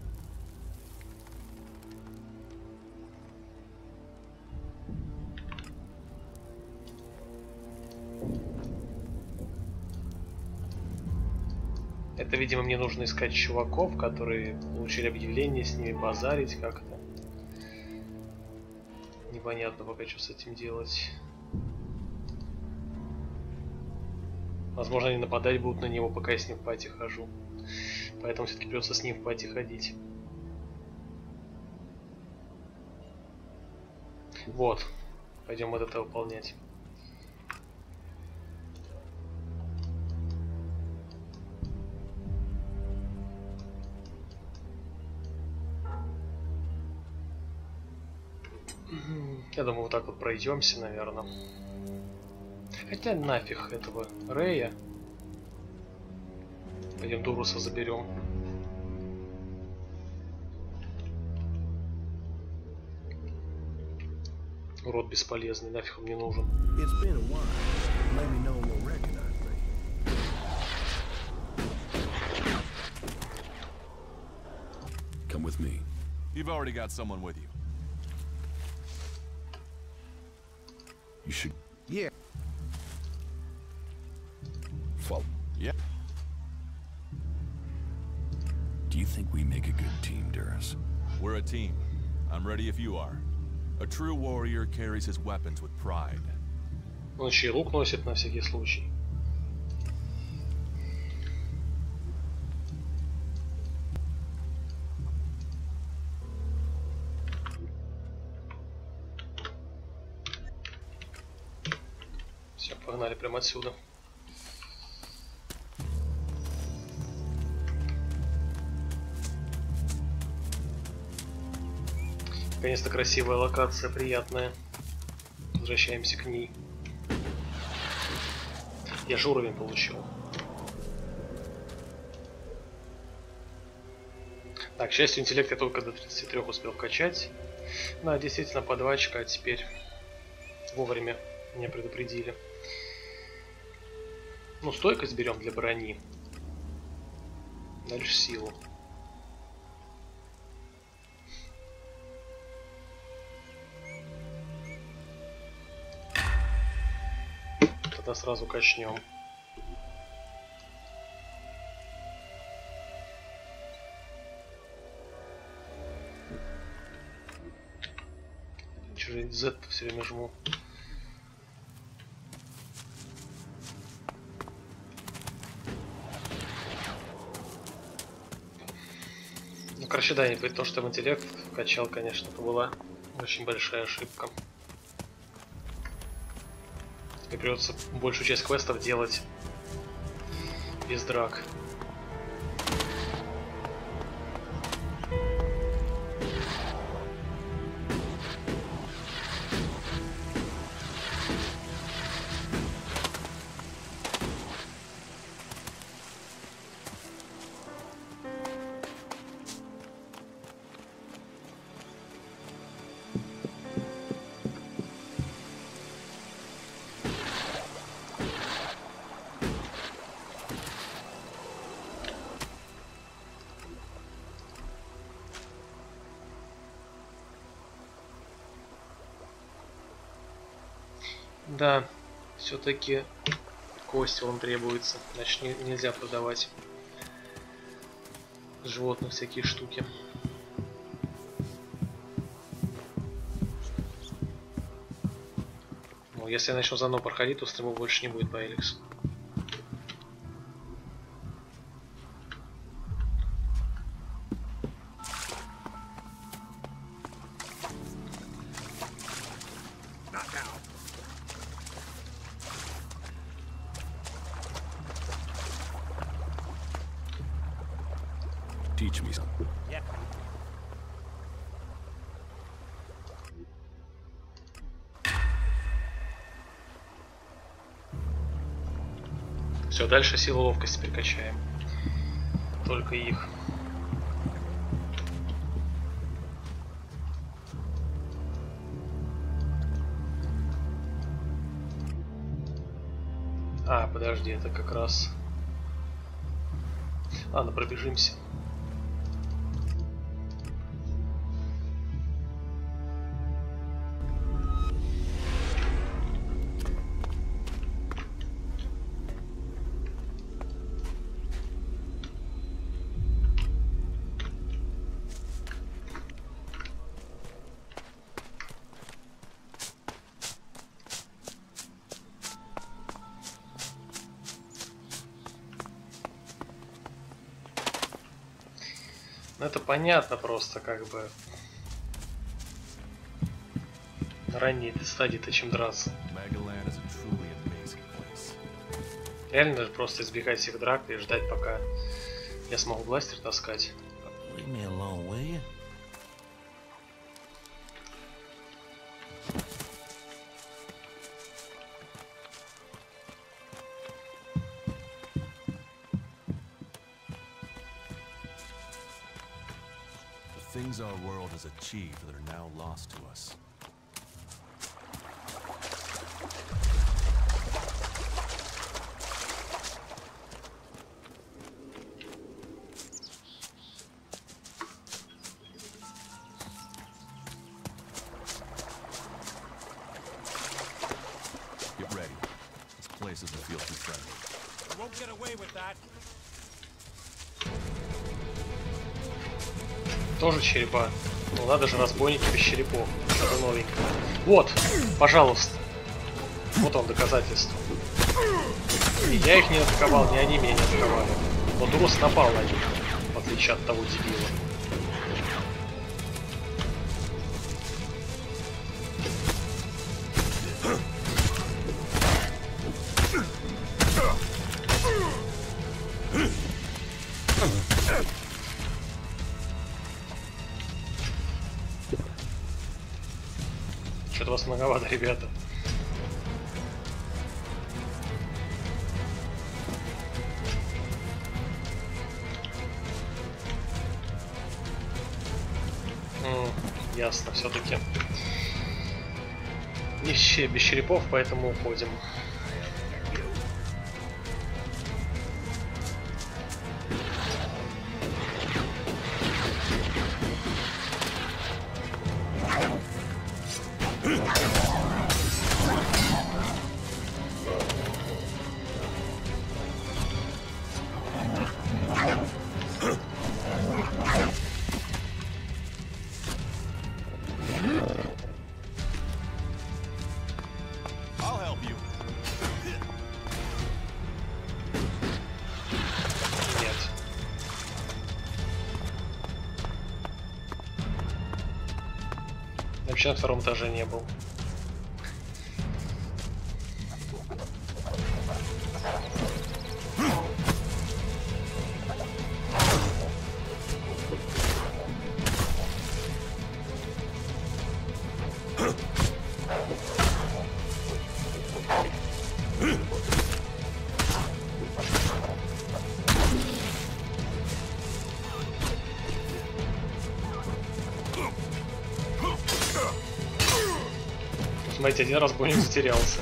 Это, видимо, мне нужно искать чуваков, которые получили объявление, с ними базарить как-то. Непонятно пока, что с этим делать. Возможно, они нападать будут на него, пока я с ним в пати хожу. Поэтому все-таки придется с ним в пати ходить. Вот. Пойдем вот это выполнять. Я думаю, вот так вот пройдемся, наверное. Хотя нафиг этого Рэя. Пойдем Дуруса заберем. Урод бесполезный, нафиг он мне нужен. Come with me. You've already got someone with you. You should. Yeah. Follow. Yeah. Do you think we make a good team, Duras? We're a team. I'm ready if you are. A true warrior carries his weapons with pride. Он еще и лук носит на всякий случай. Все, погнали прямо отсюда. Наконец-то красивая локация, приятная. Возвращаемся к ней. Я же уровень получил. Так, к счастью, интеллект я только до 33 успел вкачать. Да, действительно, по 2 очка теперь. Вовремя меня предупредили. Ну, стойкость берем для брони. Дальше силу. Тогда сразу качнем. Через Z все время жму. Ну, короче, да, не при том, что в интеллект вкачал, конечно, это была очень большая ошибка. И придется большую часть квестов делать без драк. Да, все-таки кость вам требуется, значит нельзя продавать. животных всякие штуки. Ну, если я начну заново проходить, то стрима больше не будет по Elex. Teach me something. Yeah. Все, дальше силу ловкости прикачаем. Только их. А, подожди, это как раз... Ладно, пробежимся. Ну это понятно просто, как бы. На ранней стадии-то чем драться. Реально же просто избегать всех драк и ждать, пока я смогу бластер таскать. Things our world has achieved that are now lost to us. Get ready. This place doesn't feel too friendly. You won't get away with that. Тоже черепа. Ну надо же, разбойники без черепов. Что-то новенькое. Вот, пожалуйста. Вот он, доказательство. И я их не атаковал, ни они меня не атаковали. Вот Урус напал на них, в отличие от того дебила. Что-то вас многовато, ребята. Ясно, все-таки. Без черепов, поэтому уходим. Вообще на втором этаже не был. Смотрите, один раз разбойник затерялся.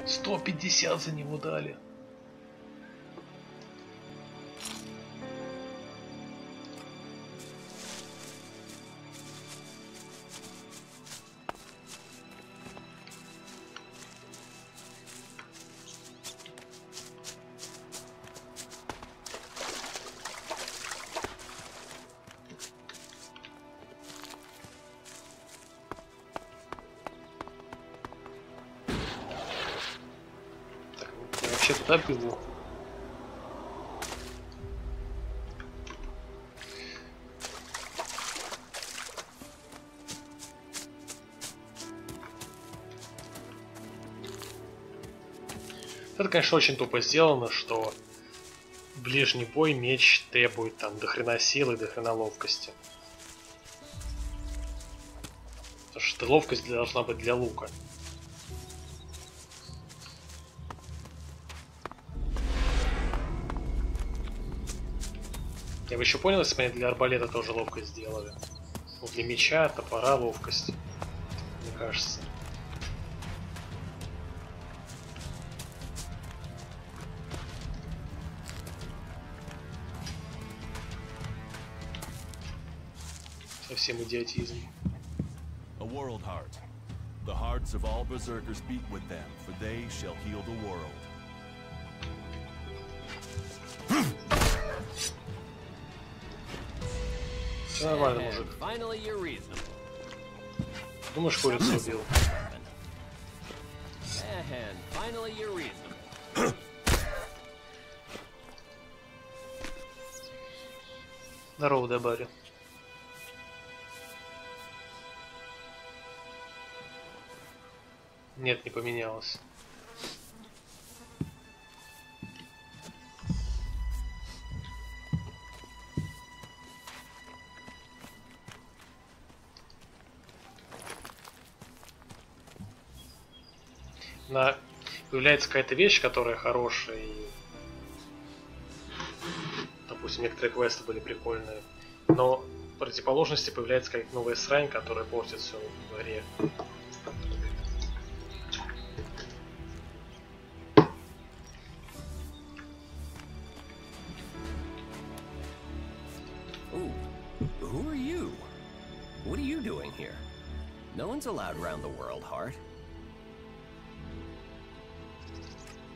$150 за него дали. вообще-то был. Это, конечно, очень тупо сделано, что ближний бой меч требует там до хрена силы, до хрена ловкости. Потому что ловкость должна быть для лука. Я бы еще понял, если бы они для арбалета тоже ловкость сделали. Ну, для меча, топора ловкость, мне кажется. Совсем идиотизм. A world heart. The hearts of all berserkers beat with them, for they shall heal the world. Все нормально, мужик. Думаешь, курицу убил? Здорово, Дебари. Нет, не поменялось. Появляется какая-то вещь, которая хорошая, и, допустим, некоторые квесты были прикольные, но в противоположности появляется какая-то новая срань, которая портит все в игре. Who are you? What are you doing here? No one's allowed around the world, Heart.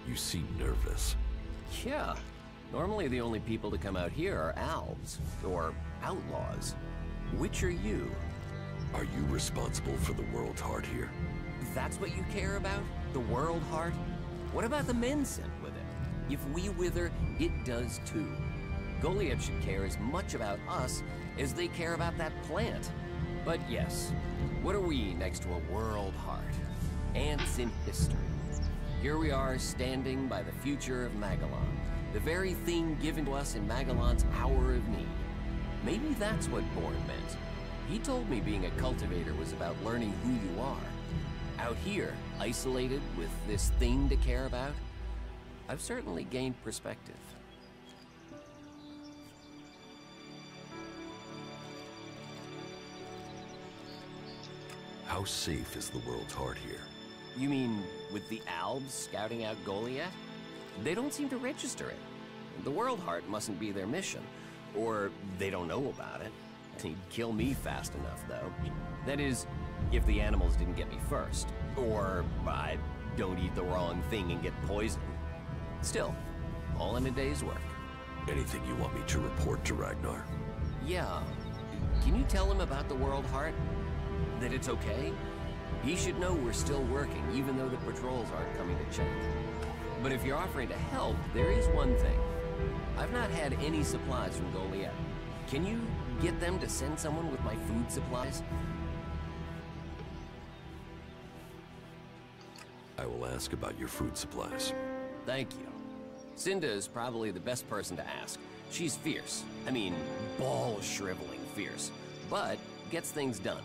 You seem nervous. Yeah. Normally the only people to come out here are elves, or outlaws. Which are you? Are you responsible for the world heart here? That's what you care about? The world heart? What about the men sent with it? If we wither, it does too. Goliath should care as much about us as they care about that plant. But yes, what are we next to a world heart? Ants in history. Here we are standing by the future of Magellan, the very thing given to us in Magellan's hour of need. Maybe that's what Bourne meant. He told me being a cultivator was about learning who you are. Out here, isolated with this thing to care about, I've certainly gained perspective. How safe is the world's heart here? You mean with the Albs scouting out Goliath? They don't seem to register it. The World Heart mustn't be their mission. Or they don't know about it. He'd kill me fast enough, though. That is, if the animals didn't get me first. Or I don't eat the wrong thing and get poisoned. Still, all in a day's work. Anything you want me to report to Ragnar? Yeah. Can you tell him about the World Heart? That it's okay? He should know we're still working, even though the patrols aren't coming to check. But if you're offering to help, there is one thing. I've not had any supplies from Goliath. Can you get them to send someone with my food supplies? I will ask about your food supplies. Thank you. Cinda is probably the best person to ask. She's fierce. I mean, ball-shriveling fierce. But gets things done.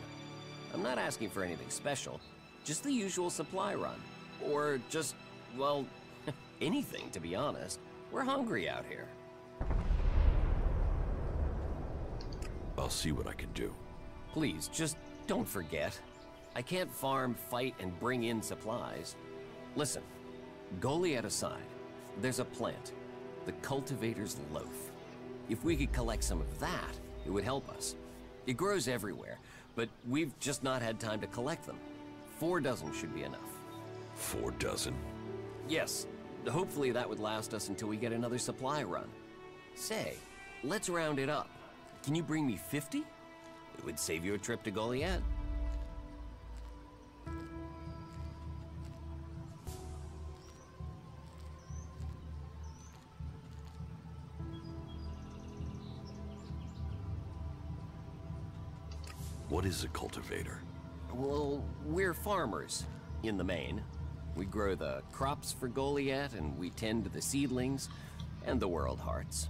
I'm not asking for anything special. Just the usual supply run. Or just, well, anything, to be honest. We're hungry out here. I'll see what I can do. Please, just don't forget. I can't farm, fight, and bring in supplies. Listen, Goliath aside, there's a plant. The cultivator's loaf. If we could collect some of that, it would help us. It grows everywhere, but we've just not had time to collect them. 4 dozen should be enough. 4 dozen? Yes. Hopefully that would last us until we get another supply run. Say, let's round it up. Can you bring me 50? It would save you a trip to Goliath. What is a cultivator? Well, we're farmers, in the main. We grow the crops for Goliath, and we tend to the seedlings and the world hearts.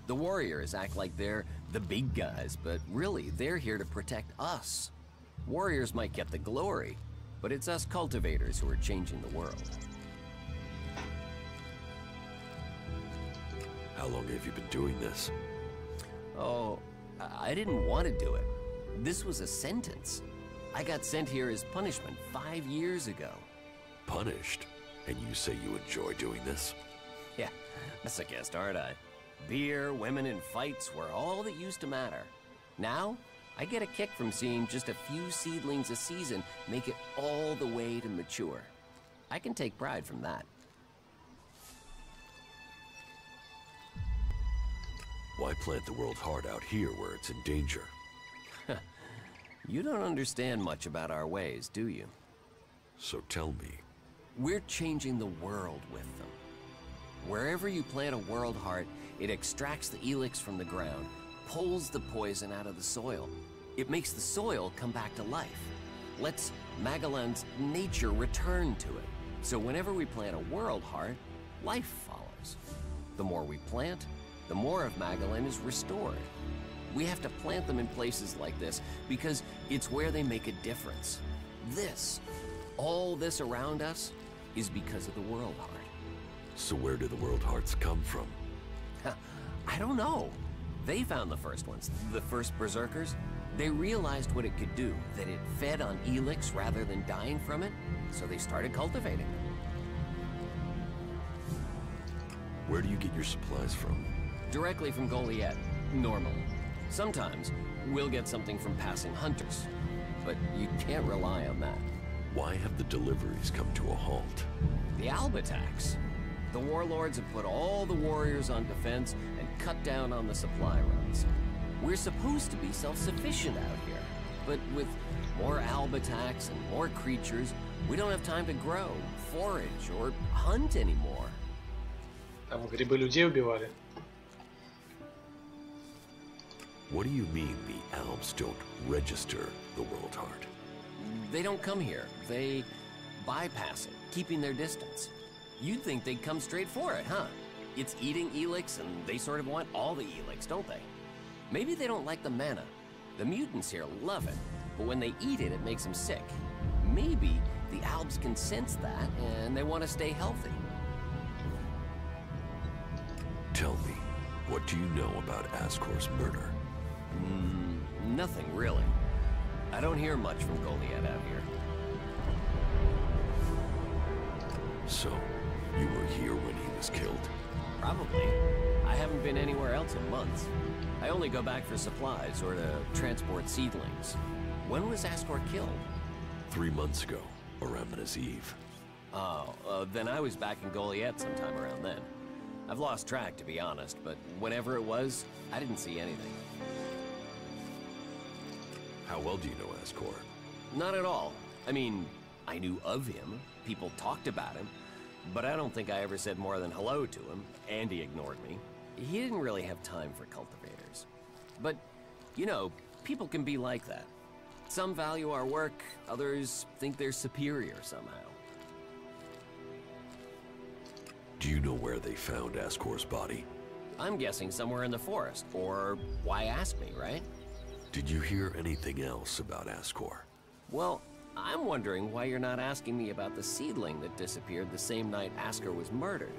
The warriors act like they're the big guys, but really, they're here to protect us. Warriors might get the glory, but it's us cultivators who are changing the world. How long have you been doing this? Oh, I didn't want to do it. This was a sentence. I got sent here as punishment 5 years ago. Punished? And you say you enjoy doing this? Yeah, that's a guess, aren't I? Beer, women, and fights were all that used to matter. Now, I get a kick from seeing just a few seedlings a season make it all the way to mature. I can take pride from that. Why plant the world heart out here where it's in danger? You don't understand much about our ways, do you? So tell me. We're changing the world with them. Wherever you plant a world heart, it extracts the Elex from the ground, pulls the poison out of the soil. It makes the soil come back to life. Lets Magellan's nature return to it. So whenever we plant a world heart, life follows. The more we plant, the more of Magellan is restored. We have to plant them in places like this because it's where they make a difference. All this around us, is because of the world heart. So where do the world hearts come from? I don't know. They found the first ones, the first berserkers. They realized what it could do, that it fed on Elex rather than dying from it, so they started cultivating them. Where do you get your supplies from? Directly from Goliath, normally. Sometimes, we'll get something from passing hunters, but you can't rely on that. Why have the deliveries come to a halt? The Alb attacks. The warlords have put all the warriors on defense and cut down on the supply runs. We're supposed to be self-sufficient out here, but with more Alb attacks and more creatures, we don't have time to grow, forage, or hunt anymore. Там грибы людей убивали. What do you mean the Albs don't register the world heart? They don't come here. They bypass it, keeping their distance. You'd think they'd come straight for it, huh? It's eating Elex, and they sort of want all the Elex, don't they? Maybe they don't like the mana. The mutants here love it, but when they eat it, it makes them sick. Maybe the Albs can sense that, and they want to stay healthy. Tell me, what do you know about Ascor's murder? Nothing, really. I don't hear much from Goliath out here. So, you were here when he was killed? Probably. I haven't been anywhere else in months. I only go back for supplies or to transport seedlings. When was Ascor killed? 3 months ago, around Ramana's Eve. Oh, then I was back in Goliath sometime around then. I've lost track, to be honest, but whenever it was, I didn't see anything. How well do you know Ascor? Not at all. I mean, I knew of him, people talked about him, but I don't think I ever said more than hello to him, and he ignored me. He didn't really have time for cultivators. But, you know, people can be like that. Some value our work, others think they're superior somehow. Do you know where they found Ascor's body? I'm guessing somewhere in the forest, or why ask me, right? Did you hear anything else about Ascor? Well, I'm wondering why you're not asking me about the seedling that disappeared the same night Ascor was murdered.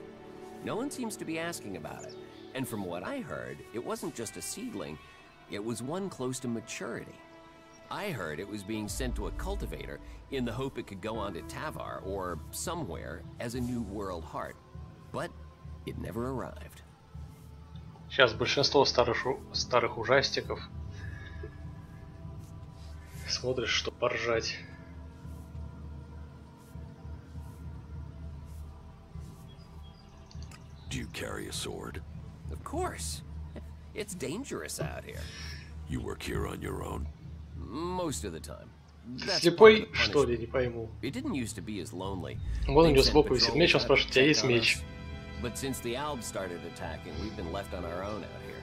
No one seems to be asking about it. And from what I heard, it wasn't just a seedling, it was one close to maturity. I heard it was being sent to a cultivator in the hope it could go on to Tavar or somewhere as a new world heart. But it never arrived. Сейчас большинство старых ужастиков смотришь, что поржать. Do you carry a sword? Of course. It's dangerous out here. You work here on your own? Most of the time. Слепой, что ли, не пойму. It didn't used to be as lonely. Вот он идет сбоку висит меч, он спрашивает, у тебя есть меч? But since the Albs started attacking, we've been left on our own out here.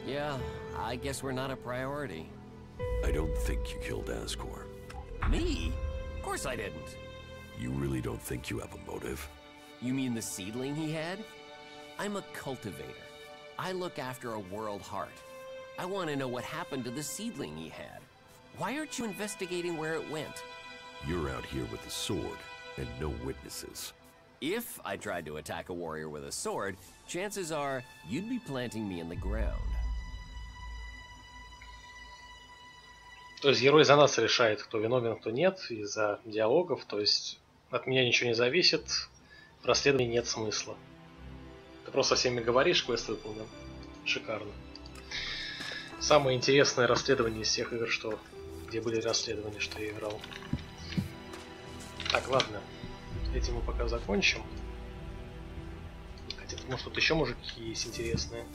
Yeah, I guess we're not a priority. I don't think you killed Ascor. Me? Of course I didn't. You really don't think you have a motive? You mean the seedling he had? I'm a cultivator. I look after a world heart. I want to know what happened to the seedling he had. Why aren't you investigating where it went? You're out here with a sword and no witnesses. If I tried to attack a warrior with a sword, chances are you'd be planting me in the ground. То есть герой за нас решает, кто виновен, кто нет, из-за диалогов. То есть от меня ничего не зависит, в расследовании нет смысла. Ты просто со всеми говоришь, квест выполнен. Шикарно. Самое интересное расследование из всех игр, где были расследования, что я играл. Так, ладно. Этим мы пока закончим. Хотя, может, тут еще мужики есть интересные.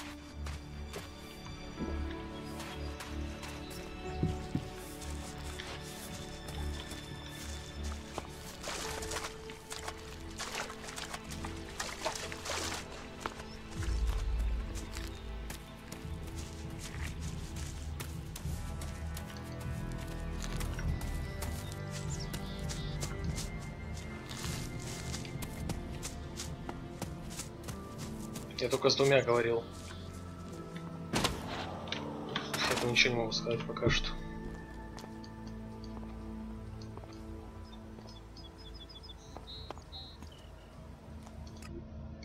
Я только с двумя говорил. Я ничего не могу сказать пока что.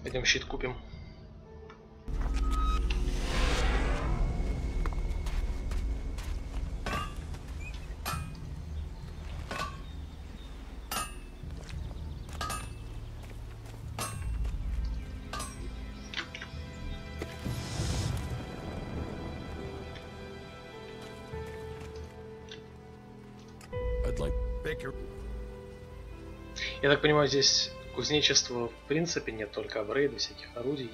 Пойдем щит купим. Я так понимаю, здесь кузнечества в принципе нет, только апгрейды всяких орудий.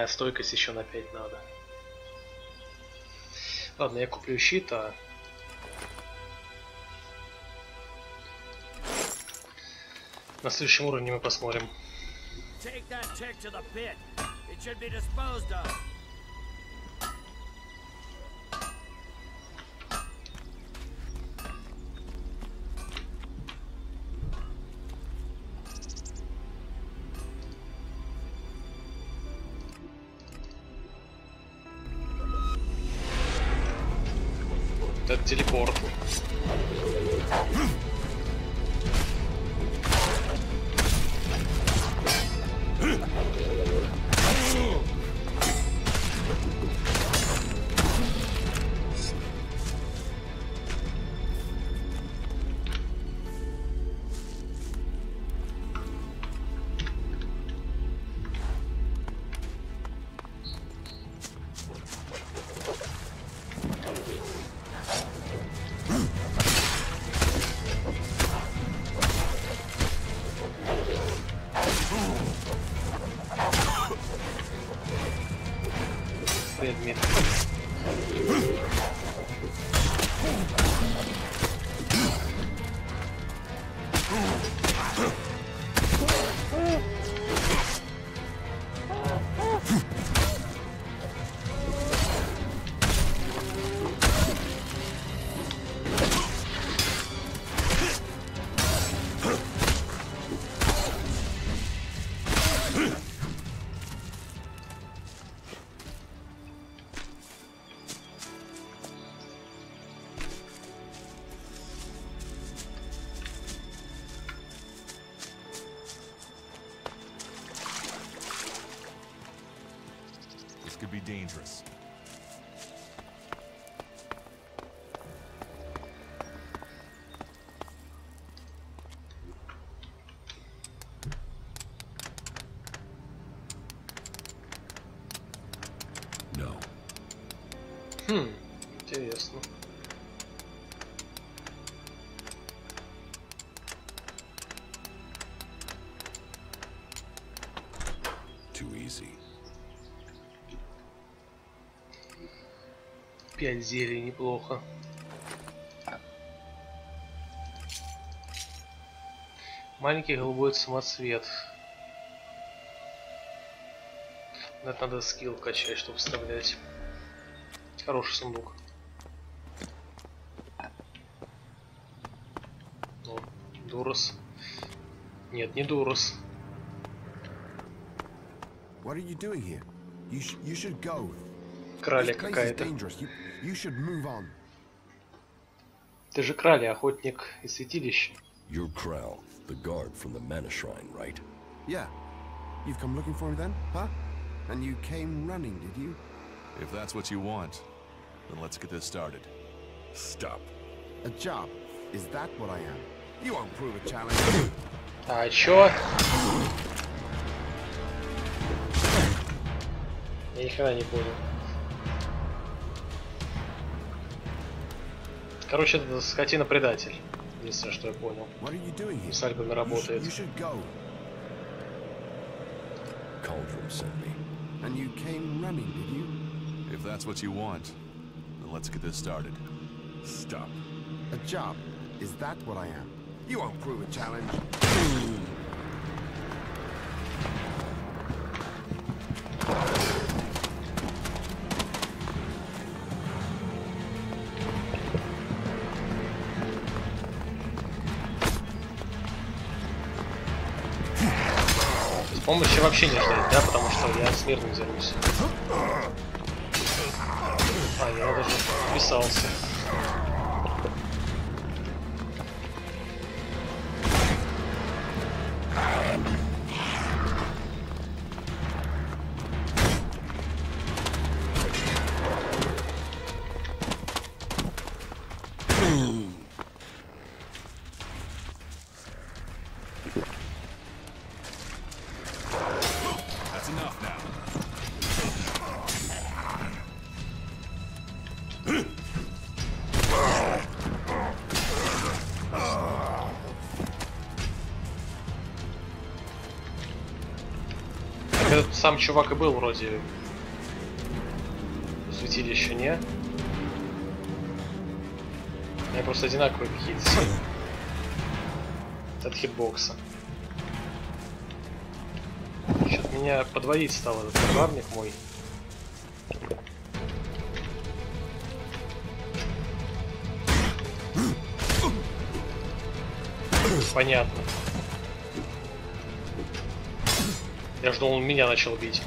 Стойкость еще на 5 надо. Ладно, я куплю щит, а на следующем уровне мы посмотрим. Это телепорт. Предмет. Could be dangerous. No. Интересно. Too easy. 5 зелий, неплохо. Маленький голубой самоцвет. Это надо скилл качать, чтобы вставлять. Хороший сундук. О, Дурос. Нет, не Дурос. What are you doing here? You should go. Краля какая-то. You should move on. Ты же Краля, охотник из святилища. You're Kral, the guard from the Mana Shrine, right? Yeah. You've come looking for me then, huh? And you came running, did you? If that's what you want, then let's get this started. Stop. A job. Is that what I am? You won't prove a challenge. А чё? Я ни хрена не понял. Короче, это скотина-предатель. Единственное, что я понял. С альбами работает. Cauldron sent me. And you came running, did you? If that's what you want, then let's get this started. Stop. A job. Is that what I am? You won't prove a challenge. Помощи вообще не ждать, да, потому что я с мирным займусь. А, я даже вписался. Этот сам чувак и был вроде в святилище, не? Я просто одинаковые какие-то от хитбокса. Что-то меня подводить стал этот пожарник мой. Понятно. Я ждал, он меня начал бить.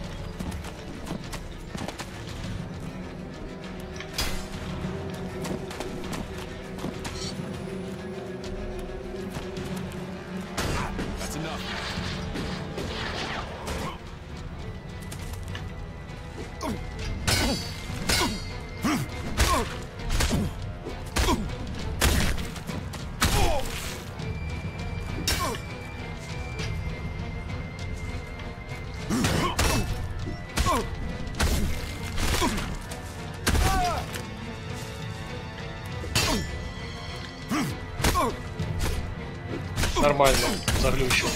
Нормально, заглючил.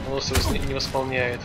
Волос его не восполняет.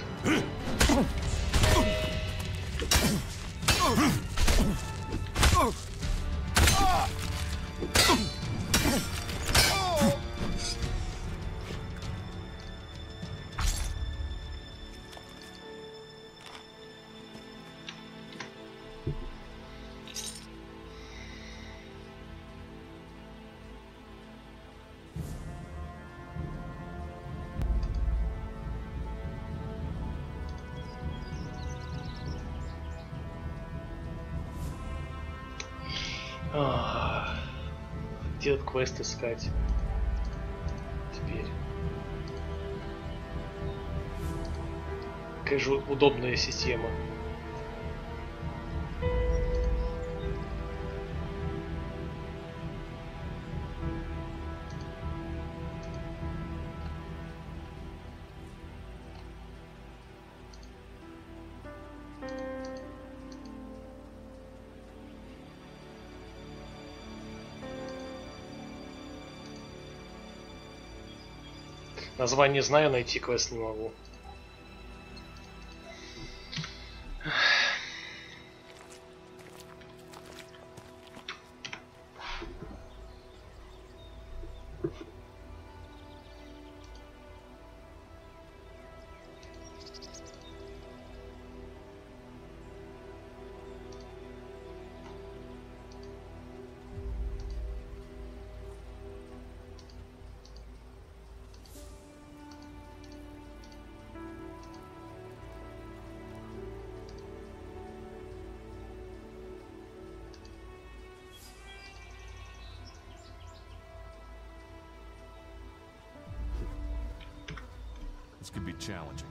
Где этот квест искать? Теперь. Какая же удобная система. Название знаю, найти квест не могу. roads can be challenging.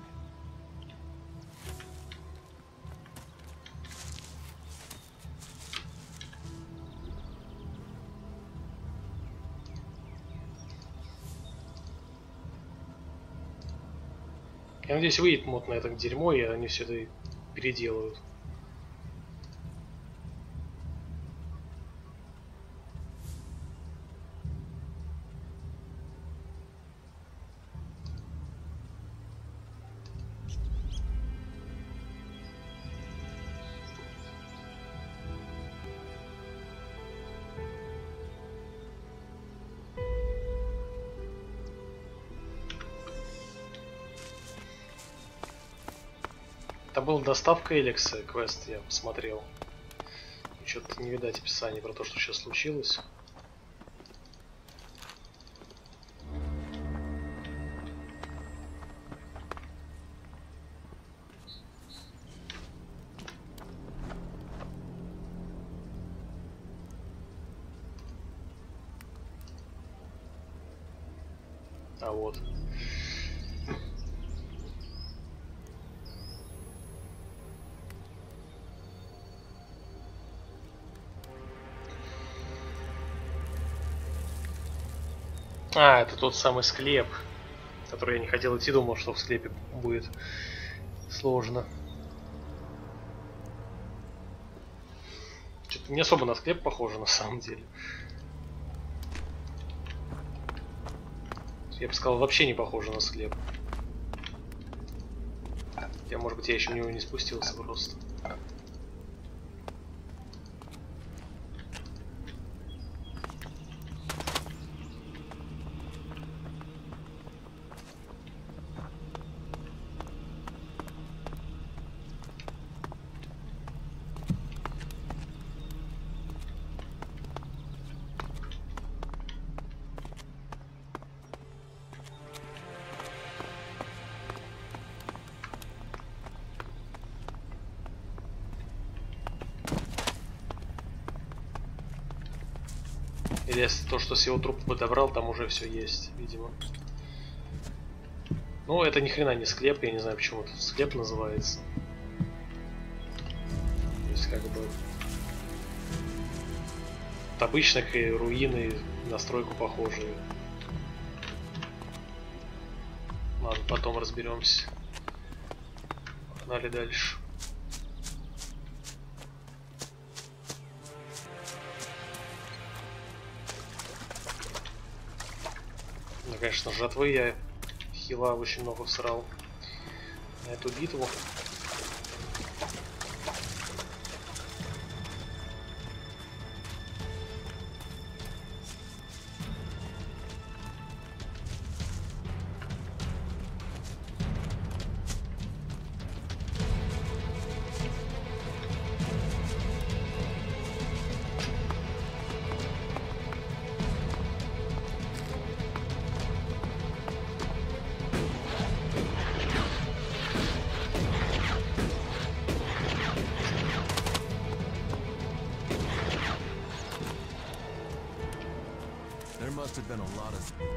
Я надеюсь, выйдет мод на это дерьмо, и они все это переделают. Это был доставка Элекса, квест, я посмотрел. Что-то не видать описания про то, что сейчас случилось. А вот. А, это тот самый склеп, который я не хотел идти, думал, что в склепе будет сложно. Что-то не особо на склеп похоже на самом деле. Я бы сказал, вообще не похоже на склеп. Я, может быть, я еще в него не спустился просто. Или если то, что с его трупа подобрал, там уже все есть, видимо. Ну, это ни хрена не склеп, я не знаю, почему это склеп называется. То есть, как бы... От обычных и руины на стройку похожие. Ладно, потом разберемся. Погнали дальше. Конечно, жатвы я хила очень много всрал на эту битву.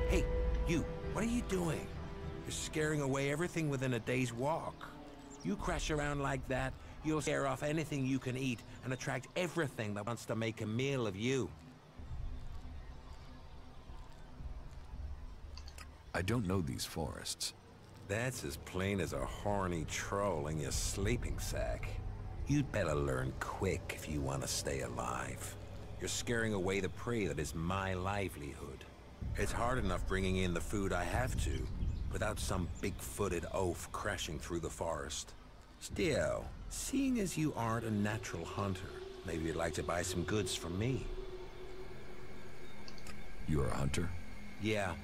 Hey, you, what are you doing? You're scaring away everything within a day's walk. You crash around like that, you'll scare off anything you can eat and attract everything that wants to make a meal of you. I don't know these forests. That's as plain as a horny troll in your sleeping sack. You'd better learn quick if you want to stay alive. You're scaring away the prey that is my livelihood. It's hard enough bringing in the food I have to, without some big-footed oaf crashing through the forest. Still, seeing as you aren't a natural hunter, maybe you'd like to buy some goods from me. You're a hunter? Yeah,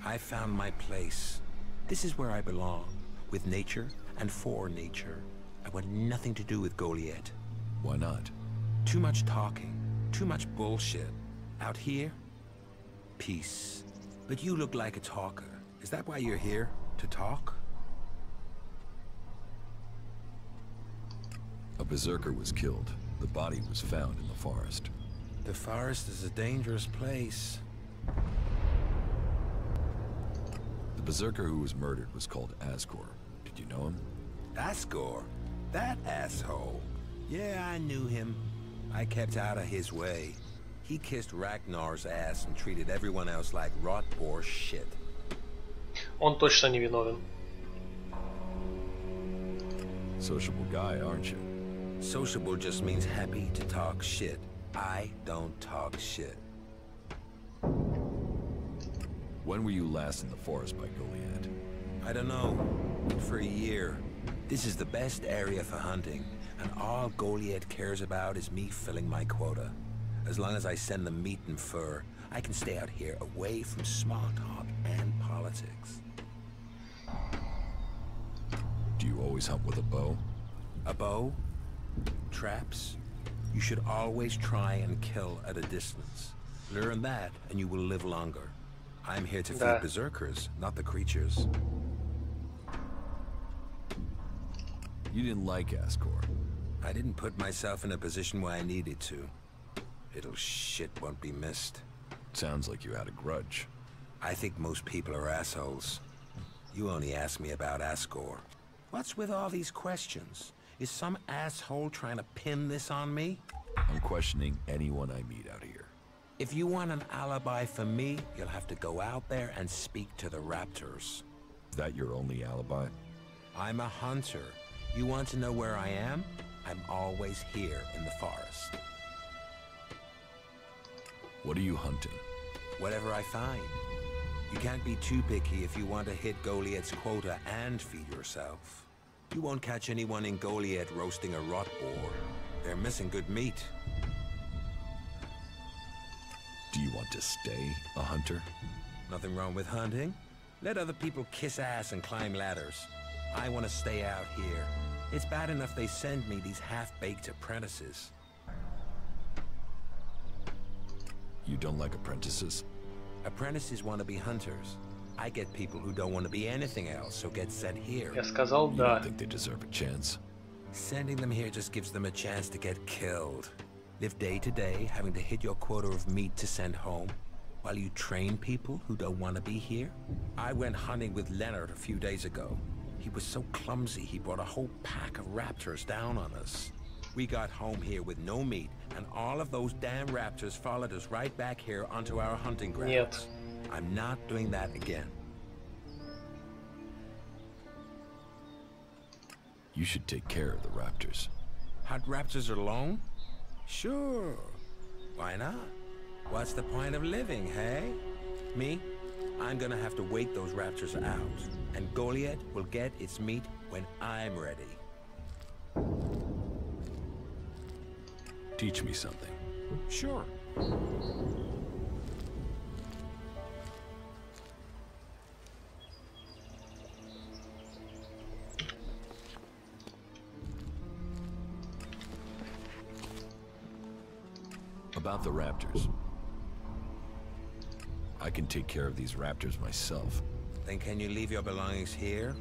I found my place. This is where I belong, with nature and for nature. I want nothing to do with Goliath. Why not? Too much talking, too much bullshit. Out here, peace. But you look like a talker. Is that why you're here? To talk? A berserker was killed. The body was found in the forest. The forest is a dangerous place. The berserker who was murdered was called Asgore. Did you know him? Asgore? That asshole? Yeah, I knew him. I kept out of his way. He kissed Ragnar's ass and treated everyone else like rot poor shit. Он точно не виновен. Sociable guy, aren't you? Sociable just means happy to talk shit. I don't talk shit. When were you last in the forest by Goliad? I don't know. For a year. This is the best area for hunting, and all Goliad cares about is me filling my quota. As long as I send them meat and fur, I can stay out here away from small talk and politics. Do you always hunt with a bow? A bow? Traps? You should always try and kill at a distance. Learn that, and you will live longer. I'm here to feed berserkers, not the creatures. You didn't like Asgore. I didn't put myself in a position where I needed to. Little shit won't be missed. Sounds like you had a grudge. I think most people are assholes. You only asked me about Asgore. What's with all these questions? Is some asshole trying to pin this on me? I'm questioning anyone I meet out here. If you want an alibi for me, you'll have to go out there and speak to the raptors. Is that your only alibi? I'm a hunter. You want to know where I am? I'm always here in the forest. What are you hunting? Whatever I find. You can't be too picky if you want to hit Goliad's quota and feed yourself. You won't catch anyone in Goliad roasting a rot boar. They're missing good meat. Do you want to stay a hunter? Nothing wrong with hunting. Let other people kiss ass and climb ladders. I want to stay out here. It's bad enough they send me these half-baked apprentices. You don't like apprentices? Apprentices want to be hunters. I get people who don't want to be anything else, so get sent here. Я сказал да. You don't think they deserve a chance? Sending them here just gives them a chance to get killed. Live day to day, having to hit your quota of meat to send home, while you train people who don't want to be here. I went hunting with Leonard a few days ago. He was so clumsy, he brought a whole pack of raptors down on us. We got home here with no meat, and all of those damn raptors followed us right back here onto our hunting grounds. Нет. I'm not doing that again. You should take care of the raptors. Hunt raptors alone? Sure. Why not? What's the point of living, hey? Me? I'm gonna have to wait those raptors out, and Goliad will get its meat when I'm ready. Teach me something. Sure. About the raptors. I can take care of these raptors myself. Then can you leave your belongings here?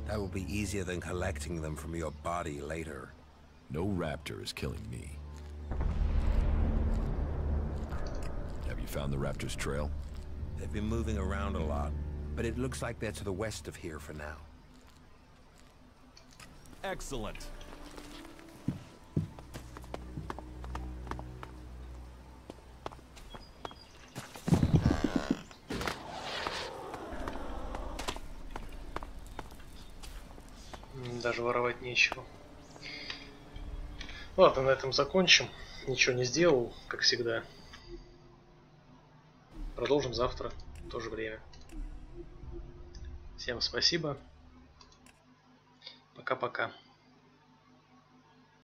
That will be easier than collecting them from your body later. No raptor is killing me. Have you found the raptor's trail? They've been moving around a lot, but it looks like they're to the west of here for now. Excellent. Даже воровать нечего. Ладно, на этом закончим. Ничего не сделал, как всегда. Продолжим завтра, в то же время. Всем спасибо. Пока-пока.